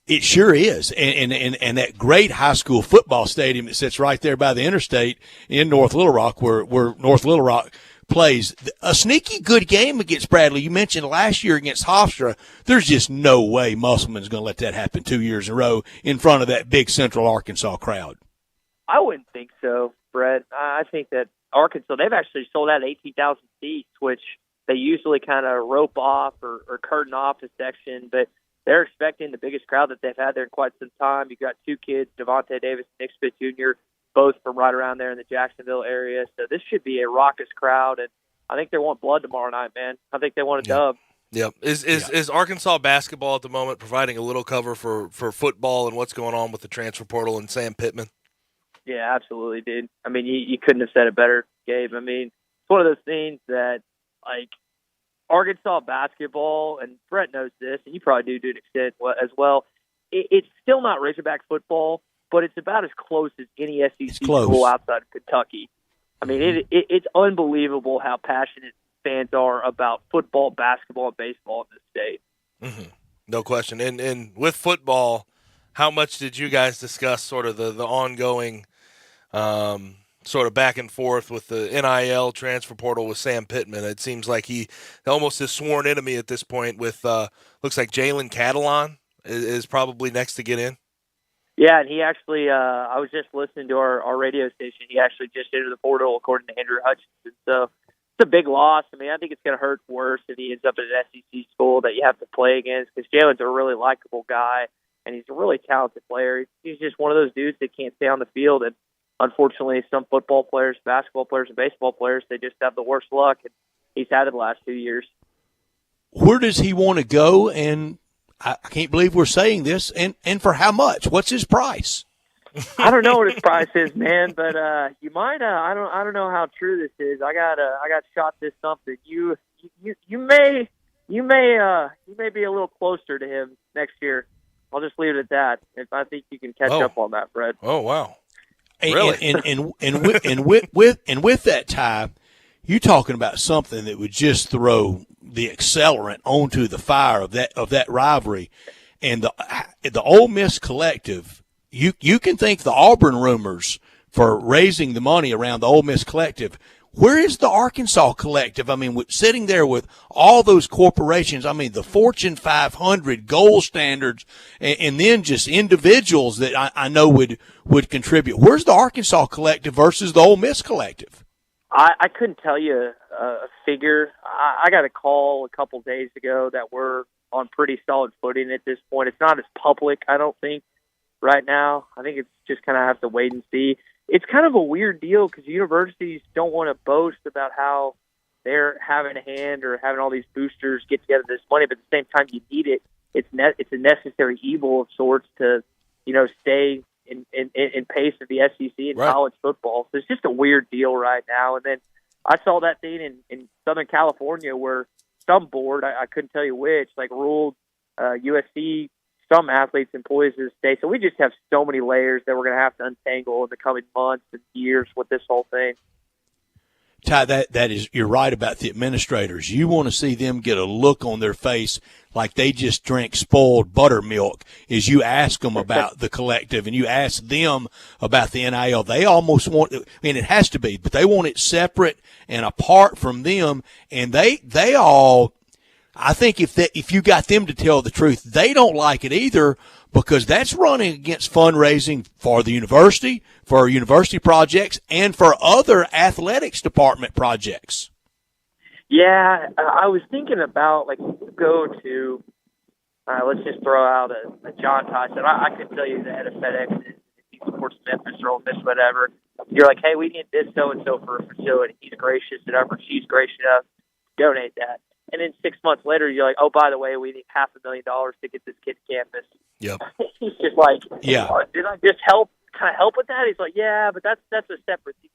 [SPEAKER 5] It sure is, and that great high school football stadium that sits right there by the interstate in North Little Rock, where North Little Rock plays a sneaky good game against Bradley. You mentioned last year against Hofstra. There's just no way Musselman's going to let that happen 2 years in a row in front of that big Central Arkansas crowd.
[SPEAKER 25] I wouldn't think so, Brett. I think that Arkansas, they've actually sold out 18,000 seats, which they usually kind of rope off or curtain off a section, but they're expecting the biggest crowd that they've had there in quite some time. You've got two kids, Devontae Davis and Nick Spitz Jr., both from right around there in the Jacksonville area. So this should be a raucous crowd, and I think they want blood tomorrow night, man. I think they want a dub.
[SPEAKER 3] Yep. Is Arkansas basketball at the moment providing a little cover for football and what's going on with the transfer portal and Sam Pittman?
[SPEAKER 25] Yeah, absolutely, dude. I mean, you couldn't have said it better, Gabe. I mean, it's one of those things that, like, Arkansas basketball, and Brett knows this, and you probably do to an extent as well, it's still not Razorback football, but it's about as close as any SEC school outside of Kentucky. I mean, it's unbelievable how passionate fans are about football, basketball, and baseball in this state.
[SPEAKER 3] Mm-hmm. No question. And with football, how much did you guys discuss sort of the ongoing sort of back and forth with the NIL transfer portal with Sam Pittman? It seems like he almost is sworn enemy at this point with looks like Jalen Catalon is probably next to get in.
[SPEAKER 25] Yeah, and he actually, I was just listening to our radio station. He actually just entered the portal, according to Andrew Hutchinson. So it's a big loss. I mean, I think it's going to hurt worse if he ends up at an SEC school that you have to play against, because Jalen's a really likable guy, and he's a really talented player. He's just one of those dudes that can't stay on the field. And unfortunately, some football players, basketball players, and baseball players, they just have the worst luck, and he's had it the last 2 years.
[SPEAKER 5] Where does he want to go? And I can't believe we're saying this. And for how much? What's his price?
[SPEAKER 25] I don't know what his price is, man. But you might. I don't know how true this is. I got shot this something. You may be a little closer to him next year. I'll just leave it at that. If I think you can catch up on that, Fred.
[SPEAKER 3] Oh wow.
[SPEAKER 5] Really? And with that, Ty, you're talking about something that would just throw the accelerant onto the fire of that rivalry. And the Ole Miss collective, you can thank the Auburn rumors for raising the money around the Ole Miss collective. Where is the Arkansas collective? I mean, sitting there with all those corporations, I mean, the Fortune 500 gold standards, and then just individuals that I know would contribute. Where's the Arkansas collective versus the Ole Miss collective?
[SPEAKER 25] I couldn't tell you a figure. I got a call a couple days ago that we're on pretty solid footing at this point. It's not as public, I don't think, right now. I think it's just kind of have to wait and see. It's kind of a weird deal because universities don't want to boast about how they're having a hand or having all these boosters get together this money, but at the same time you need it. It's a necessary evil of sorts to, stay in pace of the SEC and college football. So it's just a weird deal right now. And then I saw that thing in Southern California where some board, I couldn't tell you which, ruled USC, some athletes, employees of the state. So we just have so many layers that we're going to have to untangle in the coming months and years with this whole thing.
[SPEAKER 5] Ty, that is, you're right about the administrators. You want to see them get a look on their face like they just drank spoiled buttermilk as you ask them about the collective and you ask them about the NIL. They almost want, it has to be, but they want it separate and apart from them. And they all, I think if you got them to tell the truth, they don't like it either, because that's running against fundraising for the university, for university projects, and for other athletics department projects.
[SPEAKER 25] Yeah, I was thinking about, go to, let's just throw out a John Tyson. I could tell you the head of FedEx, if he supports Memphis or Ole Miss, whatever. You're like, hey, we need this so-and-so for a facility. He's gracious enough, or she's gracious enough donate that. And then 6 months later, you're like, oh, by the way, we need $500,000 to get this kid to campus.
[SPEAKER 3] Yep.
[SPEAKER 25] He's just like,
[SPEAKER 5] Yeah.
[SPEAKER 25] oh, did I just help with that? He's like, yeah, but that's a separate thing.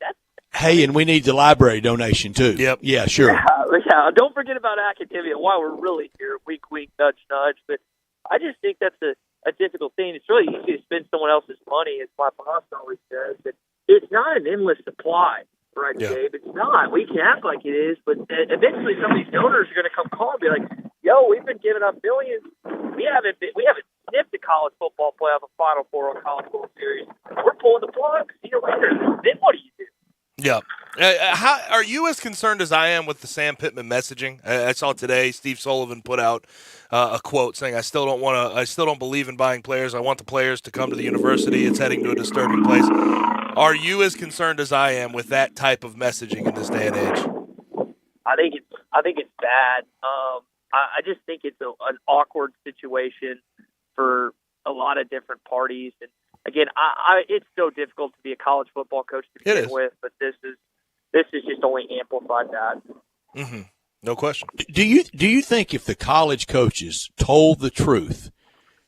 [SPEAKER 5] Hey, and we need the library donation too.
[SPEAKER 3] Yep.
[SPEAKER 5] Yeah, sure.
[SPEAKER 25] Yeah, don't forget about academia while we're really here. Wink, wink, nudge, nudge. But I just think that's a difficult thing. It's really easy to spend someone else's money, as my boss always says. But it's not an endless supply, right, Gabe? It's not. We can act like it is, but eventually some of these donors are going to come call and be like, yo, we've been giving up millions. We haven't sniffed a college football playoff, a Final Four, or College World Series. We're pulling the plug. See you later. Then what do you do?
[SPEAKER 3] Yeah. How are you as concerned as I am with the Sam Pittman messaging? I saw today Steve Sullivan put out a quote saying, I still don't believe in buying players. I want the players to come to the university. It's heading to a disturbing place. Are you as concerned as I am with that type of messaging in this day and age?
[SPEAKER 25] I think it's bad. I just think it's an awkward situation for a lot of different parties. And again, it's so difficult to be a college football coach to begin with, but this is just only amplified that.
[SPEAKER 3] Mm-hmm. No question.
[SPEAKER 5] Do you think if the college coaches told the truth,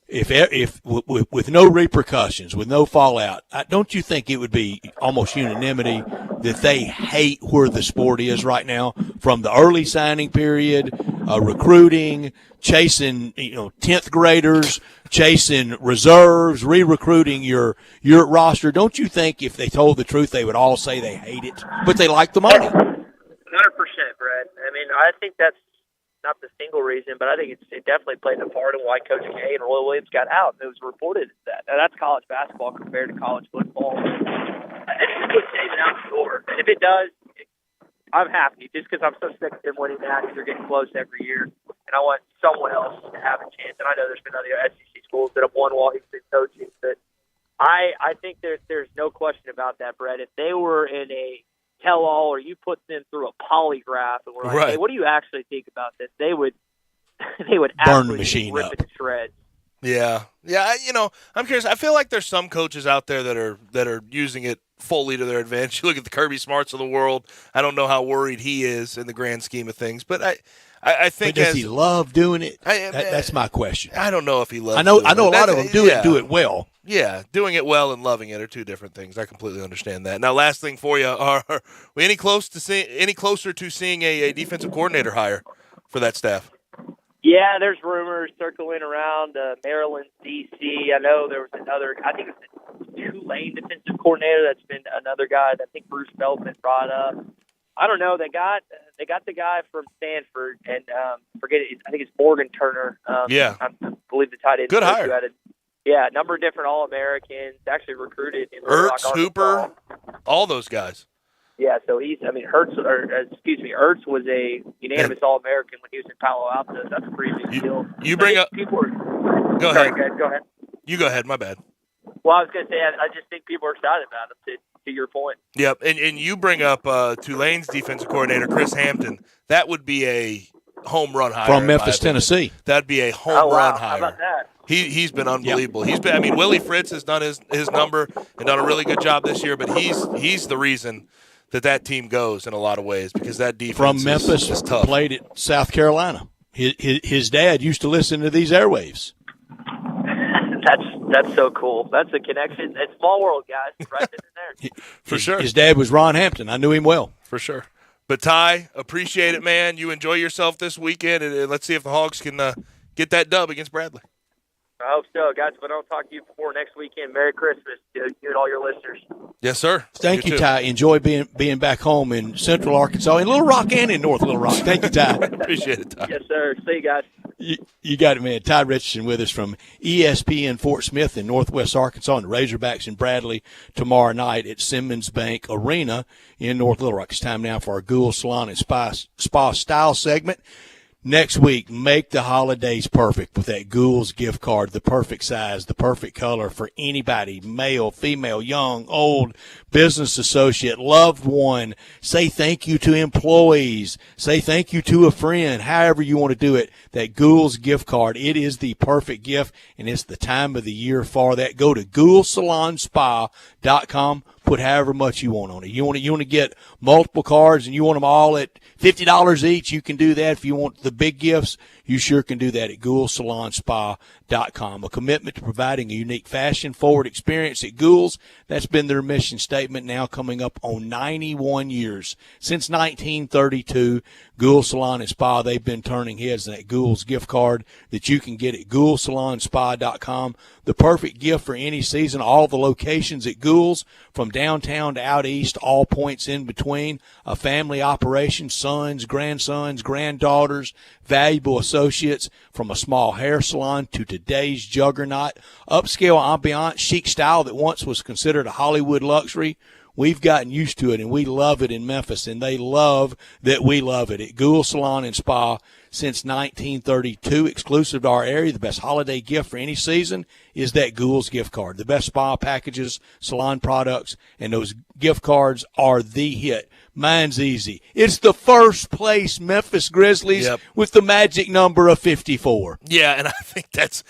[SPEAKER 5] if with no repercussions, with no fallout, don't you think it would be almost unanimity that they hate where the sport is right now, from the early signing period, recruiting, chasing 10th graders, chasing reserves, re-recruiting your roster? Don't you think if they told the truth, they would all say they hate it, but they like the money?
[SPEAKER 25] 100%, Brett. I mean, I think that's not the single reason, but I think it definitely played a part in why Coach K and Roy Williams got out. It was reported that. Now, that's college basketball compared to college football. I think it puts Saban out the door. And if it does, I'm happy just because I'm so sick of them winning matches. They're getting close every year, and I want someone else to have a chance. And I know there's been other SEC schools that have won while he's been coaching, but I think there's no question about that, Brett. If they were in a tell-all, or you put them through a polygraph and we're like, hey, what do you actually think about this? They would
[SPEAKER 5] burn the machine
[SPEAKER 25] rip
[SPEAKER 5] up.
[SPEAKER 25] it to shreds.
[SPEAKER 3] Yeah. I'm curious. I feel like there's some coaches out there that are using it fully to their advantage. You look at the Kirby Smarts of the world. I don't know how worried he is in the grand scheme of things, but I think
[SPEAKER 5] but does he love doing it? That's my question.
[SPEAKER 3] I don't know if he loves.
[SPEAKER 5] I know
[SPEAKER 3] it.
[SPEAKER 5] a lot of them do it well.
[SPEAKER 3] Yeah, doing it well and loving it are two different things. I completely understand that. Now, last thing for you: are we any closer to seeing a defensive coordinator hire for that staff?
[SPEAKER 25] Yeah, there's rumors circling around Maryland, D.C. I know there was another. I think it's a Tulane defensive coordinator. That's been another guy that I think Bruce Feldman brought up. I don't know. They got the guy from Stanford, and forget it. I think it's Morgan Turner. I believe the tight end.
[SPEAKER 3] Good hire.
[SPEAKER 25] A number of different All-Americans actually recruited in
[SPEAKER 3] Ertz, Hooper, all those guys.
[SPEAKER 25] Yeah, so Ertz was a unanimous All-American when he was in Palo Alto. That's a pretty big deal.
[SPEAKER 3] You bring up. Go ahead.
[SPEAKER 25] Go ahead.
[SPEAKER 3] You go ahead. My bad.
[SPEAKER 25] Well, I was going to say, I just think people are excited about him, to your point.
[SPEAKER 3] Yep, and you bring up Tulane's defensive coordinator, Chris Hampton. That would be a home run hire.
[SPEAKER 5] From Memphis, Tennessee.
[SPEAKER 3] That'd be a home run hire.
[SPEAKER 25] How about that?
[SPEAKER 3] He's been unbelievable. Yep. Willie Fritz has done his number and done a really good job this year, but he's the reason that team goes in a lot of ways, because that defense
[SPEAKER 5] from Memphis
[SPEAKER 3] is tough.
[SPEAKER 5] Played at South Carolina. His dad used to listen to these airwaves.
[SPEAKER 25] That's so cool. That's a connection. It's small world, guys. Right in there.
[SPEAKER 3] For sure.
[SPEAKER 5] His dad was Ron Hampton. I knew him well.
[SPEAKER 3] For sure. But Ty, appreciate it, man. You enjoy yourself this weekend, and let's see if the Hogs can get that dub against Bradley.
[SPEAKER 25] I hope so, guys. If I don't talk to you before next weekend, Merry Christmas to you and all your listeners.
[SPEAKER 3] Yes, sir.
[SPEAKER 5] Thank you, Ty. Enjoy being back home in Central Arkansas, in Little Rock and in North Little Rock. Thank you, Ty.
[SPEAKER 3] Appreciate it, Ty.
[SPEAKER 25] Yes, sir. See you guys.
[SPEAKER 5] You got it, man. Ty Richardson with us from ESPN Fort Smith in Northwest Arkansas, and the Razorbacks in Bradley tomorrow night at Simmons Bank Arena in North Little Rock. It's time now for our Ghoul Salon and Spa Style segment. Next week, make the holidays perfect with that Ghoul's gift card, the perfect size, the perfect color for anybody, male, female, young, old, business associate, loved one. Say thank you to employees. Say thank you to a friend, however you want to do it. That Ghoul's gift card, it is the perfect gift, and it's the time of the year for that. Go to GhoulSalonSpa.com spa.com. Put however much you want on it. You want to get multiple cards and you want them all at $50 each, you can do that. If you want the big gifts, you sure can do that at GhouldSalonSpa.com. A commitment to providing a unique fashion-forward experience at Gould's. That's been their mission statement, now coming up on 91 years. Since 1932, Gould's Salon and Spa, they've been turning heads. And that Gould's gift card that you can get at GhouldSalonSpa.com. The perfect gift for any season. All the locations at Gould's, from downtown to out east, all points in between. A family operation, sons, grandsons, granddaughters, valuable associates, from a small hair salon to today's juggernaut. Upscale ambiance, chic style that once was considered a Hollywood luxury. We've gotten used to it, and we love it in Memphis, and they love that we love it. At Gould's Salon and Spa since 1932, exclusive to our area. The best holiday gift for any season is that Gould's gift card. The best spa packages, salon products, and those gift cards are the hit. Mine's easy. It's the first place Memphis Grizzlies with the magic number of 54.
[SPEAKER 3] Yeah, and I think that's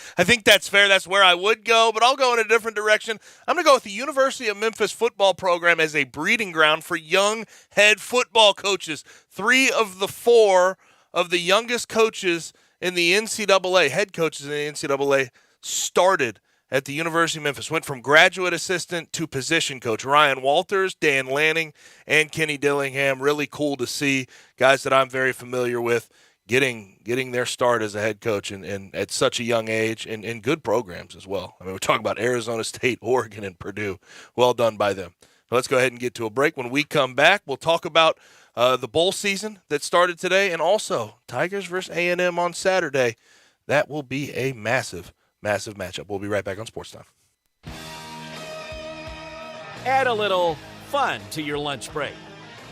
[SPEAKER 3] fair. That's where I would go, but I'll go in a different direction. I'm going to go with the University of Memphis football program as a breeding ground for young head football coaches. 3 of the 4 of the youngest coaches in the NCAA, head coaches in the NCAA, started at the University of Memphis. Went from graduate assistant to position coach. Ryan Walters, Dan Lanning, and Kenny Dillingham. Really cool to see guys that I'm very familiar with getting their start as a head coach and at such a young age, and good programs as well. I mean, we're talking about Arizona State, Oregon, and Purdue. Well done by them. Let's go ahead and get to a break. When we come back, we'll talk about the bowl season that started today, and also Tigers versus A&M on Saturday. That will be a massive matchup. We'll be right back on Sportstime.
[SPEAKER 1] Add a little fun to your lunch break.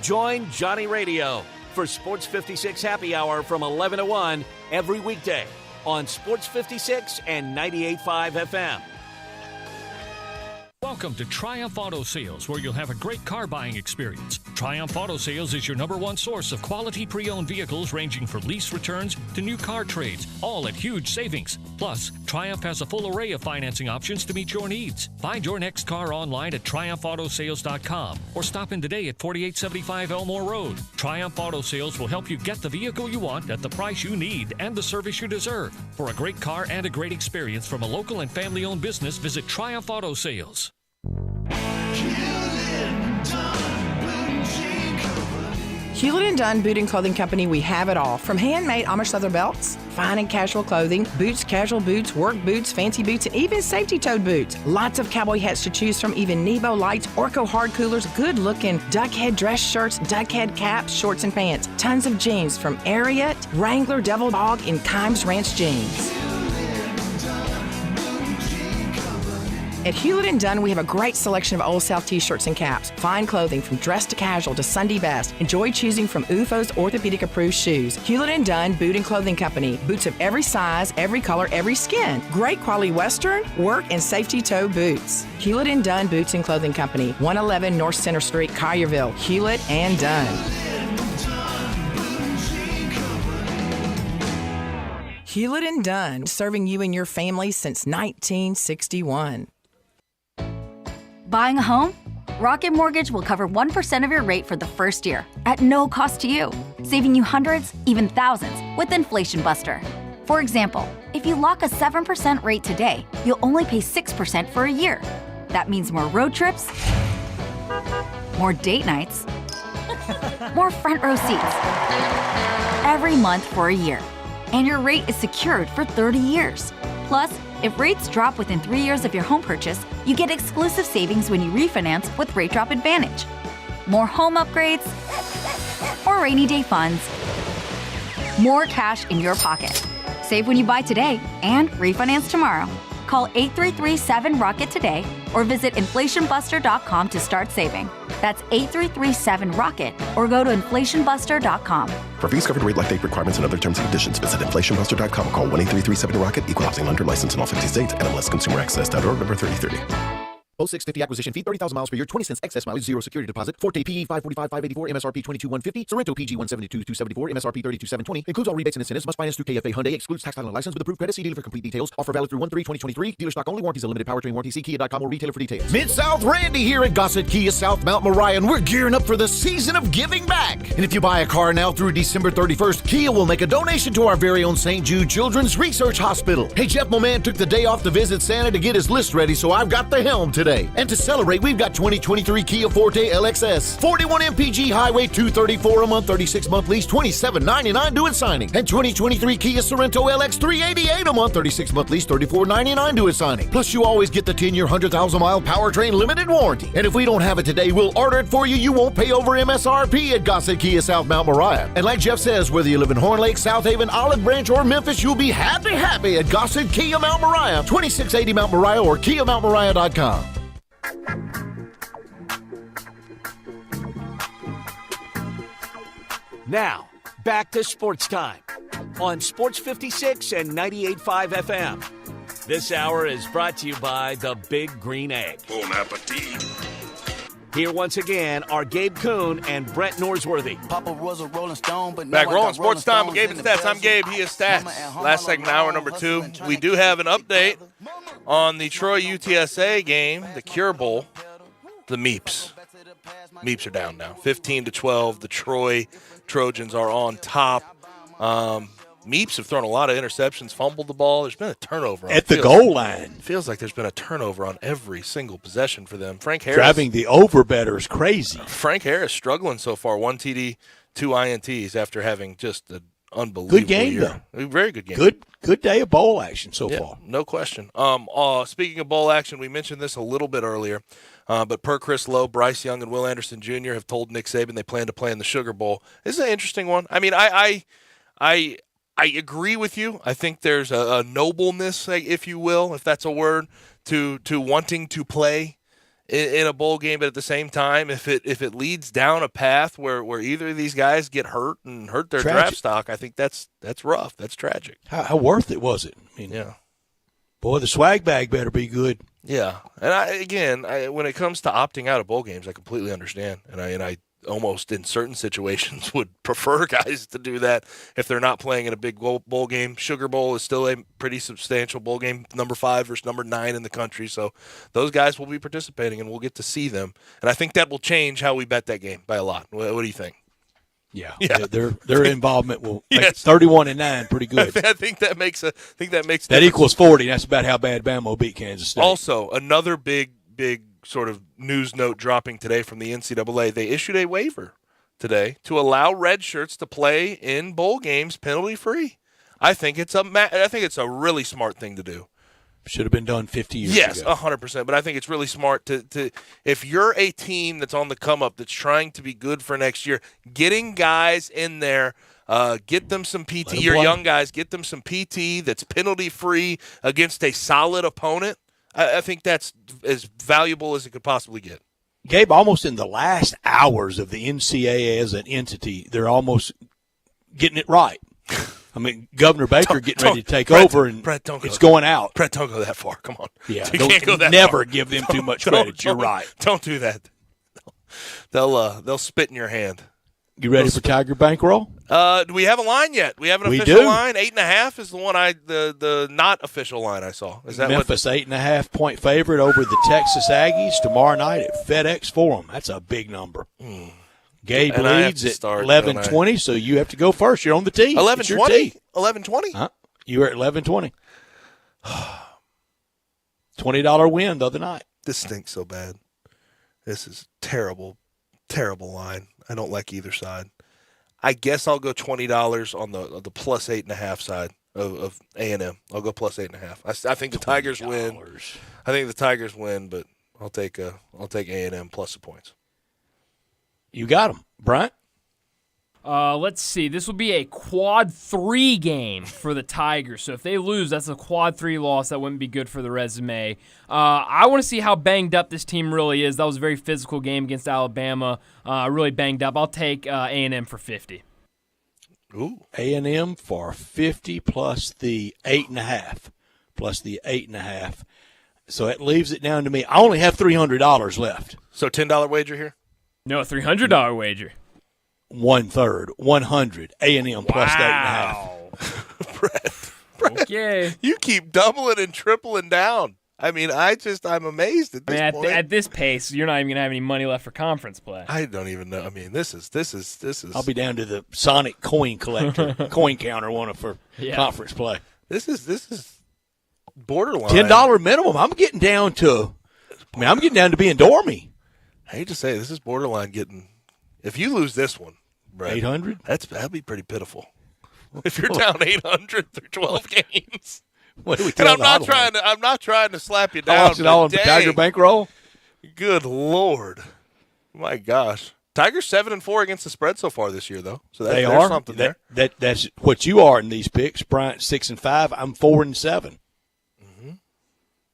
[SPEAKER 1] Join Johnny Radio for Sports 56 Happy Hour from 11 to 1 every weekday on Sports 56 and 98.5 FM.
[SPEAKER 13] Welcome to Triumph Auto Sales, where you'll have a great car buying experience. Triumph Auto Sales is your #1 source of quality pre-owned vehicles, ranging from lease returns to new car trades, all at huge savings. Plus, Triumph has a full array of financing options to meet your needs. Find your next car online at triumphautosales.com or stop in today at 4875 Elmore Road. Triumph Auto Sales will help you get the vehicle you want at the price you need and the service you deserve. For a great car and a great experience from a local and family-owned business, visit Triumph Auto Sales.
[SPEAKER 6] Hewlett & Dunn Boot and Clothing Company, we have it all. From handmade Amish leather belts, fine and casual clothing, boots, casual boots, work boots, fancy boots, and even safety-toed boots. Lots of cowboy hats to choose from, even Nebo lights, Orco hard coolers, good-looking duck head dress shirts, duck head caps, shorts, and pants. Tons of jeans from Ariat, Wrangler, Devil Dog, and Kimes Ranch jeans. At Hewlett & Dunn, we have a great selection of Old South t-shirts and caps. Fine clothing from dress to casual to Sunday best. Enjoy choosing from UFO's orthopedic-approved shoes. Hewlett & Dunn Boot and Clothing Company. Boots of every size, every color, every skin. Great quality Western, work, and safety toe boots. Hewlett & Dunn Boots and Clothing Company. 111 North Center Street, Collierville. Hewlett & Dunn. Hewlett & Dunn, serving you and your family since 1961.
[SPEAKER 18] Buying a home? Rocket Mortgage will cover 1% of your rate for the first year at no cost to you, saving you hundreds, even thousands with Inflation Buster. For example, if you lock a 7% rate today, you'll only pay 6% for a year. That means more road trips, more date nights, more front row seats every month for a year. And your rate is secured for 30 years. Plus, if rates drop within 3 years of your home purchase, you get exclusive savings when you refinance with Rate Drop Advantage. More home upgrades, more rainy day funds, more cash in your pocket. Save when you buy today and refinance tomorrow. Call 833-7ROCKET today or visit inflationbuster.com to start saving. That's 833-7ROCKET or go to inflationbuster.com.
[SPEAKER 19] For fees covered, rate, life date requirements, and other terms and conditions, visit inflationbuster.com or call 1-833-7ROCKET, equal housing lender, license in all 50 states, NMLS Consumer Access.org, number 3030.
[SPEAKER 7] 0650 acquisition fee, 30,000 miles per year, 20 cents excess mileage, 0 security deposit. Forte PE 545,584, MSRP 22,150. Sorrento PG 172,274, MSRP 32,720. Includes all rebates and incentives. Must finance through KFA Hyundai. Excludes tax title and license with approved credit. See dealer for complete details. Offer valid through 1/3/2023. Dealer stock only. Warranties a limited powertrain warranty. See Kia.com or retailer for details.
[SPEAKER 9] Mid-South Randy here at Gossett Kia South Mount Moriah, and we're gearing up for the season of giving back. And if you buy a car now through December 31st, Kia will make a donation to our very own St. Jude Children's Research Hospital. Hey, Jeff, my man, took the day off to visit Santa to get his list ready, so I've got the helm today. And to celebrate, we've got 2023 Kia Forte LXS, 41 MPG highway, $234 a month, 36-month lease, $27.99 due at signing. And 2023 Kia Sorrento LX, $388 a month, 36-month lease, $34.99 due at signing. Plus, you always get the 10-year, 100,000-mile powertrain limited warranty. And if we don't have it today, we'll order it for you. You won't pay over MSRP at Gossett Kia South Mount Moriah. And like Jeff says, whether you live in Horn Lake, South Haven, Olive Branch, or Memphis, you'll be happy at Gossett Kia Mount Moriah, 2680 Mount Moriah or KiaMountMoriah.com.
[SPEAKER 1] Now, back to Sports Time on Sports 56 and 98.5 FM. This hour is brought to you by the Big Green Egg.
[SPEAKER 10] Bon appetit.
[SPEAKER 1] Here once again are Gabe Kuhn and Brett Norsworthy.
[SPEAKER 10] Papa was a Rolling Stone, but
[SPEAKER 3] Back rolling Sports Time with Gabe and Stats. I'm Gabe. He is Stats. Last segment, hour number 2. We do have an update on the Troy UTSA game, the Cure Bowl. The Meeps. Meeps are down now. 15-12. The Troy Trojans are on top. Meeps have thrown a lot of interceptions, fumbled the ball. There's been a turnover.
[SPEAKER 5] At the goal line.
[SPEAKER 3] Feels like there's been a turnover on every single possession for them. Frank Harris.
[SPEAKER 5] Driving the over-better is crazy.
[SPEAKER 3] Frank Harris struggling so far. 1 TD, 2 INTs after having just an unbelievable
[SPEAKER 5] good game,
[SPEAKER 3] year.
[SPEAKER 5] though.
[SPEAKER 3] Very good game.
[SPEAKER 5] Good day of bowl action so far.
[SPEAKER 3] No question. Speaking of bowl action, we mentioned this a little bit earlier, but per Chris Lowe, Bryce Young and Will Anderson Jr. have told Nick Saban they plan to play in the Sugar Bowl. This is an interesting one. I mean, I agree with you. I think there's a nobleness, if you will, if that's a word, to wanting to play in a bowl game, but at the same time, if it leads down a path where either of these guys get hurt and hurt their draft stock, I think that's rough. That's tragic.
[SPEAKER 5] How worth it was it? I mean,
[SPEAKER 3] yeah.
[SPEAKER 5] Boy, the swag bag better be good.
[SPEAKER 3] Yeah, and when it comes to opting out of bowl games, I completely understand, and I almost in certain situations would prefer guys to do that if they're not playing in a big bowl game. Sugar Bowl is still a pretty substantial bowl game, number 5 versus number 9 in the country. So those guys will be participating, and we'll get to see them. And I think that will change how we bet that game by a lot. What do you think?
[SPEAKER 5] Yeah. Their involvement will make 31-9 pretty good.
[SPEAKER 3] I think that makes
[SPEAKER 5] that equals 40. That's about how bad Bama will beat Kansas State.
[SPEAKER 3] Also, another big sort of news note dropping today from the NCAA. They issued a waiver today to allow red shirts to play in bowl games penalty free. I think it's a really smart thing to do.
[SPEAKER 5] Should have been done 50 years
[SPEAKER 3] ago. Yes, 100%. But I think it's really smart to if you're a team that's on the come up that's trying to be good for next year, getting guys in there. Get them some PT. Your young guys, get them some PT that's penalty free against a solid opponent. I think that's as valuable as it could possibly get.
[SPEAKER 5] Gabe, almost in the last hours of the NCAA as an entity, they're almost getting it right. I mean, Governor Baker getting ready to take over, and it's going out.
[SPEAKER 3] Brett, don't go that far. Come on.
[SPEAKER 5] Yeah,
[SPEAKER 3] you can't go that
[SPEAKER 5] never
[SPEAKER 3] far.
[SPEAKER 5] give them too much credit. You're right.
[SPEAKER 3] Don't do that. They'll spit in your hand.
[SPEAKER 5] You ready for Tiger Bankroll?
[SPEAKER 3] Do we have a line yet? We have an official line. 8.5 is the one the not official line I saw. Is that
[SPEAKER 5] Memphis 8.5-point favorite over the Texas Aggies tomorrow night at FedEx Forum. That's a big number. Gabe leads at 11:20, so you have to go first. You're on the tee.
[SPEAKER 3] 11:20. 11:20.
[SPEAKER 5] Huh? You were at 11:20. $20 win the other night.
[SPEAKER 3] This stinks so bad. This is terrible, terrible line. I don't like either side. I guess I'll go $20 on the plus 8.5 side of A&M. I'll go plus 8.5. I think the Tigers win. I think the Tigers win, but I'll take A&M plus the points.
[SPEAKER 5] You got them, Bryant.
[SPEAKER 2] Let's see. This will be a quad 3 game for the Tigers. So if they lose, that's a quad 3 loss. That wouldn't be good for the resume. I want to see how banged up this team really is. That was a very physical game against Alabama. Really banged up. I'll take A&M for 50.
[SPEAKER 3] Ooh.
[SPEAKER 5] A&M for 50 plus the 8.5. So that leaves it down to me. I only have $300 left.
[SPEAKER 3] So $10 wager here?
[SPEAKER 2] No, a $300 wager.
[SPEAKER 5] 1/3, 100, A&M plus 8.5.
[SPEAKER 3] Brett,
[SPEAKER 2] Okay.
[SPEAKER 3] you keep doubling and tripling down. I mean, I'm amazed at this point.
[SPEAKER 2] At this pace, you're not even going to have any money left for conference play.
[SPEAKER 3] I don't even know. I mean, this is.
[SPEAKER 5] I'll be down to the Sonic coin collector, coin counter one for conference play.
[SPEAKER 3] This is borderline.
[SPEAKER 5] $10 minimum. I'm getting down to being dormy.
[SPEAKER 3] I hate to say, this is borderline getting. If you lose this one, Brett,
[SPEAKER 5] 800.
[SPEAKER 3] That'd be pretty pitiful. If you're down 800 through 12 games.
[SPEAKER 5] What do we
[SPEAKER 3] And I'm not trying to slap you down.
[SPEAKER 5] I watched it all on the Tiger Bankroll.
[SPEAKER 3] Good Lord. My gosh. Tigers 7-4 against the spread so far this year, though. So there's something there.
[SPEAKER 5] That's what you are in these picks. Bryant 6-5. I'm 4-7.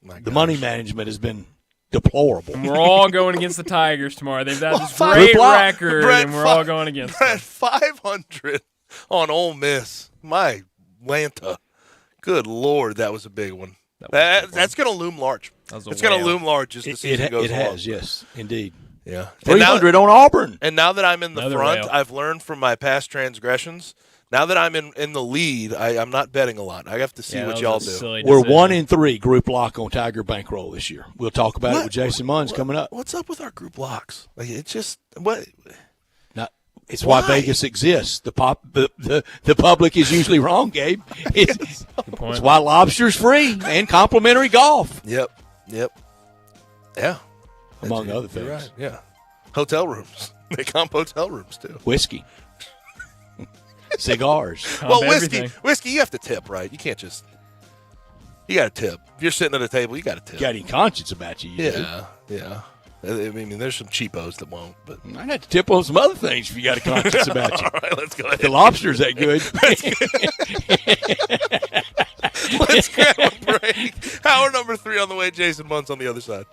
[SPEAKER 5] The money management has been deplorable.
[SPEAKER 2] And we're all going against the Tigers tomorrow. They've got this great record, and we're all going against them.
[SPEAKER 3] 500 on Ole Miss. My Lanta. Good Lord, that was a big one. That's going to loom large. It's going to loom large as the season goes along.
[SPEAKER 5] It has, yes, indeed.
[SPEAKER 3] Yeah.
[SPEAKER 5] 300 on Auburn.
[SPEAKER 3] And now that I'm in the front, I've learned from my past transgressions. Now that I'm in the lead, I'm not betting a lot. I have to see what y'all do.
[SPEAKER 5] We're 1-3 group lock on Tiger Bankroll this year. We'll talk about it with Jason Munns coming up.
[SPEAKER 3] What's up with our group locks? Like, it's just what.
[SPEAKER 5] It's why Vegas exists. The public is usually wrong, Gabe. It's why lobster's free and complimentary golf.
[SPEAKER 3] Yep. Yeah.
[SPEAKER 5] Among other things.
[SPEAKER 3] Right. Yeah. Hotel rooms. They comp hotel rooms too.
[SPEAKER 5] Whiskey. Cigars.
[SPEAKER 3] Well, whiskey, you have to tip, right? You can't just. You got to tip. If you're sitting at a table, you got to tip.
[SPEAKER 5] You got any conscience about you?
[SPEAKER 3] Yeah. I mean, there's some cheapos that won't, but
[SPEAKER 5] I got to tip on some other things if you got a conscience about you.
[SPEAKER 3] All right, let's go ahead.
[SPEAKER 5] The lobster's that good.
[SPEAKER 3] Let's grab a break. Hour number 3 on the way. Jason Munns on the other side.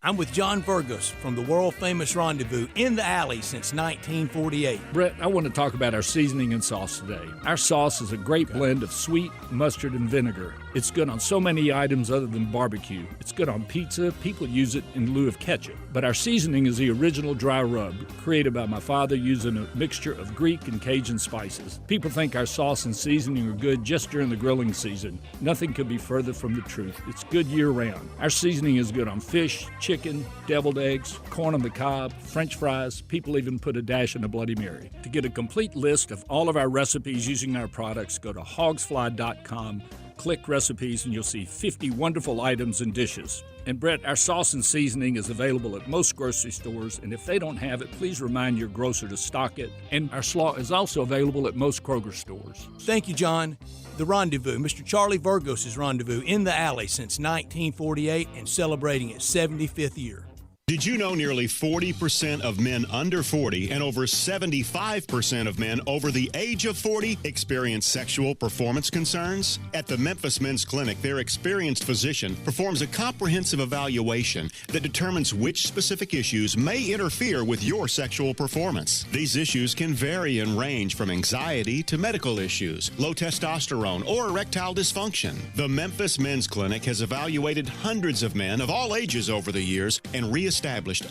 [SPEAKER 4] I'm with John Burgos from the world-famous Rendezvous in the Alley since 1948.
[SPEAKER 13] Brett, I want to talk about our seasoning and sauce today. Our sauce is a great blend of sweet, mustard, and vinegar. It's good on so many items other than barbecue. It's good on pizza. People use it in lieu of ketchup. But our seasoning is the original dry rub, created by my father using a mixture of Greek and Cajun spices. People think our sauce and seasoning are good just during the grilling season. Nothing could be further from the truth. It's good year-round. Our seasoning is good on fish, chicken, deviled eggs, corn on the cob, French fries. People even put a dash in a Bloody Mary. To get a complete list of all of our recipes using our products, go to hogsfly.com, click recipes, and you'll see 50 wonderful items and dishes. And Brett, our sauce and seasoning is available at most grocery stores, and if they don't have it, please remind your grocer to stock it. And our slaw is also available at most Kroger stores.
[SPEAKER 4] Thank you, John. The Rendezvous, Mr. Charlie Burgos' Rendezvous in the Alley since 1948 and celebrating its 75th year.
[SPEAKER 8] Did you know nearly 40% of men under 40 and over 75% of men over the age of 40 experience sexual performance concerns? At the Memphis Men's Clinic, their experienced physician performs a comprehensive evaluation that determines which specific issues may interfere with your sexual performance. These issues can vary and range from anxiety to medical issues, low testosterone, or erectile dysfunction. The Memphis Men's Clinic has evaluated hundreds of men of all ages over the years and reestablished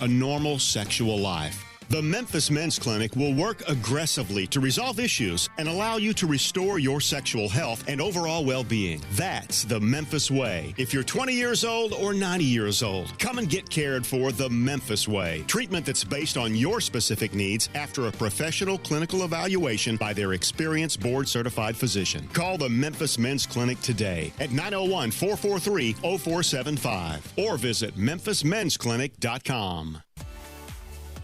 [SPEAKER 8] a normal sexual life. The Memphis Men's Clinic will work aggressively to resolve issues and allow you to restore your sexual health and overall well-being. That's the Memphis way. If you're 20 years old or 90 years old, come and get cared for the Memphis way. Treatment that's based on your specific needs after a professional clinical evaluation by their experienced board-certified physician. Call the Memphis Men's Clinic today at 901-443-0475 or visit memphismensclinic.com.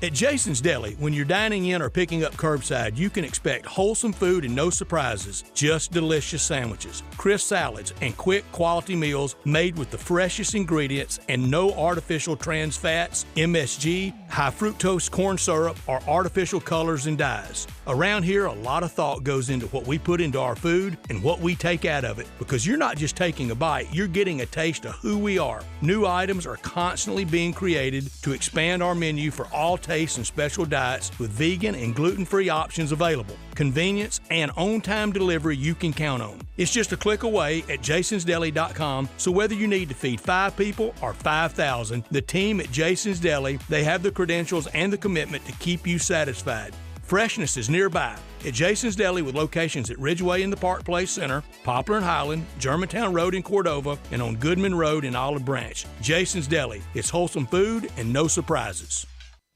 [SPEAKER 4] At Jason's Deli, when you're dining in or picking up curbside, you can expect wholesome food and no surprises, just delicious sandwiches, crisp salads, and quick quality meals made with the freshest ingredients and no artificial trans fats, MSG, high fructose corn syrup, or artificial colors and dyes. Around here, a lot of thought goes into what we put into our food and what we take out of it, because you're not just taking a bite, you're getting a taste of who we are. New items are constantly being created to expand our menu for all tastes and special diets with vegan and gluten-free options available. Convenience and on-time delivery you can count on. It's just a click away at jasonsdeli.com, so whether you need to feed 5 people or 5,000, the team at Jason's Deli, they have the credentials and the commitment to keep you satisfied. Freshness is nearby at Jason's Deli with locations at Ridgeway in the Park Place Center, Poplar and Highland, Germantown Road in Cordova, and on Goodman Road in Olive Branch. Jason's Deli. It's wholesome food and no surprises.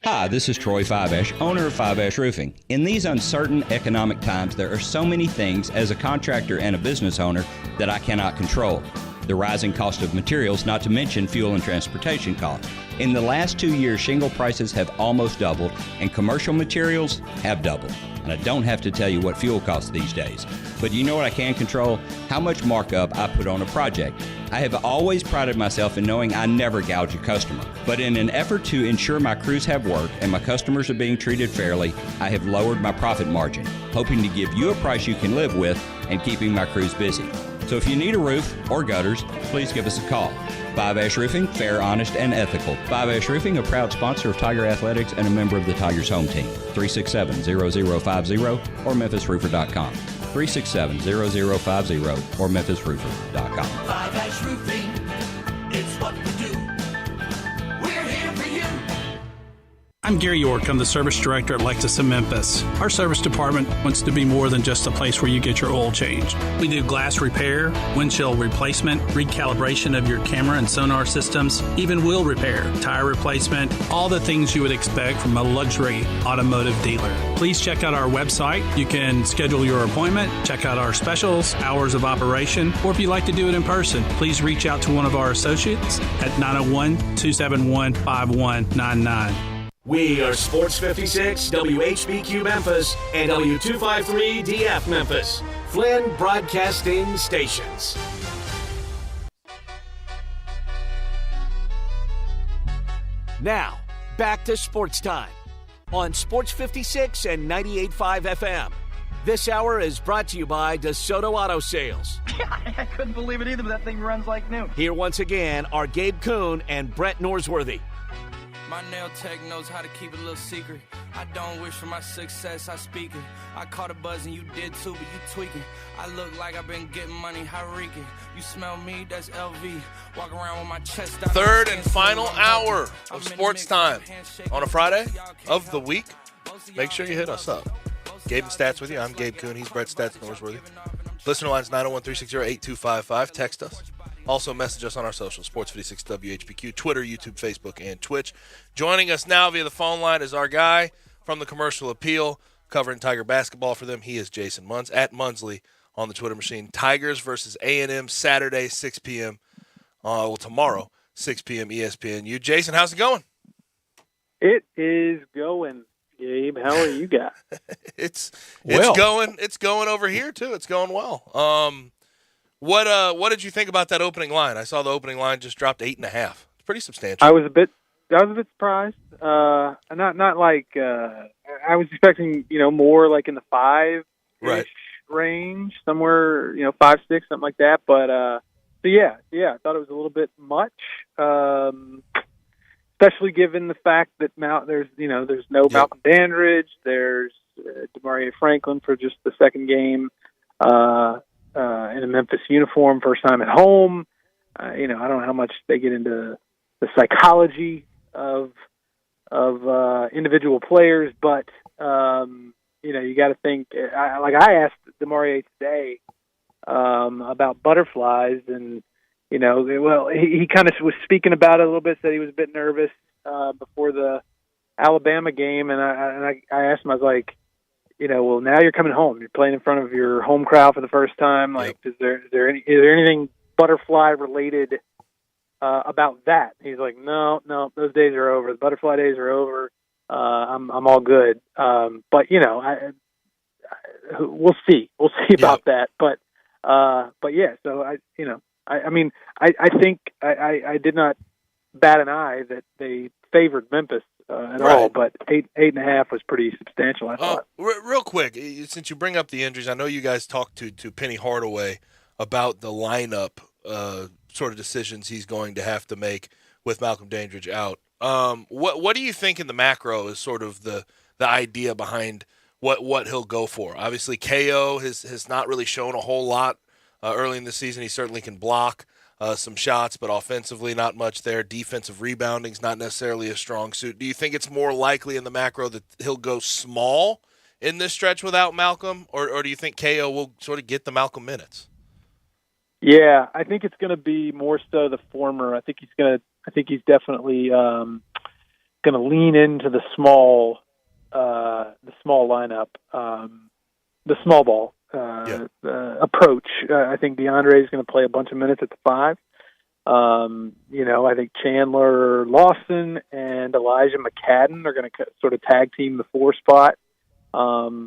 [SPEAKER 11] Hi, this is Troy Fiveash, owner of Fiveash Roofing. In these uncertain economic times, there are so many things as a contractor and a business owner that I cannot control. The rising cost of materials, not to mention fuel and transportation costs. In the last 2 years, shingle prices have almost doubled and commercial materials have doubled. And I don't have to tell you what fuel costs these days. But you know what I can control? How much markup I put on a project. I have always prided myself in knowing I never gouge a customer. But in an effort to ensure my crews have work and my customers are being treated fairly, I have lowered my profit margin, hoping to give you a price you can live with and keeping my crews busy. So if you need a roof or gutters, please give us a call. Fiveash Roofing, fair, honest, and ethical. Fiveash Roofing, a proud sponsor of Tiger Athletics and a member of the Tigers home team. 367-0050 or memphisroofer.com. 367-0050 or memphisroofer.com.
[SPEAKER 10] Fiveash Roofing, it's what we do. We're here for you.
[SPEAKER 14] I'm Gary York. I'm the service director at Lexus of Memphis. Our service department wants to be more than just a place where you get your oil changed. We do glass repair, windshield replacement, recalibration of your camera and sonar systems, even wheel repair, tire replacement, all the things you would expect from a luxury automotive dealer. Please check out our website. You can schedule your appointment, check out our specials, hours of operation, or if you'd like to do it in person, please reach out to one of our associates at 901-271-5199.
[SPEAKER 1] We are Sports 56, WHBQ Memphis, and W253DF Memphis, Flynn Broadcasting Stations. Now, back to Sports Time on Sports 56 and 98.5 FM. This hour is brought to you by DeSoto Auto Sales.
[SPEAKER 21] I couldn't believe it either, but that thing runs like new.
[SPEAKER 1] Here once again are Gabe Kuhn and Brett Norsworthy.
[SPEAKER 22] My nail tech knows how to keep it a little secret. I don't wish for my success, I speak it. I caught a buzz and you did too, but you tweaking. I look like I've been getting money, how reeking. You smell me, that's LV. Walk around with my chest out.
[SPEAKER 3] Third and final hour of Sports Time on a Friday of the week. Make sure you hit us up. Gabe and Stats with you. I'm Gabe Kuhn. He's Brett Stats Norsworthy. Listener line's 901-360-8255. Text us. Also, message us on our socials, Sports 56 WHBQ, Twitter, YouTube, Facebook, and Twitch. Joining us now via the phone line is our guy from the Commercial Appeal, covering Tiger basketball for them. He is Jason Munz, at Munsley on the Twitter machine. Tigers versus A&M Saturday, 6 p.m. Tomorrow, 6 p.m. ESPNU. Jason, how's it going?
[SPEAKER 25] It is going, Gabe. How are you guys?
[SPEAKER 3] It's going over here too. It's going well. What did you think about that opening line? I saw the opening line just dropped 8.5. It's pretty substantial.
[SPEAKER 25] I was a bit surprised. Not like I was expecting, more like in the 5-ish range, somewhere, 5, 6, something like that. But I thought it was a little bit much, especially given the fact that there's no Malcolm Dandridge, there's DeMaria Franklin for just the second game. In a Memphis uniform, first time at home. I don't know how much they get into the psychology of individual players, but you got to think. I asked DeMaria today about butterflies, and he kind of was speaking about it a little bit. Said he was a bit nervous before the Alabama game, and I asked him. I was like, now you're coming home. You're playing in front of your home crowd for the first time. Like, is there anything butterfly related about that? He's like, no, those days are over. The butterfly days are over. I'm all good. But we'll see. We'll see about that. But yeah. So I think I did not bat an eye that they favored Memphis
[SPEAKER 12] at all, but 8.5 was pretty substantial, I thought.
[SPEAKER 3] Real quick, since you bring up the injuries, I know you guys talked to Penny Hardaway about the lineup sort of decisions he's going to have to make with Malcolm Dandridge out. What do you think in the macro is sort of the idea behind what he'll go for? Obviously, KO has not really shown a whole lot early in the season. He certainly can block some shots, but offensively not much there. Defensive rebounding is not necessarily a strong suit. Do you think it's more likely in the macro that he'll go small in this stretch without Malcolm, or do you think KO will sort of get the Malcolm minutes?
[SPEAKER 12] Yeah, I think it's going to be more so the former. I think he's definitely going to lean into the small lineup, the small ball approach. I think DeAndre is going to play a bunch of minutes at the 5. I think Chandler Lawson and Elijah McCadden are going to sort of tag team the 4 spot. I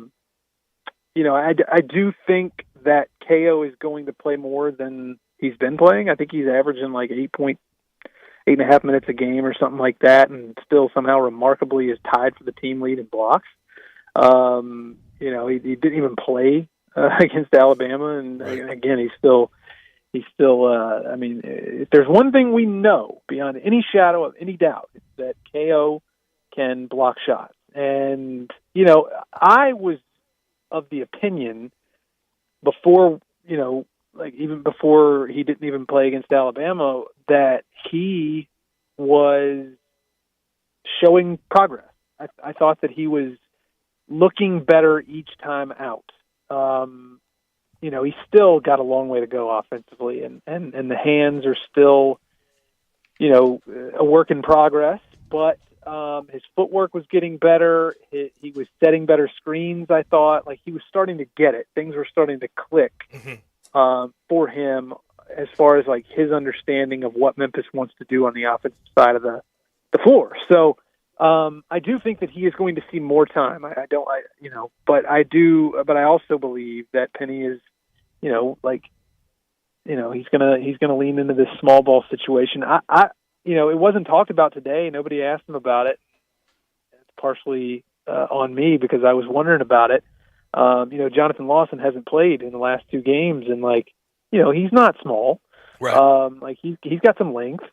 [SPEAKER 12] do think that KO is going to play more than he's been playing. I think he's averaging like 8.5 minutes a game or something like that, and still somehow remarkably is tied for the team lead in blocks. He didn't even play against Alabama, and again, he's still. I mean, if there's one thing we know beyond any shadow of any doubt, it's that KO can block shots. And I was of the opinion before, even before he didn't even play against Alabama, that he was showing progress. I thought that he was looking better each time out. He's still got a long way to go offensively, and the hands are still, a work in progress, but his footwork was getting better. He was setting better screens, I thought. Like, he was starting to get it. Things were starting to click for him as far as, like, his understanding of what Memphis wants to do on the offensive side of the floor. So I do think that he is going to see more time. But I also believe that Penny is, he's gonna lean into this small ball situation. It wasn't talked about today. Nobody asked him about it. It's partially on me because I was wondering about it. Jonathan Lawson hasn't played in the last 2 games, and he's not small. Right. He's got some length.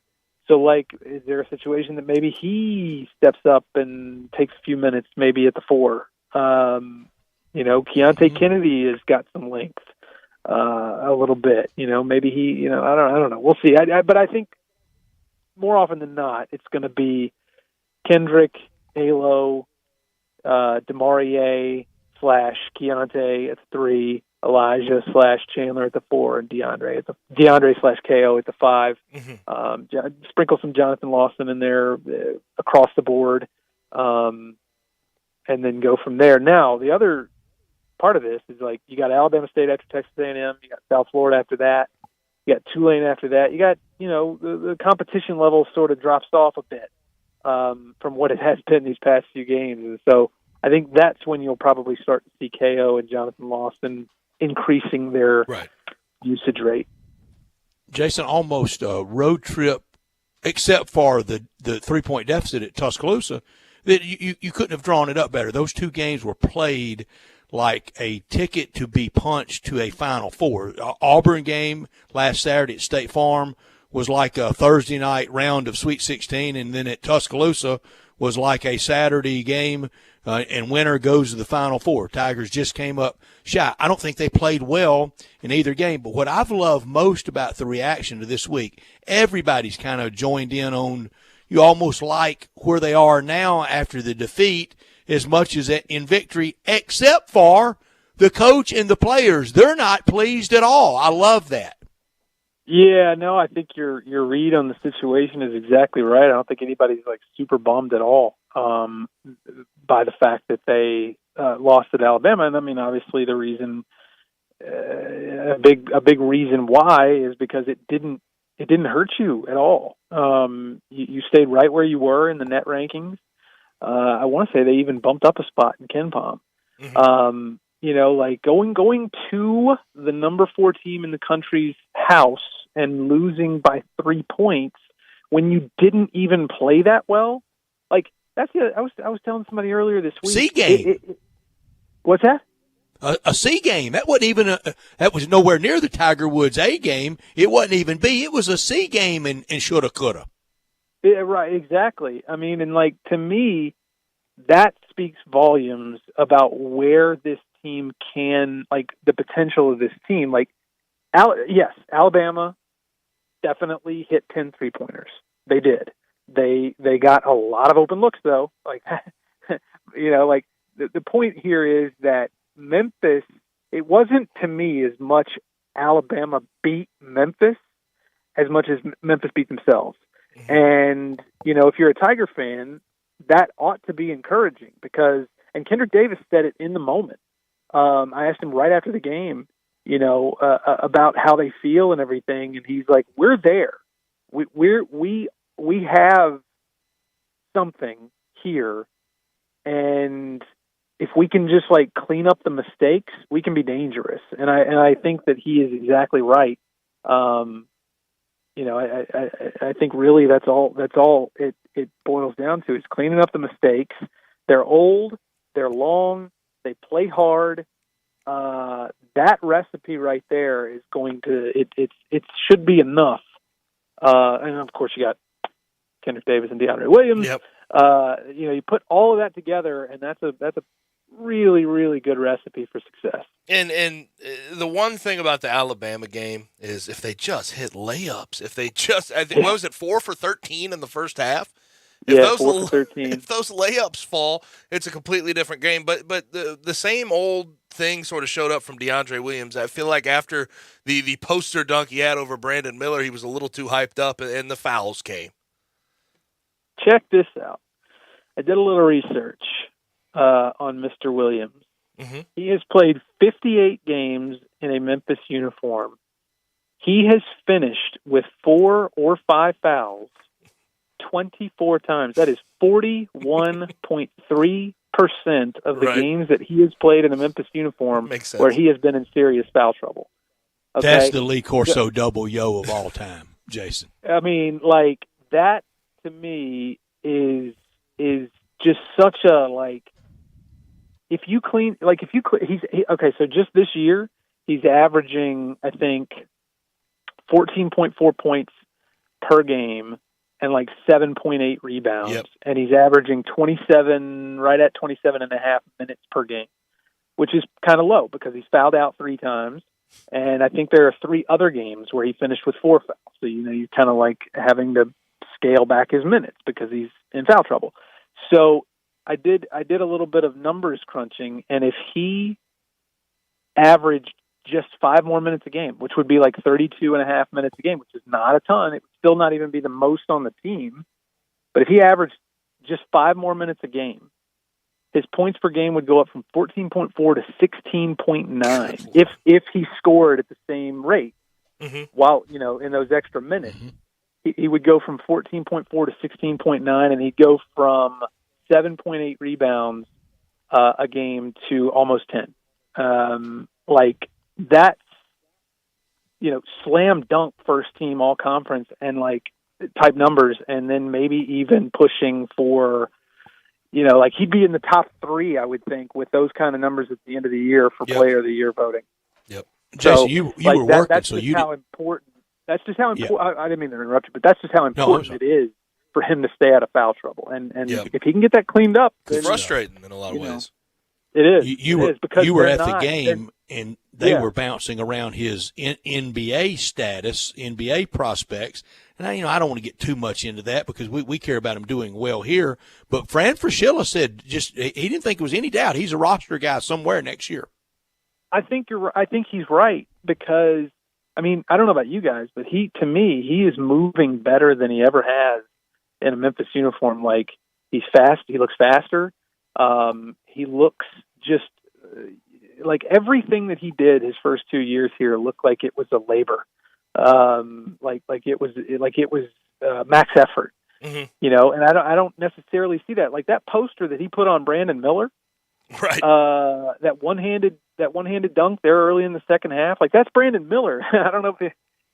[SPEAKER 12] So, is there a situation that maybe he steps up and takes a few minutes, maybe at the 4? Keontae Kennedy has got some length a little bit. Maybe he. I don't know. We'll see. But I think more often than not, it's going to be Kendrick, Alo, DeMaurier / Keontae at the 3, Elijah / Chandler at the 4, and DeAndre / KO at the 5. Sprinkle some Jonathan Lawson in there across the board, and then go from there. Now, the other part of this is you got Alabama State after Texas A&M, you got South Florida after that, you got Tulane after that. You got the competition level sort of drops off a bit from what it has been these past few games, and so I think that's when you'll probably start to see KO and Jonathan Lawson increasing their usage rate.
[SPEAKER 5] Jason, almost a road trip, except for the 3-point deficit at Tuscaloosa, that you couldn't have drawn it up better. Those 2 games were played like a ticket to be punched to a Final Four. Auburn game last Saturday at State Farm was like a Thursday night round of Sweet 16, and then at Tuscaloosa was like a Saturday game, and winner goes to the Final Four. Tigers just came up shy. I don't think they played well in either game, but what I've loved most about the reaction to this week, everybody's kind of joined in on, you almost like where they are now after the defeat as much as in victory, except for the coach and the players. They're not pleased at all. I love that.
[SPEAKER 12] Yeah, no, I think your read on the situation is exactly right. I don't think anybody's super bummed at all by the fact that they lost at Alabama. And I mean, obviously, the reason, a big reason why, is because it didn't hurt you at all. You stayed right where you were in the net rankings. I want to say they even bumped up a spot in KenPom. Going to the number 4 team in the country's house and losing by 3 points when you didn't even play that well. That's the. I was telling somebody earlier this week.
[SPEAKER 5] C game.
[SPEAKER 12] What's that?
[SPEAKER 5] A C game. That wasn't even that was nowhere near the Tiger Woods A game. It wasn't even B. It was a C game and shoulda, coulda.
[SPEAKER 12] Yeah, right, exactly. I mean, and like to me, that speaks volumes about where this team can, like the potential of this team. Like, yes, Alabama definitely hit 10 3-pointers. They did. They got a lot of open looks though. Like, like the point here is that Memphis, it wasn't to me as much Alabama beat Memphis as much as Memphis beat themselves. And, if you're a Tiger fan, that ought to be encouraging because, and Kendrick Davis said it in the moment. I asked him right after the game, about how they feel and everything. And he's like, we're there. We have something here. And if we can just like clean up the mistakes, we can be dangerous. And I think that he is exactly right. I think really that's all it boils down to is cleaning up the mistakes. They're old, they're long, they play hard. That recipe right there is going to it should be enough. And of course you got Kendrick Davis and DeAndre Williams.
[SPEAKER 3] Yep.
[SPEAKER 12] You put all of that together, and that's a really, really good recipe for success.
[SPEAKER 3] And the one thing about the Alabama game is if they just hit layups, what was it, 4 for 13 in the first half? If
[SPEAKER 12] 4 for 13.
[SPEAKER 3] If those layups fall, it's a completely different game. But the same old thing sort of showed up from DeAndre Williams. I feel like after the poster dunk he had over Brandon Miller, he was a little too hyped up, and the fouls came.
[SPEAKER 12] Check this out. I did a little research on Mr. Williams.
[SPEAKER 3] Mm-hmm.
[SPEAKER 12] He has played 58 games in a Memphis uniform. He has finished with 4 or 5 fouls 24 times. That is 41.3% of the games that he has played in a Memphis uniform where he has been in serious foul trouble. Okay?
[SPEAKER 5] That's the Lee Corso double yo of all time, Jason.
[SPEAKER 12] I mean, like, that to me is just such a, like, okay, so just this year, he's averaging, I think, 14.4 points per game and like 7.8 rebounds.
[SPEAKER 3] Yep.
[SPEAKER 12] And he's averaging right at 27 and a half minutes per game, which is kind of low because he's fouled out 3 times. And I think there are 3 other games where he finished with 4 fouls. So, you're kind of like having to scale back his minutes because he's in foul trouble. So I did a little bit of numbers crunching, and if he averaged just 5 more minutes a game, which would be like 32 and a half minutes a game, which is not a ton, it would still not even be the most on the team. But if he averaged just 5 more minutes a game, his points per game would go up from 14.4 to 16.9 if he scored at the same rate.
[SPEAKER 3] Mm-hmm.
[SPEAKER 12] While, in those extra minutes, he would go from 14.4 to 16.9, and he'd go from 7.8 rebounds a game to almost 10. Like, that's, slam dunk first team all conference and like type numbers, and then maybe even pushing for, like he'd be in the top 3, I would think, with those kind of numbers at the end of the year for Player of the Year voting.
[SPEAKER 3] Yep.
[SPEAKER 5] Jason,
[SPEAKER 12] So,
[SPEAKER 5] you
[SPEAKER 12] like,
[SPEAKER 5] were working,
[SPEAKER 12] that's
[SPEAKER 5] so
[SPEAKER 12] just
[SPEAKER 5] you
[SPEAKER 12] how important. That's just how important. I didn't mean to interrupt you, but that's just how important it is for him to stay out of foul trouble. And if he can get that cleaned up,
[SPEAKER 3] it's frustrating in a lot of ways.
[SPEAKER 12] It is.
[SPEAKER 5] You were at the game, and they were bouncing around his NBA status, NBA prospects. And I don't want to get too much into that because we care about him doing well here. But Fran Fraschilla said he didn't think there was any doubt he's a roster guy somewhere next year.
[SPEAKER 12] I think he's right because, I don't know about you guys, but to me, he is moving better than he ever has in a Memphis uniform. Like, he's fast. He looks faster. He looks just like everything that he did his first 2 years here looked like it was a labor. Like it was max effort,
[SPEAKER 3] mm-hmm.
[SPEAKER 12] And I don't necessarily see that. Like that poster that he put on Brandon Miller,
[SPEAKER 3] right?
[SPEAKER 12] That one-handed dunk there early in the second half, like that's Brandon Miller. I don't know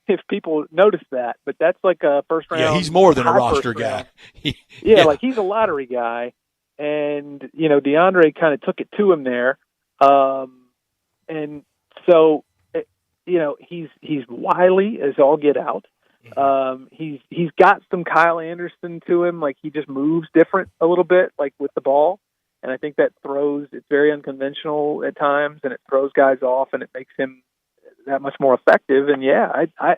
[SPEAKER 12] if if people notice that, but that's like a first round.
[SPEAKER 5] Yeah, he's more than a
[SPEAKER 12] high
[SPEAKER 5] roster
[SPEAKER 12] first
[SPEAKER 5] guy.
[SPEAKER 12] round. Yeah, like he's a lottery guy, and DeAndre kind of took it to him there, and so he's wily as all get out. He's got some Kyle Anderson to him, like he just moves different a little bit, like with the ball, and I think that it's very unconventional at times, and it throws guys off, and it makes him that much more effective. And yeah, I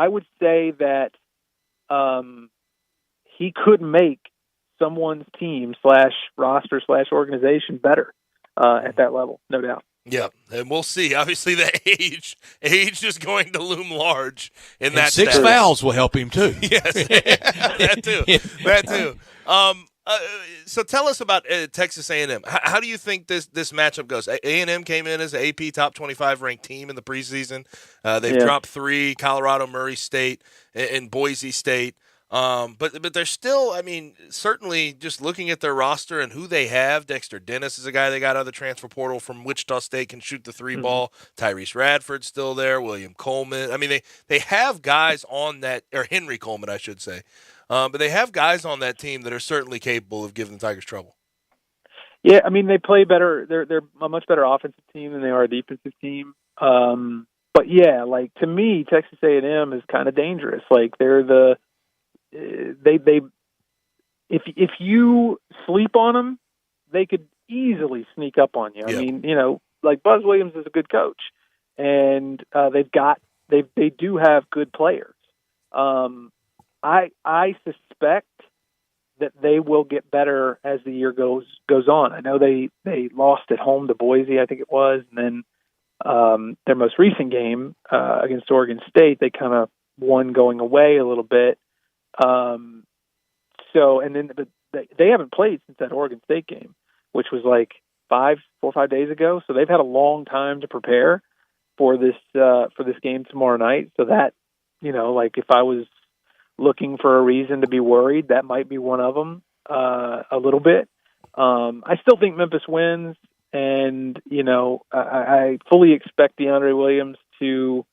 [SPEAKER 12] would say that he could make someone's team /roster /organization better at that level, no doubt.
[SPEAKER 3] Yeah, and we'll see. Obviously, the age is going to loom large in that.
[SPEAKER 5] 6
[SPEAKER 3] status.
[SPEAKER 5] fouls will help him too.
[SPEAKER 3] Yes, that too. So tell us about Texas A&M. How do you think this matchup goes? A&M came in as an AP top 25 ranked team in the preseason. They've dropped 3: Colorado, Murray State, and Boise State. But they're still, I mean, certainly just looking at their roster and who they have. Dexter Dennis is a guy they got out of the transfer portal from Wichita State, can shoot the 3 ball. Tyrese Radford's still there. William Coleman. I mean, they have guys on that, or Henry Coleman, I should say. But they have guys on that team that are certainly capable of giving the Tigers trouble.
[SPEAKER 12] Yeah, I mean, they play better. They're a much better offensive team than they are a defensive team. But yeah, like to me, Texas A&M is kind of dangerous. Like they're if you sleep on them, they could easily sneak up on you. I mean, like Buzz Williams is a good coach, and they do have good players. I suspect that they will get better as the year goes on. I know they lost at home to Boise, I think it was, and then their most recent game against Oregon State, they kind of won going away a little bit. But they haven't played since that Oregon State game, which was like 4 or 5 days ago. So they've had a long time to prepare for this game tomorrow night. So that, like if I was looking for a reason to be worried, that might be one of them, a little bit. I still think Memphis wins, and, I fully expect DeAndre Williams to,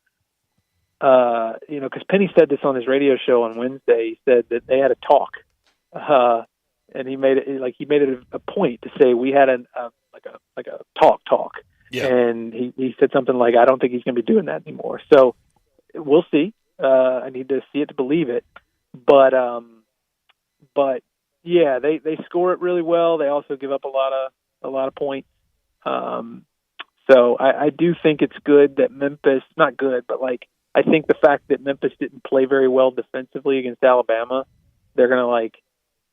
[SPEAKER 12] because Penny said this on his radio show on Wednesday. He said that they had a talk, and he made it a point to say we had a talk. Yeah. And he said something like, I don't think he's going to be doing that anymore. So we'll see. I need to see it to believe it. But yeah, they score it really well. They also give up a lot of points. So I do think it's good that Memphis, not good, but like, I think the fact that Memphis didn't play very well defensively against Alabama, they're going to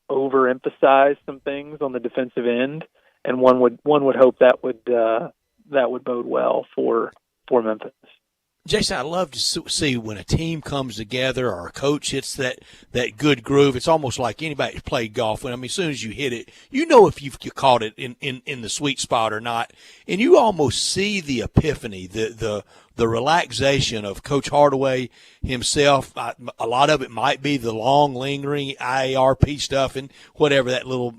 [SPEAKER 12] overemphasize some things on the defensive end, and one would hope that would bode well for Memphis.
[SPEAKER 5] Jason, I love to see when a team comes together or a coach hits that good groove. It's almost like anybody who's played golf. As soon as you hit it, if you caught it in the sweet spot or not, and you almost see the epiphany, the relaxation of Coach Hardaway himself. A lot of it might be the long, lingering IARP stuff and whatever that little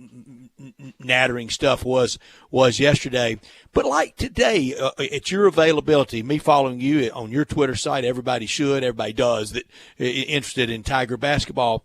[SPEAKER 5] nattering stuff was yesterday. But like today, at your availability, me following you on your Twitter site, everybody does that interested in Tiger basketball.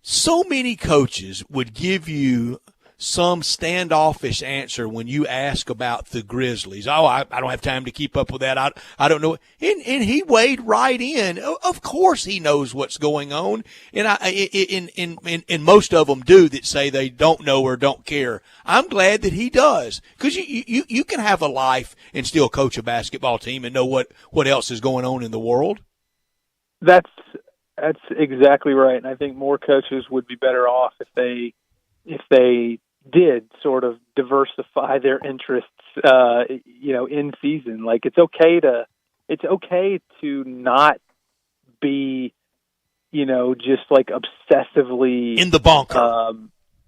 [SPEAKER 5] So many coaches would give you some standoffish answer when you ask about the Grizzlies. Oh, I don't have time to keep up with that. I don't know. And he waded right in. Of course he knows what's going on. And most of them do that say they don't know or don't care. I'm glad that he does, because you can have a life and still coach a basketball team and know what else is going on in the world.
[SPEAKER 12] That's exactly right. And I think more coaches would be better off if they did sort of diversify their interests, in season. Like it's okay to not be, just like obsessively
[SPEAKER 5] in the bunker.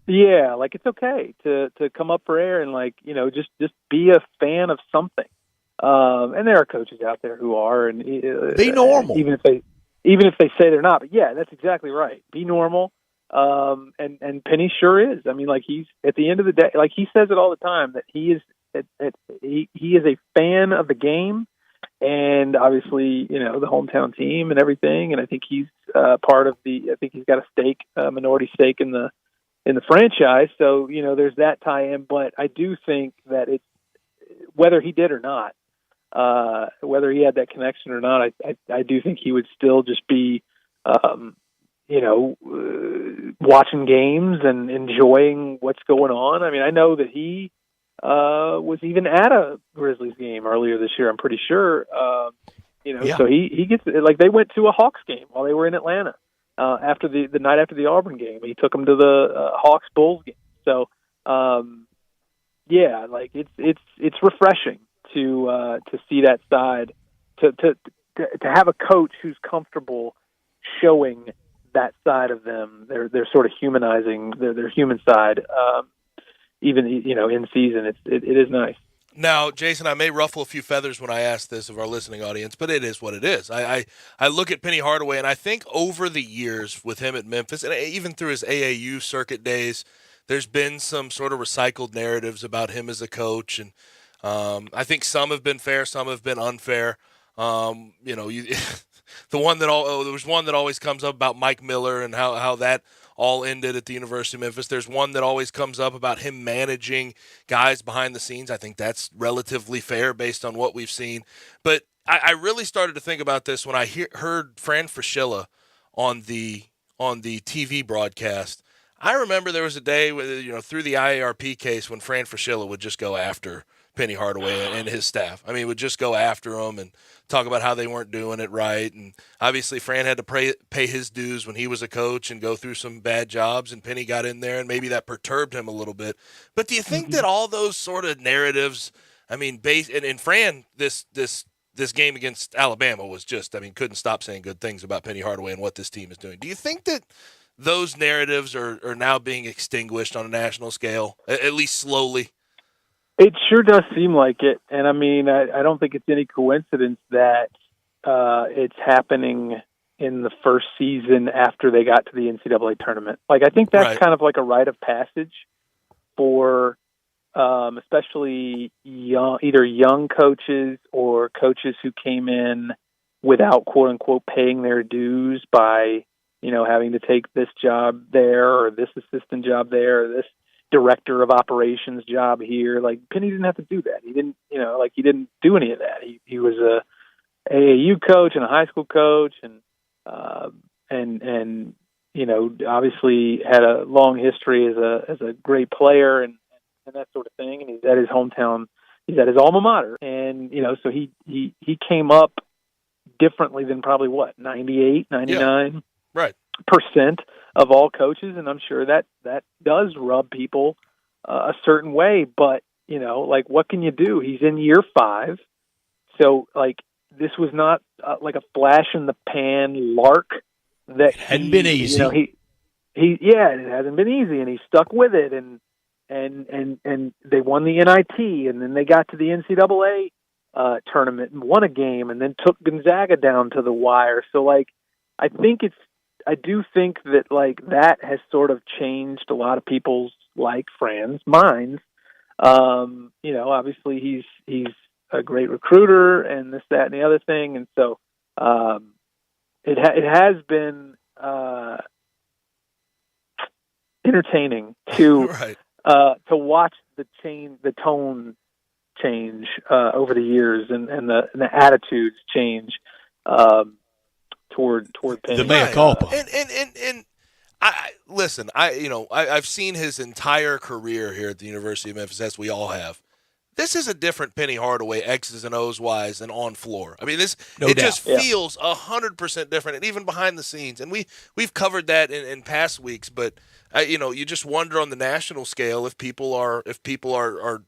[SPEAKER 12] Yeah, like it's okay to come up for air and just be a fan of something. And there are coaches out there who are, and
[SPEAKER 5] be normal,
[SPEAKER 12] even if they say they're not. But yeah, that's exactly right. Be normal. And Penny sure is. I mean, like he's at the end of the day, like he says it all the time that he is a fan of the game, and obviously, the hometown team and everything. And I think he's part of I think he's got a stake, minority stake in the franchise. So, there's that tie-in. But I do think that it's, whether he did or not, whether he had that connection or not, I do think he would still just be, watching games and enjoying what's going on. I mean, I know that he was even at a Grizzlies game earlier this year, I'm pretty sure. So he gets, like, they went to a Hawks game while they were in Atlanta after the night after the Auburn game. He took them to the Hawks Bulls game. So, it's refreshing to see that side, to have a coach who's comfortable showing that side of them. They're sort of humanizing their human side, even in season. It is nice.
[SPEAKER 3] Now, Jason, I may ruffle a few feathers when I ask this of our listening audience, but it is what it is. I look at Penny Hardaway, and I think over the years with him at Memphis, and even through his AAU circuit days, there's been some sort of recycled narratives about him as a coach, and I think some have been fair, some have been unfair. There was one that always comes up about Mike Miller and how that all ended at the University of Memphis. There's one that always comes up about him managing guys behind the scenes. I think that's relatively fair based on what we've seen. But I really started to think about this when I heard Fran Fraschilla on the TV broadcast. I remember there was a day through the IARP case when Fran Fraschilla would just go after Penny Hardaway and his staff. I mean, would just go after them and talk about how they weren't doing it right. And obviously Fran had to pay his dues when he was a coach and go through some bad jobs, and Penny got in there, and maybe that perturbed him a little bit. But do you think that all those sort of narratives, I mean, and Fran, this game against Alabama was just, couldn't stop saying good things about Penny Hardaway and what this team is doing. Do you think that those narratives are now being extinguished on a national scale, at least slowly?
[SPEAKER 12] It sure does seem like it. And I don't think it's any coincidence that it's happening in the first season after they got to the NCAA tournament. Like, I think that's kind of like a rite of passage for especially either young coaches or coaches who came in without, quote unquote, paying their dues by, having to take this job there or this assistant job there or this director of operations job here. Like, Penny didn't have to do that. He didn't, he didn't do any of that. He was a AAU coach and a high school coach, and obviously had a long history as a great player and that sort of thing. And he's at his hometown. He's at his alma mater, and so he came up differently than probably 98, 99 % of all coaches, and I'm sure that does rub people a certain way. But what can you do? He's in year 5, so this was not like a flash in the pan lark. That
[SPEAKER 5] hadn't been easy.
[SPEAKER 12] It hasn't been easy, and he stuck with it, and they won the NIT, and then they got to the NCAA tournament and won a game, and then took Gonzaga down to the wire. So I do think that that has sort of changed a lot of people's Fran's minds. Obviously he's a great recruiter and this, that, and the other thing, and so it has been entertaining to watch the tone change over the years, and the attitudes change. Toward Penny.
[SPEAKER 5] The mea culpa.
[SPEAKER 3] And I've seen his entire career here at the University of Memphis, as we all have. This is a different Penny Hardaway, X's and O's, Y's, and on floor. I mean, just feels 100% different, and even behind the scenes. And we've covered that in past weeks, but you just wonder on the national scale if people are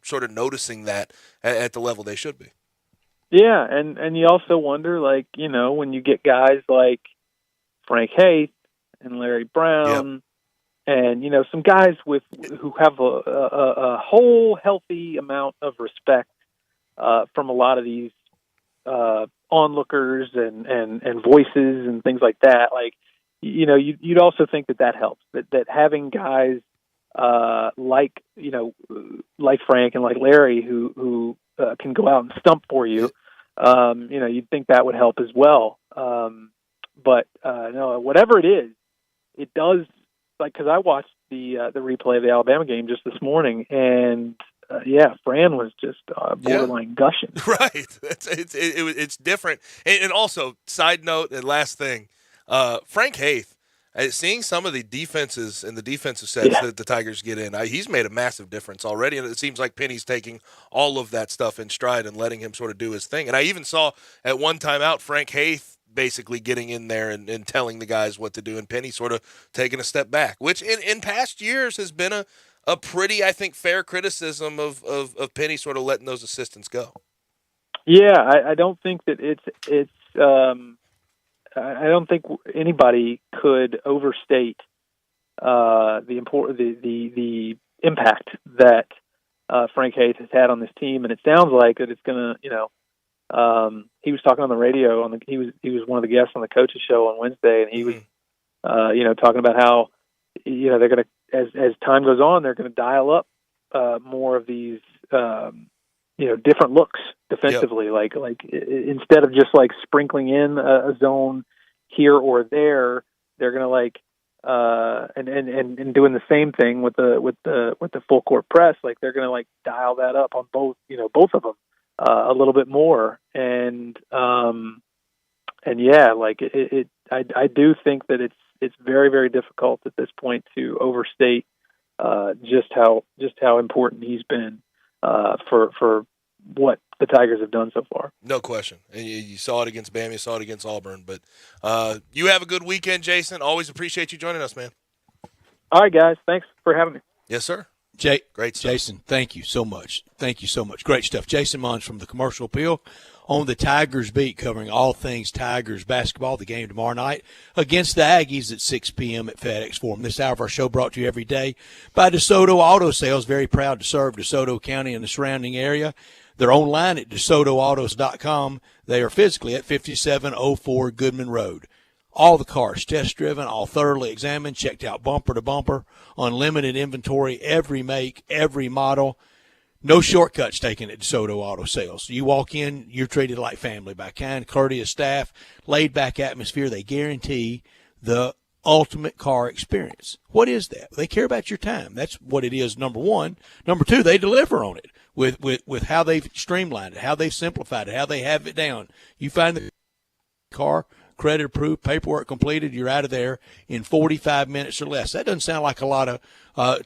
[SPEAKER 3] sort of noticing that at the level they should be.
[SPEAKER 12] Yeah, and you also wonder, when you get guys like Frank Haith and Larry Brown, and some guys who have a whole healthy amount of respect from a lot of these onlookers and voices and things like that. You'd also think that helps. That having guys like Frank and like Larry who can go out and stump for you. You'd think that would help as well. But no, whatever it is, it does. Like, because I watched the replay of the Alabama game just this morning, and Fran was just borderline gushing.
[SPEAKER 3] Right. It's different. And also, side note and last thing, Frank Haith, seeing some of the defenses and the defensive sets that the Tigers get in, he's made a massive difference already, and it seems like Penny's taking all of that stuff in stride and letting him sort of do his thing. And I even saw at one time out Frank Haith basically getting in there and telling the guys what to do, and Penny sort of taking a step back, which in past years has been a pretty, I think, fair criticism of Penny sort of letting those assistants go.
[SPEAKER 12] Yeah, I don't think that it's I don't think anybody could overstate the impact that Frank Haith has had on this team, and it sounds like that it's going to, he was talking on the radio. He was one of the guests on the coaches show on Wednesday, and he was, talking about how, they're going to, as time goes on, they're going to dial up more of these, different looks defensively. Yep. Like instead of just like sprinkling in a zone here or there, they're going to and doing the same thing with the full court press. Like they're going to dial that up on both of them a little bit more. And I do think that it's very, very difficult at this point to overstate just how important he's been for what the Tigers have done so far.
[SPEAKER 3] No question. And you saw it against Bama, you saw it against Auburn. But you have a good weekend, Jason. Always appreciate you joining us, man.
[SPEAKER 12] All right, guys. Thanks for having me.
[SPEAKER 3] Yes, sir.
[SPEAKER 5] Great stuff. Jason, thank you so much. Thank you so much. Great stuff. Jason Mons from the Commercial Appeal on the Tigers beat, covering all things Tigers basketball. The game tomorrow night against the Aggies at 6 p.m. at FedEx Forum. This hour of our show brought to you every day by DeSoto Auto Sales. Very proud to serve DeSoto County and the surrounding area. They're online at DeSotoAutos.com. They are physically at 5704 Goodman Road. All the cars test-driven, all thoroughly examined, checked out bumper to bumper, unlimited inventory, every make, every model. No shortcuts taken at DeSoto Auto Sales. You walk in, you're treated like family by kind, courteous staff, laid-back atmosphere. They guarantee the ultimate car experience. What is that? They care about your time. That's what it is, number one. Number two, they deliver on it with how they've streamlined it, how they've simplified it, how they have it down. You find the car, credit approved, paperwork completed, you're out of there in 45 minutes or less. That doesn't sound like a lot of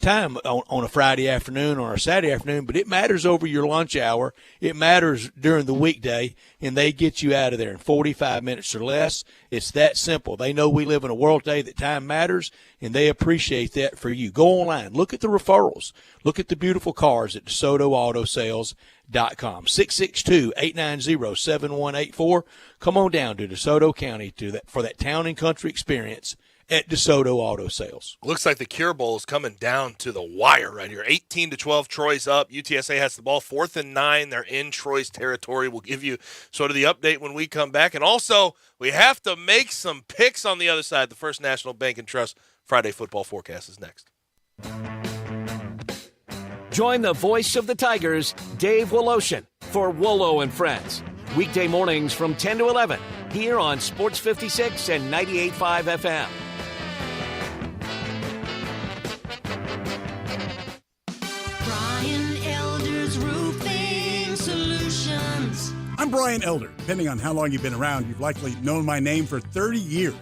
[SPEAKER 5] time on a Friday afternoon or a Saturday afternoon, but it matters over your lunch hour. It matters during the weekday, and they get you out of there in 45 minutes or less. It's that simple. They know we live in a world today that time matters, and they appreciate that for you. Go online. Look at the referrals. Look at the beautiful cars at DeSotoAutoSales.com. 662-890-7184. Come on down to DeSoto County for that town and country experience at DeSoto Auto Sales.
[SPEAKER 3] Looks like the Cure Bowl is coming down to the wire right here. 18-12, Troy's up. UTSA has the ball, 4th and 9. They're in Troy's territory. We'll give you sort of the update when we come back. And also, we have to make some picks on the other side. The First National Bank and Trust Friday football forecast is next.
[SPEAKER 1] Join the voice of the Tigers, Dave Woloshin, for Wolo and Friends. Weekday mornings from 10 to 11 here on Sports 56 and 98.5 FM.
[SPEAKER 10] Brian Elder's Roofing Solutions.
[SPEAKER 15] I'm Brian Elder. Depending on how long you've been around, you've likely known my name for 30 years.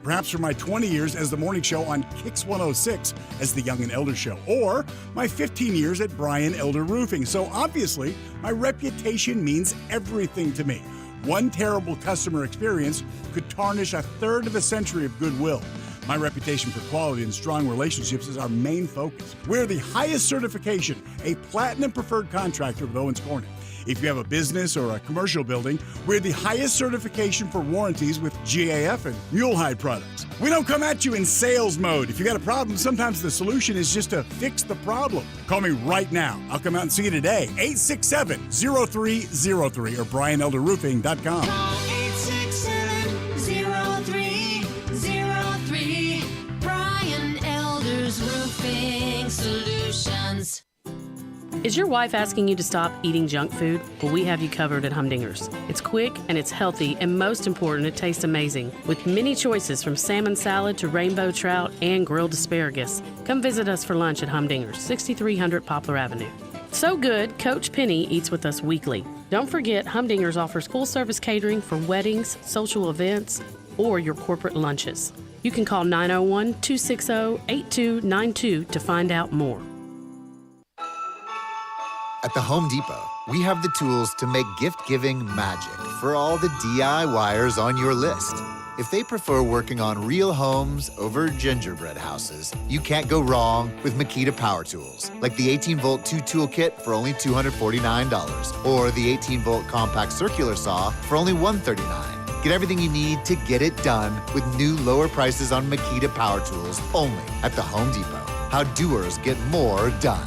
[SPEAKER 15] Perhaps for my 20 years as the morning show on Kix 106 as the Young and Elder Show, or my 15 years at Brian Elder Roofing. So obviously, my reputation means everything to me. One terrible customer experience could tarnish a third of a century of goodwill. My reputation for quality and strong relationships is our main focus. We're the highest certification, a platinum preferred contractor with Owens Corning. If you have a business or a commercial building, we're the highest certification for warranties with GAF and Mulehide products. We don't come at you in sales mode. If you got a problem, sometimes the solution is just to fix the problem. Call me right now. I'll come out and see you today. 867-0303 or BrianElderRoofing.com.
[SPEAKER 10] Call 867-0303. Brian Elder's Roofing Solutions.
[SPEAKER 16] Is your wife asking you to stop eating junk food? Well, we have you covered at Humdinger's. It's quick and it's healthy, and most important, it tastes amazing. With many choices from salmon salad to rainbow trout and grilled asparagus. Come visit us for lunch at Humdinger's, 6300 Poplar Avenue. So good, Coach Penny eats with us weekly. Don't forget, Humdinger's offers full-service catering for weddings, social events, or your corporate lunches. You can call 901-260-8292 to find out more.
[SPEAKER 17] At the Home Depot, we have the tools to make gift-giving magic for all the DIYers on your list. If they prefer working on real homes over gingerbread houses, you can't go wrong with Makita Power Tools, like the 18-volt 2-tool kit for only $249, or the 18-volt compact circular saw for only $139. Get everything you need to get it done with new lower prices on Makita Power Tools only at the Home Depot. How doers get more done.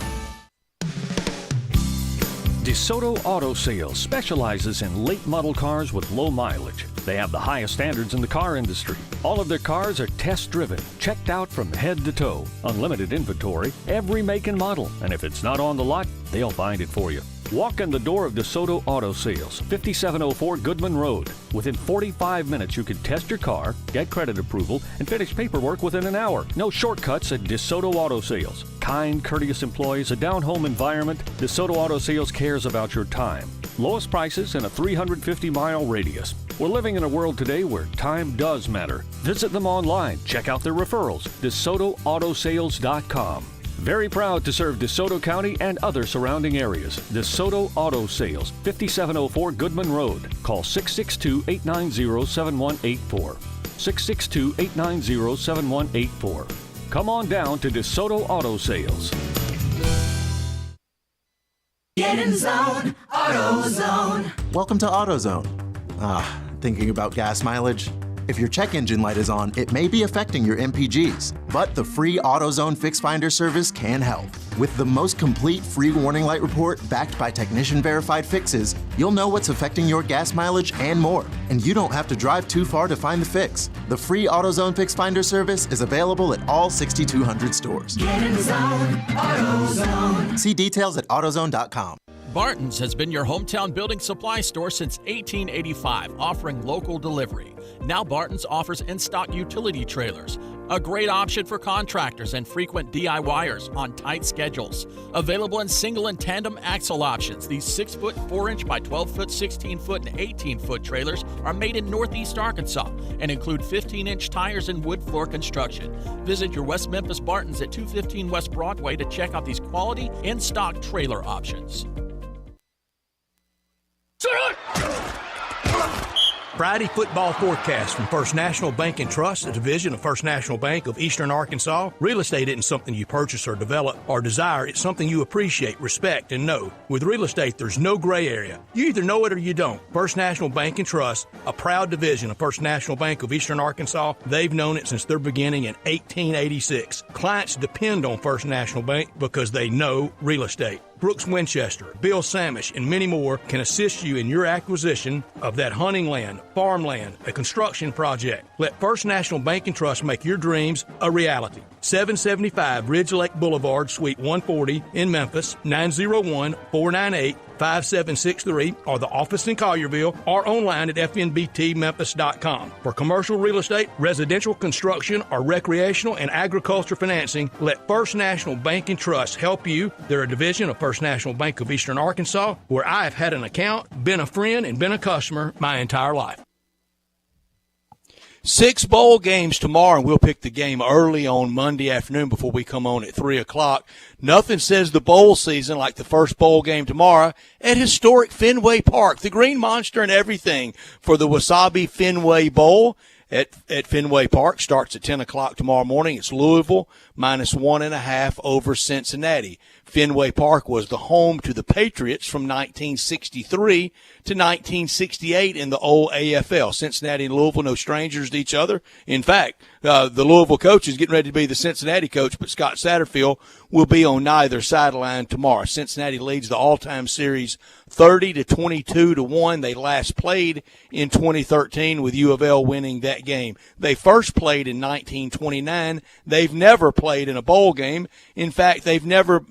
[SPEAKER 20] DeSoto Auto Sales specializes in late model cars with low mileage. They have the highest standards in the car industry. All of their cars are test driven, checked out from head to toe, unlimited inventory, every make and model. And if it's not on the lot, they'll find it for you. Walk in the door of DeSoto Auto Sales, 5704 Goodman Road. Within 45 minutes, you can test your car, get credit approval, and finish paperwork within an hour. No shortcuts at DeSoto Auto Sales. Kind, courteous employees, a down-home environment. DeSoto Auto Sales cares about your time. Lowest prices in a 350-mile radius. We're living in a world today where time does matter. Visit them online. Check out their referrals. DeSotoAutosales.com. Very proud to serve DeSoto County and other surrounding areas. DeSoto Auto Sales, 5704 Goodman Road. Call 662-890-7184. 662-890-7184. Come on down to DeSoto Auto Sales.
[SPEAKER 10] Get in zone, AutoZone.
[SPEAKER 23] Welcome to AutoZone. Thinking about gas mileage? If your check engine light is on, it may be affecting your MPGs, but the free AutoZone Fix Finder service can help. With the most complete free warning light report backed by technician-verified fixes, you'll know what's affecting your gas mileage and more, and you don't have to drive too far to find the fix. The free AutoZone Fix Finder service is available at all 6,200 stores.
[SPEAKER 10] Get in zone, AutoZone.
[SPEAKER 23] See details at AutoZone.com.
[SPEAKER 24] Barton's has been your hometown building supply store since 1885, offering local delivery. Now Barton's offers in-stock utility trailers, a great option for contractors and frequent DIYers on tight schedules. Available in single and tandem axle options, these 6-foot, 4-inch by 12-foot, 16-foot, and 18-foot trailers are made in Northeast Arkansas and include 15-inch tires and wood floor construction. Visit your West Memphis Barton's at 215 West Broadway to check out these quality in-stock trailer options.
[SPEAKER 4] Friday football forecast from First National Bank and Trust, a division of First National Bank of Eastern Arkansas. Real estate isn't something you purchase or develop or desire. It's something you appreciate, respect, and know. With real estate, there's no gray area. You either know it or you don't. First National Bank and Trust, a proud division of First National Bank of Eastern Arkansas. They've known it since their beginning in 1886. Clients depend on First National Bank because they know real estate. Brooks Winchester, Bill Samish, and many more can assist you in your acquisition of that hunting land, farmland, a construction project. Let First National Bank and Trust make your dreams a reality. 775 Ridge Lake Boulevard, Suite 140 in Memphis, 901-498-5763, or the office in Collierville, or online at fnbtmemphis.com. For commercial real estate, residential construction, or recreational and agriculture financing, let First National Bank and Trust help you. They're a division of First National Bank of Eastern Arkansas, where I have had an account, been a friend, and been a customer my entire life.
[SPEAKER 5] 6 bowl games tomorrow, and we'll pick the game early on Monday afternoon before we come on at 3 o'clock. Nothing says the bowl season like the first bowl game tomorrow at historic Fenway Park. The Green Monster and everything for the Wasabi Fenway Bowl at Fenway Park starts at 10 o'clock tomorrow morning. It's Louisville -1.5 over Cincinnati. Fenway Park was the home to the Patriots from 1963 to 1968 in the old AFL. Cincinnati and Louisville, no strangers to each other. In fact, the Louisville coach is getting ready to be the Cincinnati coach, but Scott Satterfield will be on neither sideline tomorrow. Cincinnati leads the all-time series 30-22-1. They last played in 2013 with U of L winning that game. They first played in 1929. They've never played in a bowl game. In fact, they've never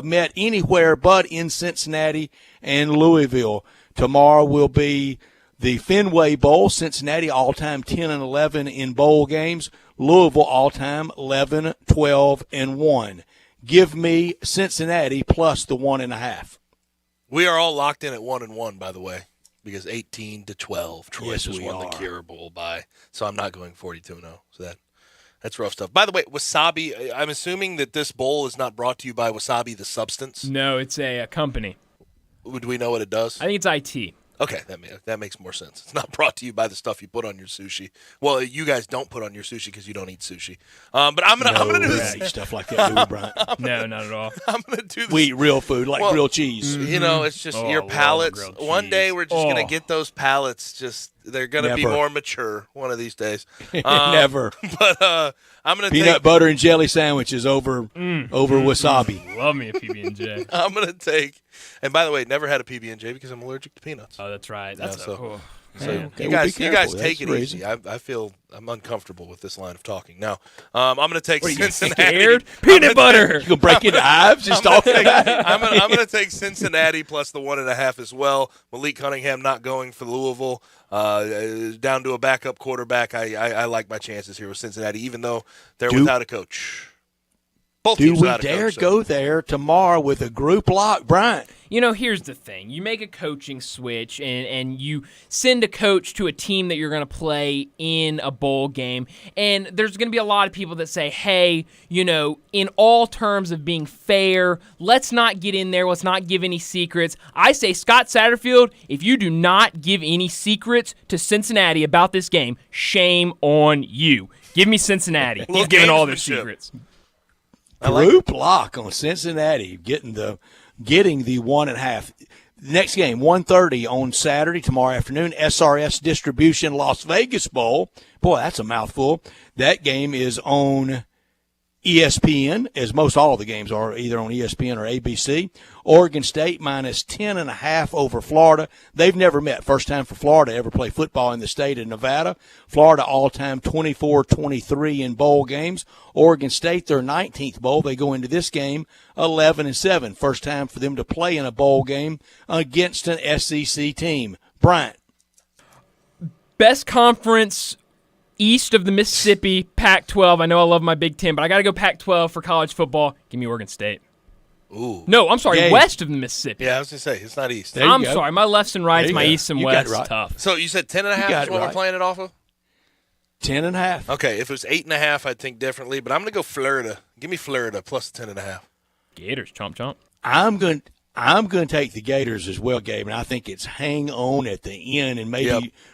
[SPEAKER 5] met anywhere but in Cincinnati and Louisville. Tomorrow will be the Fenway Bowl. Cincinnati all-time 10-11 in bowl games. Louisville all-time 11-12-1. Give me Cincinnati plus the 1.5.
[SPEAKER 3] We are all locked in at 1-1, by the way, because 18-12. Troy
[SPEAKER 5] Yes,
[SPEAKER 3] just
[SPEAKER 5] we
[SPEAKER 3] won
[SPEAKER 5] are.
[SPEAKER 3] the Cure Bowl by, so I'm not going 42-0. So that's rough stuff. By the way, Wasabi, I'm assuming that this bowl is not brought to you by Wasabi, the substance.
[SPEAKER 2] No, it's a company.
[SPEAKER 3] Do we know what it does?
[SPEAKER 2] I think it's IT.
[SPEAKER 3] Okay, that makes more sense. It's not brought to you by the stuff you put on your sushi. Well, you guys don't put on your sushi because you don't eat sushi. But I'm gonna do this
[SPEAKER 5] stuff like that, do we, Brian?
[SPEAKER 2] No, not at all.
[SPEAKER 3] I'm gonna do this.
[SPEAKER 5] We eat real food like real cheese.
[SPEAKER 3] You know, it's just your palates. One day we're just gonna get those palates. They're gonna be more mature one of these days.
[SPEAKER 5] Never.
[SPEAKER 3] But I'm gonna
[SPEAKER 5] peanut butter and jelly sandwiches over wasabi.
[SPEAKER 2] Love me a PB&J.
[SPEAKER 3] I'm gonna take. And by the way, never had a PB&J because I'm allergic to peanuts.
[SPEAKER 2] Oh, that's right. That's
[SPEAKER 3] so
[SPEAKER 5] okay,
[SPEAKER 3] you guys take it easy. I feel I'm uncomfortable with this line of talking. Now, I'm going to take Cincinnati.
[SPEAKER 2] Scared? Peanut butter.
[SPEAKER 5] You gonna break into hives just talking about it?
[SPEAKER 3] I'm going to take Cincinnati plus the 1.5 as well. Malik Cunningham not going for Louisville. Down to a backup quarterback. I like my chances here with Cincinnati, even though they're without a coach. Both
[SPEAKER 5] Do
[SPEAKER 3] teams
[SPEAKER 5] we
[SPEAKER 3] without a
[SPEAKER 5] dare
[SPEAKER 3] coach, so.
[SPEAKER 5] go there tomorrow with a group lock, Brian?
[SPEAKER 2] You know, here's the thing. You make a coaching switch and you send a coach to a team that you're going to play in a bowl game. And there's going to be a lot of people that say, hey, you know, in all terms of being fair, let's not get in there. Let's not give any secrets. I say, Scott Satterfield, if you do not give any secrets to Cincinnati about this game, shame on you. Give me Cincinnati. He's giving all their secrets.
[SPEAKER 5] Group lock on Cincinnati, getting the 1.5. Next game, 1:30 on Saturday, tomorrow afternoon, SRS Distribution Las Vegas Bowl. Boy, that's a mouthful. That game is on ESPN, as most all of the games are, either on ESPN or ABC. Oregon State minus 10.5 over Florida. They've never met. First time for Florida to ever play football in the state of Nevada. Florida all-time 24-23 in bowl games. Oregon State, their 19th bowl. They go into this game 11-7. First time for them to play in a bowl game against an SEC team. Bryant.
[SPEAKER 2] Best conference east of the Mississippi, Pac-12. I know I love my Big Ten, but I got to go Pac-12 for college football. Give me Oregon State.
[SPEAKER 3] Ooh.
[SPEAKER 2] No, I'm sorry,
[SPEAKER 5] Gabe.
[SPEAKER 2] west of the Mississippi.
[SPEAKER 3] Yeah, I was going to say, it's not east.
[SPEAKER 2] I'm sorry, my lefts and rights, my east and west is tough.
[SPEAKER 3] So you said 10.5 is what we're playing it off of?
[SPEAKER 5] 10.5.
[SPEAKER 3] Okay, if it was 8.5, I'd think differently, but I'm going to go Florida. Give me Florida plus 10.5.
[SPEAKER 2] Gators, chomp chomp.
[SPEAKER 5] I'm going to take the Gators as well, Gabe, and I think it's hang on at the end and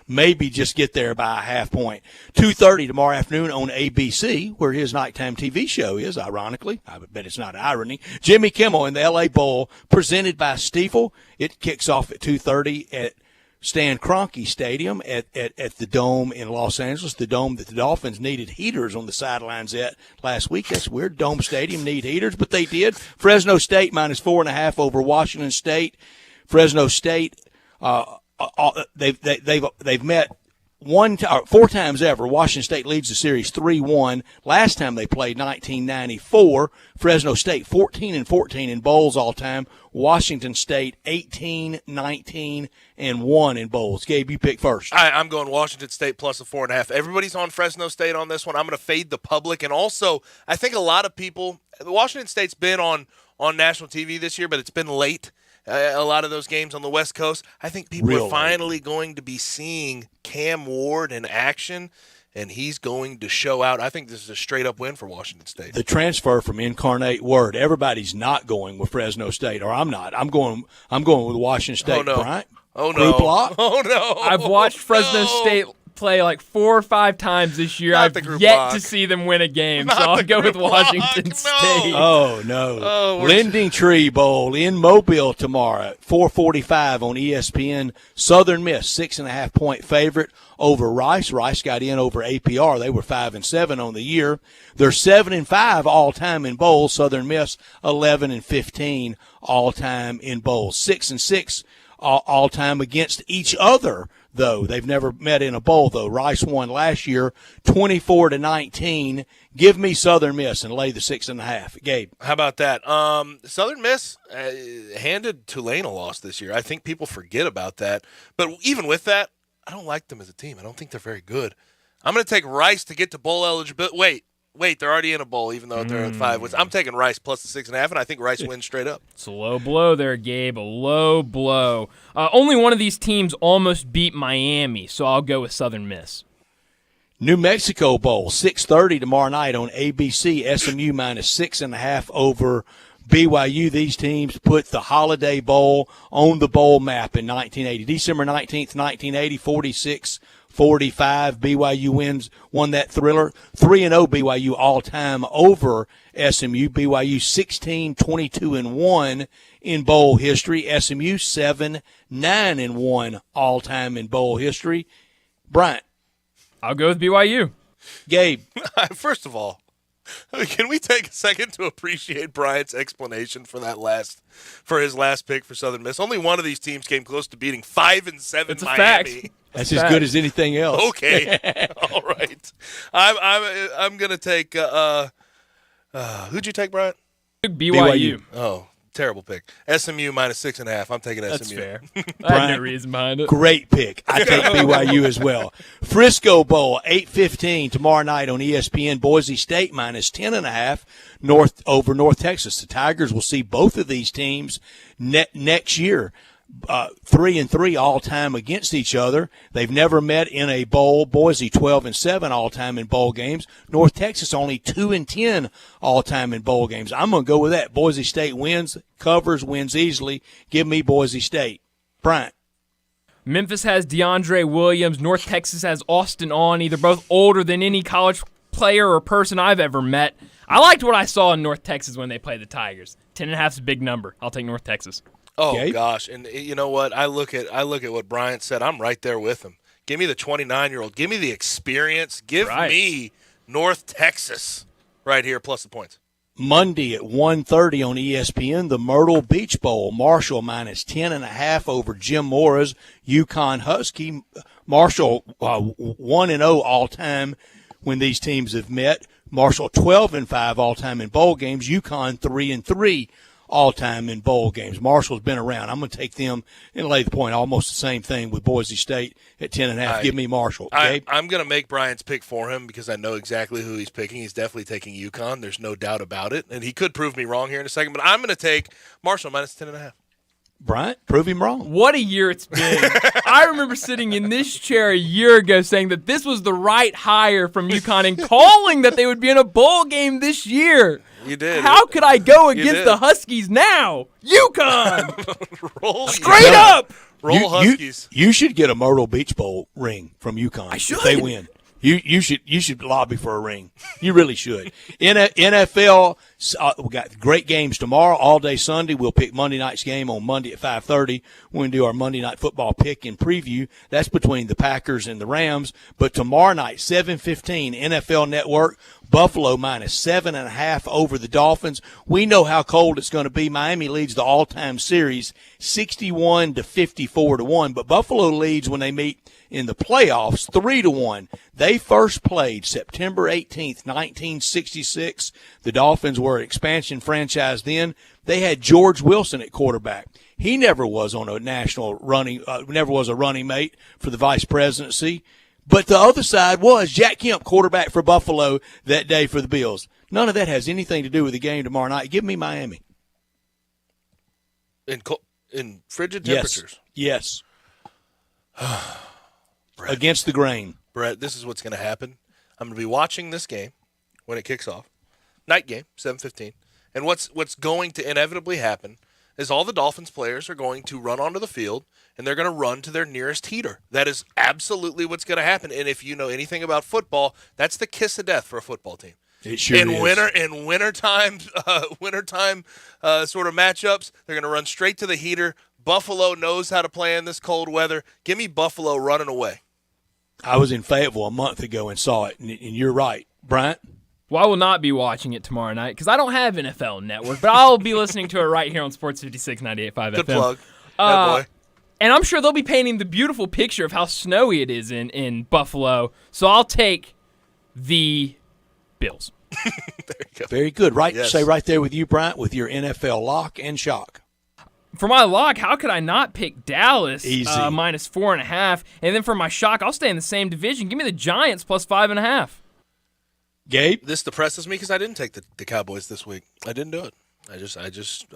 [SPEAKER 5] maybe just get there by a half point. 2:30 tomorrow afternoon on ABC, where his nighttime TV show is, ironically. I bet it's not irony. Jimmy Kimmel in the L.A. Bowl, presented by Stiefel. It kicks off at 2:30 at Stan Kroenke Stadium at the Dome in Los Angeles, the Dome that the Dolphins needed heaters on the sidelines at last week. That's weird. Dome Stadium need heaters, but they did. Fresno State minus 4.5 over Washington State. Fresno State, they've met 4 times ever. Washington State leads the series 3-1. Last time they played, 1994. Fresno State 14-14 in bowls all time. Washington State 18-19-1 in bowls. Gabe, you pick first.
[SPEAKER 3] I'm going Washington State plus a 4.5. Everybody's on Fresno State on this one. I'm going to fade the public, and also I think a lot of people. Washington State's been on national TV this year, but it's been late. A lot of those games on the West Coast. I think people are finally going to be seeing Cam Ward in action, and he's going to show out. I think this is a straight-up win for Washington State.
[SPEAKER 5] The transfer from Incarnate Word. Everybody's not going with Fresno State, or I'm not. I'm going with Washington State.
[SPEAKER 3] Oh, no.
[SPEAKER 5] Bryant?
[SPEAKER 3] Oh, no.
[SPEAKER 5] Group lock?
[SPEAKER 3] Oh, no.
[SPEAKER 2] I've watched Fresno State play like 4 or 5 times this year.
[SPEAKER 3] Not the
[SPEAKER 2] I've
[SPEAKER 3] group
[SPEAKER 2] yet
[SPEAKER 3] block.
[SPEAKER 2] to see them win a game,
[SPEAKER 3] Not
[SPEAKER 2] so I'll
[SPEAKER 3] the
[SPEAKER 2] go with
[SPEAKER 3] group block.
[SPEAKER 2] Washington
[SPEAKER 3] No.
[SPEAKER 2] State.
[SPEAKER 5] Oh, no.
[SPEAKER 3] Oh, we're
[SPEAKER 5] Lending Tree Bowl in Mobile tomorrow at 4:45 on ESPN. Southern Miss, 6.5-point favorite over Rice. Rice got in over APR. They were 5-7 on the year. They're 7-5 all-time in bowls. Southern Miss, 11-15 all-time in bowls. 6-6 all-time against each other, though. They've never met in a bowl, though. Rice won last year 24-19. Give me Southern Miss and lay the 6.5. Gabe.
[SPEAKER 3] How about that? Southern Miss handed Tulane a loss this year. I think people forget about that. But even with that, I don't like them as a team. I don't think they're very good. I'm going to take Rice to get to bowl eligibility. Wait, they're already in a bowl, even though they're at 5 wins. I'm taking Rice plus the 6.5, and I think Rice wins straight up.
[SPEAKER 2] It's a low blow there, Gabe. A low blow. Only one of these teams almost beat Miami, so I'll go with Southern Miss.
[SPEAKER 5] New Mexico Bowl, 6:30 tomorrow night on ABC. SMU minus 6.5 over BYU. These teams put the Holiday Bowl on the bowl map in 1980. December 19th, 1980, 46-45. BYU won that thriller. 3-0 BYU all-time over SMU. BYU 16-22-1 in bowl history. SMU 7-9-1 all-time in bowl history. Bryant.
[SPEAKER 2] I'll go with BYU.
[SPEAKER 5] Gabe.
[SPEAKER 3] First of all, can we take a second to appreciate Bryant's explanation for his last pick for Southern Miss? Only one of these teams came close to beating 5-7
[SPEAKER 2] It's a
[SPEAKER 3] Miami.
[SPEAKER 2] fact.
[SPEAKER 5] That's as good as anything else.
[SPEAKER 3] Okay, all right. I'm gonna take. Who'd you take, Bryant?
[SPEAKER 2] BYU.
[SPEAKER 3] Oh, terrible pick. SMU minus 6.5. I'm taking SMU.
[SPEAKER 2] That's fair. I had no reason behind it.
[SPEAKER 5] Great pick. I take BYU as well. Frisco Bowl, 8:15 tomorrow night on ESPN. Boise State minus 10.5 over North Texas. The Tigers will see both of these teams next year. 3-3 all time against each other. They've never met in a bowl. Boise 12-7 all time in bowl games. North Texas only 2-10 all time in bowl games. I'm going to go with that. Boise State wins, covers, wins easily. Give me Boise State. Bryant.
[SPEAKER 2] Memphis has DeAndre Williams. North Texas has Austin Awney. They're both older than any college player or person I've ever met. I liked what I saw in North Texas when they played the Tigers. 10.5 is a big number. I'll take North Texas.
[SPEAKER 3] Oh,
[SPEAKER 5] Gabe?
[SPEAKER 3] gosh. And you know what? I look at what Bryant said. I'm right there with him. Give me the 29-year-old. Give me the experience. Give me North Texas right here, plus the points.
[SPEAKER 5] Monday at 1:30 on ESPN, the Myrtle Beach Bowl. Marshall minus 10.5 over Jim Mora's UConn Husky. Marshall 1-0 all time when these teams have met. Marshall 12-5 all time in bowl games. UConn 3-3 all time in bowl games. Marshall's been around. I'm going to take them and lay the point. Almost the same thing with Boise State at 10.5. Give me Marshall. Gabe?
[SPEAKER 3] I'm going to make Bryant's pick for him because I know exactly who he's picking. He's definitely taking UConn. There's no doubt about it. And he could prove me wrong here in a second, but I'm going to take Marshall minus 10.5.
[SPEAKER 5] Bryant, prove him wrong.
[SPEAKER 2] What a year it's been. I remember sitting in this chair a year ago saying that this was the right hire from UConn and calling that they would be in a bowl game this year.
[SPEAKER 3] You did.
[SPEAKER 2] How could I go against the Huskies now? UConn!
[SPEAKER 3] Roll
[SPEAKER 2] Straight up!
[SPEAKER 3] Roll Huskies.
[SPEAKER 5] You should get a Myrtle Beach Bowl ring from UConn.
[SPEAKER 2] I should.
[SPEAKER 5] If they win. You should lobby for a ring. You really should. NFL, we got great games tomorrow, all day Sunday. We'll pick Monday night's game on Monday at 5:30. We're going to do our Monday night football pick and preview. That's between the Packers and the Rams. But tomorrow night, 7:15, NFL Network, Buffalo minus 7.5 over the Dolphins. We know how cold it's going to be. Miami leads the all-time series 61-54-1, but Buffalo leads when they meet in the playoffs 3-1. They first played September 18th, 1966. The Dolphins were an expansion franchise then. They had George Wilson at quarterback. He never was on a national running, never was a running mate for the vice presidency. But the other side was Jack Kemp, quarterback for Buffalo that day for the Bills. None of that has anything to do with the game tomorrow night. Give me Miami.
[SPEAKER 3] In frigid temperatures?
[SPEAKER 5] Yes. Against the grain.
[SPEAKER 3] Brett, this is what's going to happen. I'm going to be watching this game when it kicks off. Night game, 7:15. And what's going to inevitably happen is all the Dolphins players are going to run onto the field, and they're going to run to their nearest heater. That is absolutely what's going to happen. And if you know anything about football, that's the kiss of death for a football team.
[SPEAKER 5] It sure
[SPEAKER 3] in
[SPEAKER 5] is.
[SPEAKER 3] wintertime sort of matchups, they're going to run straight to the heater. Buffalo knows how to play in this cold weather. Give me Buffalo running away.
[SPEAKER 5] I was in Fayetteville a month ago and saw it, and you're right. Bryant?
[SPEAKER 2] Well, I will not be watching it tomorrow night because I don't have NFL Network, but I'll be listening to it right here on Sports 56 98.5 FM.
[SPEAKER 3] Good plug. Boy.
[SPEAKER 2] And I'm sure they'll be painting the beautiful picture of how snowy it is in Buffalo. So I'll take the Bills.
[SPEAKER 3] There you go.
[SPEAKER 5] Very good. Right?
[SPEAKER 3] Yes.
[SPEAKER 5] Say right there with you, Bryant, with your NFL lock and shock.
[SPEAKER 2] For my lock, how could I not pick Dallas
[SPEAKER 5] Easy.
[SPEAKER 2] minus 4.5? And then for my shock, I'll stay in the same division. Give me the Giants plus 5.5.
[SPEAKER 5] Gabe?
[SPEAKER 3] This depresses me because I didn't take the Cowboys this week. I didn't do it. I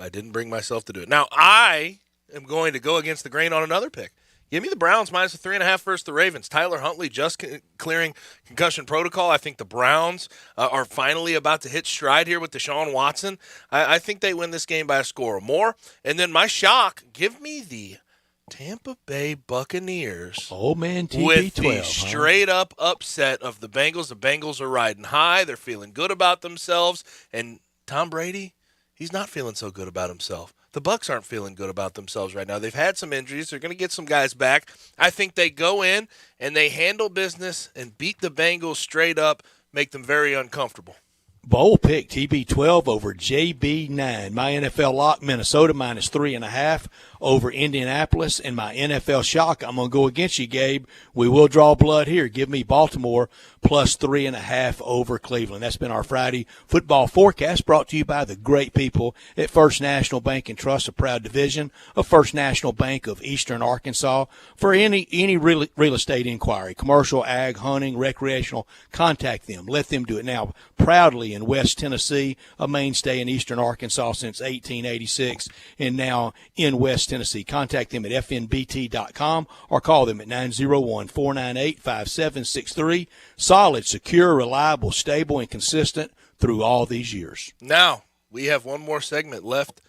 [SPEAKER 3] didn't bring myself to do it. Now, I am going to go against the grain on another pick. Give me the Browns minus 3.5 versus the Ravens. Tyler Huntley just clearing concussion protocol. I think the Browns are finally about to hit stride here with Deshaun Watson. I think they win this game by a score or more. And then my shock, give me the Tampa Bay Buccaneers.
[SPEAKER 5] Oh, man, TB12.
[SPEAKER 3] With the straight-up upset of the Bengals. The Bengals are riding high. They're feeling good about themselves. And Tom Brady, he's not feeling so good about himself. The Bucs aren't feeling good about themselves right now. They've had some injuries. They're going to get some guys back. I think they go in and they handle business and beat the Bengals straight up, make them very uncomfortable.
[SPEAKER 5] Bold pick, TB12 over JB9. My NFL lock, Minnesota minus 3.5 over Indianapolis. And my NFL shock, I'm going to go against you, Gabe. We will draw blood here. Give me Baltimore plus 3.5 over Cleveland. That's been our Friday football forecast, brought to you by the great people at First National Bank and Trust, a proud division of First National Bank of Eastern Arkansas. For any real estate inquiry, commercial, ag, hunting, recreational, contact them. Let them do it now. Proudly in West Tennessee, a mainstay in Eastern Arkansas since 1886, and now in West Tennessee. Contact them at fnbt.com or call them at 901-498-5763. Solid, secure, reliable, stable, and consistent through all these years.
[SPEAKER 3] Now, we have one more segment left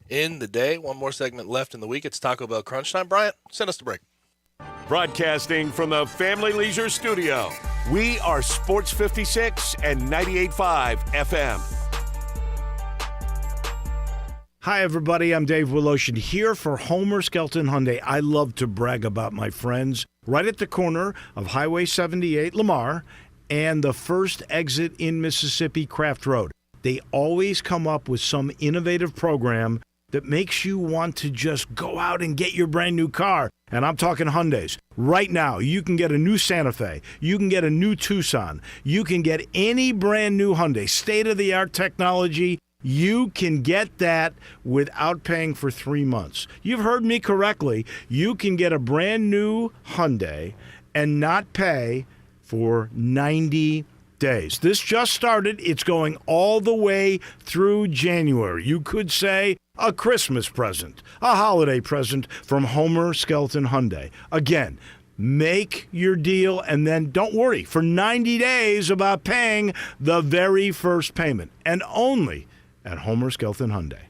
[SPEAKER 3] in the day, one more segment left in the week. It's Taco Bell Crunch Time. Bryant, send us the break.
[SPEAKER 6] Broadcasting from the Family Leisure Studio, we are Sports 56 and 98.5 FM.
[SPEAKER 7] Hi, everybody. I'm Dave Willoshin here for Homer Skelton Hyundai. I love to brag about my friends right at the corner of Highway 78, Lamar, and the first exit in Mississippi, Craft Road. They always come up with some innovative program that makes you want to just go out and get your brand new car. And I'm talking Hyundais. Right now, you can get a new Santa Fe. You can get a new Tucson. You can get any brand new Hyundai, state-of-the-art technology. You can get that without paying for 3 months. You've heard me correctly. You can get a brand new Hyundai and not pay for 90 days. This just started. It's going all the way through January. You could say a Christmas present, a holiday present from Homer Skelton Hyundai. Again, make your deal and then don't worry for 90 days about paying the very first payment, and only at Homer Skelton Hyundai.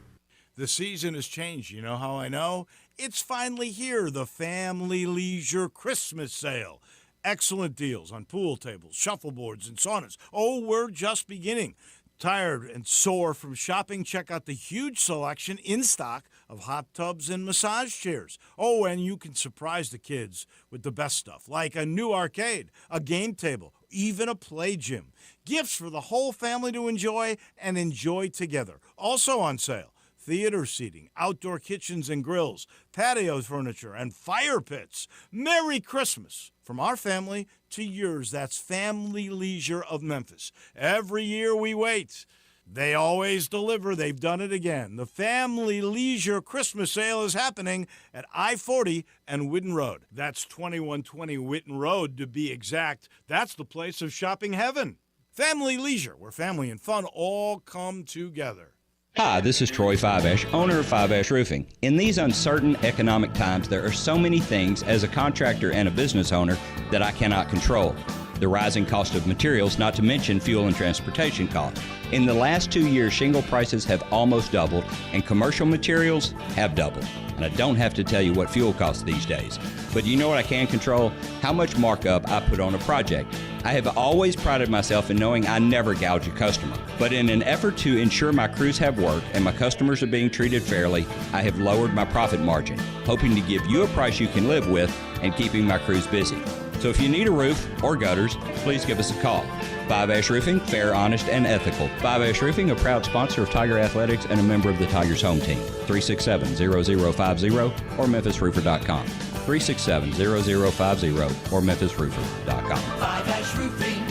[SPEAKER 15] The season has changed. You know how I know? It's finally here, the Family Leisure Christmas Sale. Excellent deals on pool tables, shuffleboards, and saunas. Oh, we're just beginning. Tired and sore from shopping? Check out the huge selection in stock of hot tubs and massage chairs. Oh, and you can surprise the kids with the best stuff, like a new arcade, a game table, even a play gym. Gifts for the whole family to enjoy and enjoy together. Also on sale, theater seating, outdoor kitchens and grills, patio furniture, and fire pits. Merry Christmas from our family to yours. That's Family Leisure of Memphis. Every year we wait. They always deliver. They've done it again. The Family Leisure Christmas Sale is happening at I-40 and Whitten Road. That's 2120 Whitten Road to be exact. That's the place of shopping heaven. Family Leisure, where family and fun all come together.
[SPEAKER 11] Hi, this is Troy Fiveash, owner of Fiveash Roofing. In these uncertain economic times, there are so many things as a contractor and a business owner that I cannot control. the rising cost of materials, not to mention fuel and transportation costs. In the last 2 years, shingle prices have almost doubled, and commercial materials have doubled. And I don't have to tell you what fuel costs these days. But you know what I can control? How much markup I put on a project. I have always prided myself in knowing I never gouge a customer. But in an effort to ensure my crews have work and my customers are being treated fairly, I have lowered my profit margin, hoping to give you a price you can live with and keeping my crews busy. So if you need a roof or gutters, please give us a call. 5 Roofing, fair, honest, and ethical. 5 Roofing, a proud sponsor of Tiger Athletics and a member of the Tigers home team. 367-0050 or memphisroofer.com. 367-0050 or memphisroofer.com.
[SPEAKER 10] 5 Roofing,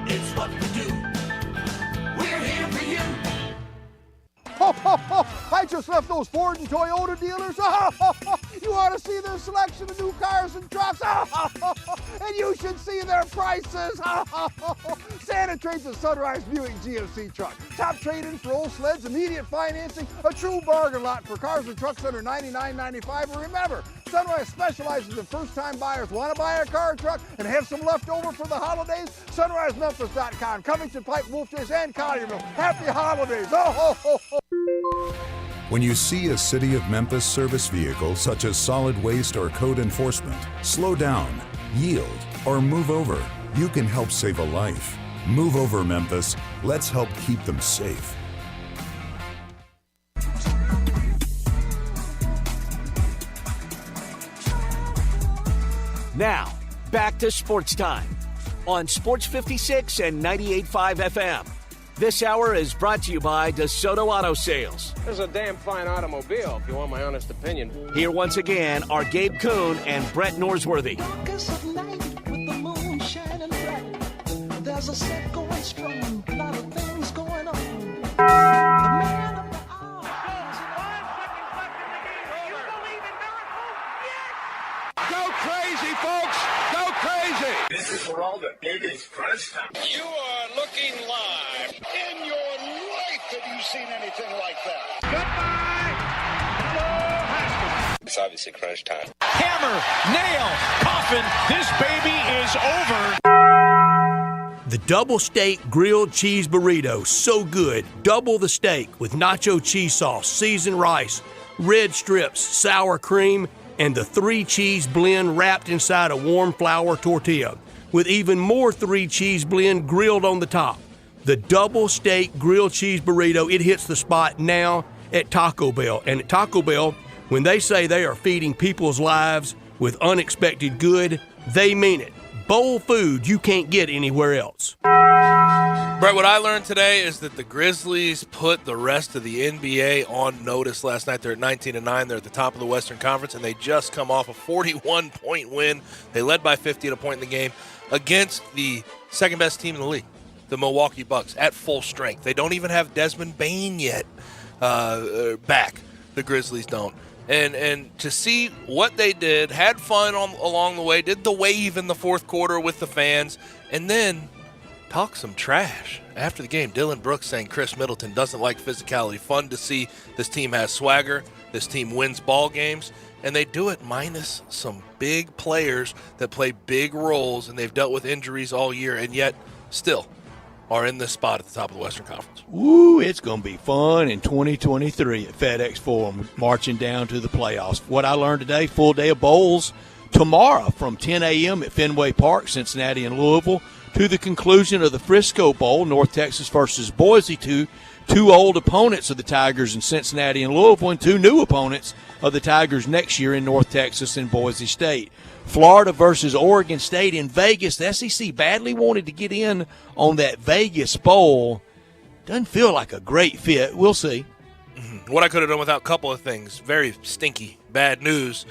[SPEAKER 10] it's what we do. We're here for you.
[SPEAKER 8] I just left those Ford and Toyota dealers. You ought to see their selection of new cars and trucks. And you should see their prices. Santa Trade's a Sunrise Buick GMC truck. Top trade-in for old sleds, immediate financing, a true bargain lot for cars and trucks under $99.95. And remember, Sunrise specializes in first-time buyers. Want to buy a car or truck and have some left over for the holidays? SunriseMemphis.com, Covington, Pike, Wolf Chase, and Collierville. Happy holidays.
[SPEAKER 9] When you see a City of Memphis service vehicle such as solid waste or code enforcement, slow down, yield, or move over. You can help save a life. Move over, Memphis. Let's help keep them safe.
[SPEAKER 6] Now, back to Sports Time on Sports 56 and 98.5 FM. This hour is brought to you by DeSoto Auto Sales.
[SPEAKER 13] This is a damn fine automobile, if you want my honest opinion.
[SPEAKER 6] Here once again are Gabe Kuhn and Brett Norsworthy.
[SPEAKER 10] There's a set going strong, a lot of things going on. Go crazy, folks! Go crazy!
[SPEAKER 18] This is for all the biggest crunch time.
[SPEAKER 10] You are looking live. In your life have you seen anything like that? Goodbye! Hello, Haskell.
[SPEAKER 18] It's obviously crunch time.
[SPEAKER 10] Hammer, nail, coffin, this baby is over.
[SPEAKER 4] The double steak grilled cheese burrito, so good. Double the steak with nacho cheese sauce, seasoned rice, red strips, sour cream, and the 3-cheese blend wrapped inside a warm flour tortilla with even more 3-cheese blend grilled on the top. The double steak grilled cheese burrito, it hits the spot now at Taco Bell. And at Taco Bell, when they say they are feeding people's lives with unexpected good, they mean it. Bowl food you can't get anywhere else.
[SPEAKER 3] Brett, what I learned today is that the Grizzlies put the rest of the NBA on notice last night. They're at 19-9. They're at the top of the Western Conference, and they just come off a 41-point win. They led by 50 at a point in the game against the second-best team in the league, the Milwaukee Bucks, at full strength. They don't even have Desmond Bane yet back. The Grizzlies don't. And to see what they did, had fun along the way, did the wave in the fourth quarter with the fans, and then talk some trash after the game. Dylan Brooks saying Chris Middleton doesn't like physicality. Fun to see this team has swagger. This team wins ball games, and they do it minus some big players that play big roles, and they've dealt with injuries all year, and yet still are in this spot at the top of the Western Conference.
[SPEAKER 5] Woo, it's going to be fun in 2023 at FedEx Forum, marching down to the playoffs. What I learned today, full day of bowls tomorrow from 10 a.m. at Fenway Park, Cincinnati and Louisville, to the conclusion of the Frisco Bowl, North Texas versus Boise, two old opponents of the Tigers in Cincinnati and Louisville, and two new opponents of the Tigers next year in North Texas and Boise State. Florida versus Oregon State in Vegas. The SEC badly wanted to get in on that Vegas Bowl. Doesn't feel like a great fit. We'll see.
[SPEAKER 3] What I could have done without a couple of things. Very stinky, bad news.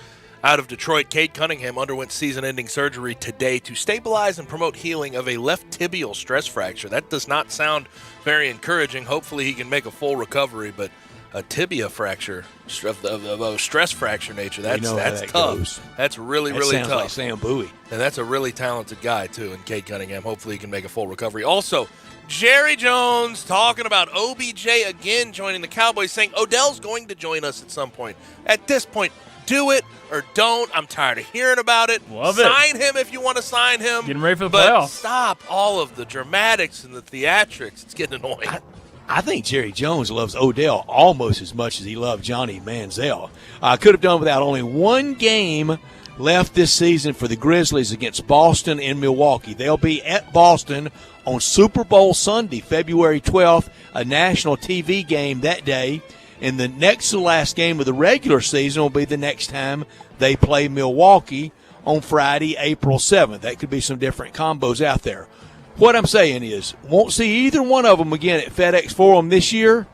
[SPEAKER 3] Out of Detroit, Cade Cunningham underwent season-ending surgery today to stabilize and promote healing of a left tibial stress fracture. That does not sound very encouraging. Hopefully he can make a full recovery, but a tibia fracture of a stress fracture nature, that's tough.
[SPEAKER 5] Goes.
[SPEAKER 3] That's really tough.
[SPEAKER 5] Sounds like Sam Bowie.
[SPEAKER 3] And that's a really talented guy, too, in Cade Cunningham. Hopefully he can make a full recovery. Also, Jerry Jones talking about OBJ again joining the Cowboys, saying Odell's going to join us at some point. At this point, do it or don't. I'm tired of hearing about it.
[SPEAKER 2] Love it.
[SPEAKER 3] Sign him if you want to sign him.
[SPEAKER 2] Getting ready for the
[SPEAKER 3] but
[SPEAKER 2] playoffs.
[SPEAKER 3] Stop all of the dramatics and the theatrics. It's getting annoying.
[SPEAKER 5] I think Jerry Jones loves Odell almost as much as he loved Johnny Manziel. Could have done without only one game left this season for the Grizzlies against Boston and Milwaukee. They'll be at Boston on Super Bowl Sunday, February 12th, a national TV game that day. And the next to last game of the regular season will be the next time they play Milwaukee on Friday, April 7th. That could be some different combos out there. What I'm saying is, won't see either one of them again at FedEx Forum this year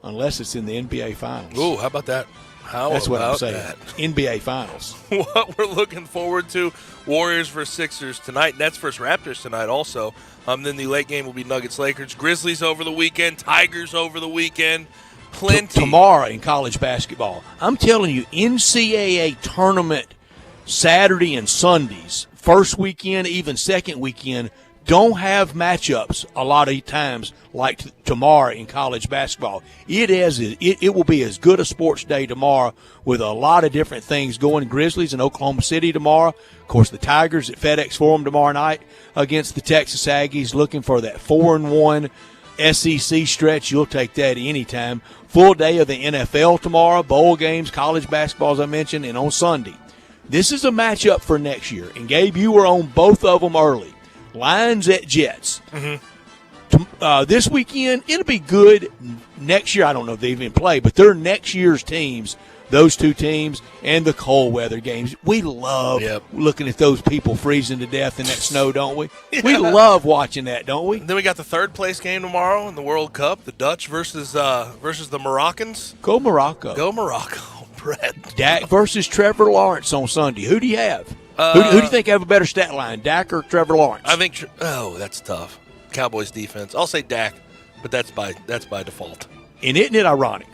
[SPEAKER 5] unless it's in the NBA Finals.
[SPEAKER 3] Ooh, how about that?
[SPEAKER 5] That's what I'm saying. NBA Finals.
[SPEAKER 3] What we're looking forward to, Warriors versus Sixers tonight, Nets versus Raptors tonight also. Then the late game will be Nuggets-Lakers, Grizzlies over the weekend, Tigers over the weekend. Plenty.
[SPEAKER 5] Tomorrow in college basketball. I'm telling you, NCAA tournament Saturday and Sundays, first weekend, even second weekend, don't have matchups a lot of times like tomorrow in college basketball. It will be as good a sports day tomorrow with a lot of different things going. Grizzlies in Oklahoma City tomorrow. Of course, the Tigers at FedEx Forum tomorrow night against the Texas Aggies, looking for that 4-1 SEC stretch. You'll take that anytime. Full day of the NFL tomorrow, bowl games, college basketball, as I mentioned, and on Sunday. This is a matchup for next year. And, Gabe, you were on both of them early. Lions at Jets.
[SPEAKER 3] Mm-hmm.
[SPEAKER 5] This weekend, it'll be good. Next year, I don't know if they even play, but they're next year's teams, those two teams, and the cold weather games. We love looking at those people freezing to death in that snow, don't we?
[SPEAKER 3] Yeah.
[SPEAKER 5] We love watching that, don't we?
[SPEAKER 3] And then we got the third place game tomorrow in the World Cup, the Dutch versus the Moroccans.
[SPEAKER 5] Go Morocco.
[SPEAKER 3] Go Morocco, Brett.
[SPEAKER 5] Dak versus Trevor Lawrence on Sunday. Who do you have? Who do you think have a better stat line, Dak or Trevor Lawrence?
[SPEAKER 3] I think that's tough. Cowboys defense. I'll say Dak, but that's by default.
[SPEAKER 5] And isn't it ironic?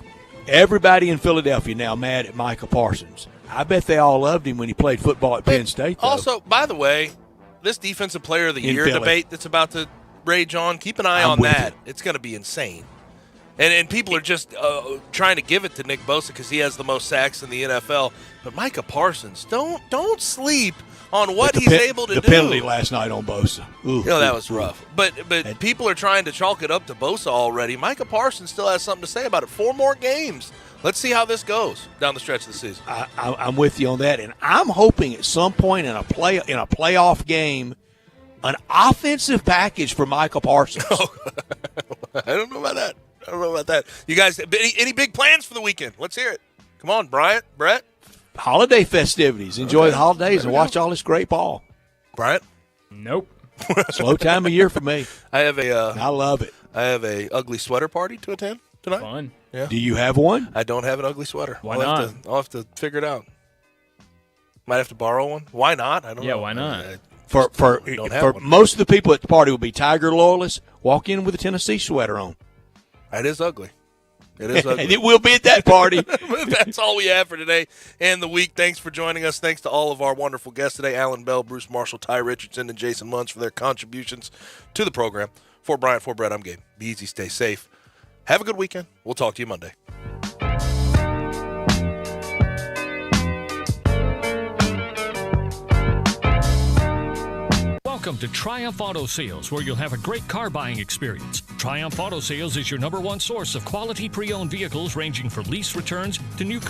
[SPEAKER 5] Everybody in Philadelphia now mad at Micah Parsons. I bet they all loved him when he played football at Penn State, though.
[SPEAKER 3] Also, by the way, this Defensive Player of the Year debate that's about to rage on, keep an eye on that. It's going to be insane. And people are just trying to give it to Nick Bosa because he has the most sacks in the NFL. But Micah Parsons, don't sleep on what he's able to do.
[SPEAKER 5] The penalty last night on Bosa.
[SPEAKER 3] That was rough. But people are trying to chalk it up to Bosa already. Micah Parsons still has something to say about it. 4 more games. Let's see how this goes down the stretch of the season.
[SPEAKER 5] I'm with you on that, and I'm hoping at some point in a playoff game, an offensive package for Micah Parsons.
[SPEAKER 3] I don't know about that. You guys, any big plans for the weekend? Let's hear it. Come on, Brett.
[SPEAKER 5] Holiday festivities. Enjoy the holidays and watch all this great ball.
[SPEAKER 3] Bryant?
[SPEAKER 2] Nope.
[SPEAKER 5] Slow time of year for me.
[SPEAKER 3] I
[SPEAKER 5] love it.
[SPEAKER 3] I have a ugly sweater party to attend tonight.
[SPEAKER 2] Fun.
[SPEAKER 3] Yeah.
[SPEAKER 5] Do you have one?
[SPEAKER 3] I don't have an ugly sweater.
[SPEAKER 2] Why not?
[SPEAKER 3] I'll have to figure it out. Might have to borrow one. Why not? I don't know.
[SPEAKER 2] Yeah, why not?
[SPEAKER 5] For most of the people at the party will be Tiger loyalists. Walk in with a Tennessee sweater on.
[SPEAKER 3] That is ugly. It is ugly.
[SPEAKER 5] It will be at that party.
[SPEAKER 3] That's all we have for today and the week. Thanks for joining us. Thanks to all of our wonderful guests today, Alan Bell, Bruce Marshall, Ty Richardson, and Jason Munch for their contributions to the program. For Bryant, for Brett, I'm Gabe. Be easy, stay safe. Have a good weekend. We'll talk to you Monday.
[SPEAKER 20] Welcome to Triumph Auto Sales, where you'll have a great car buying experience. Triumph Auto Sales is your #1 source of quality pre-owned vehicles ranging from lease returns to new cars.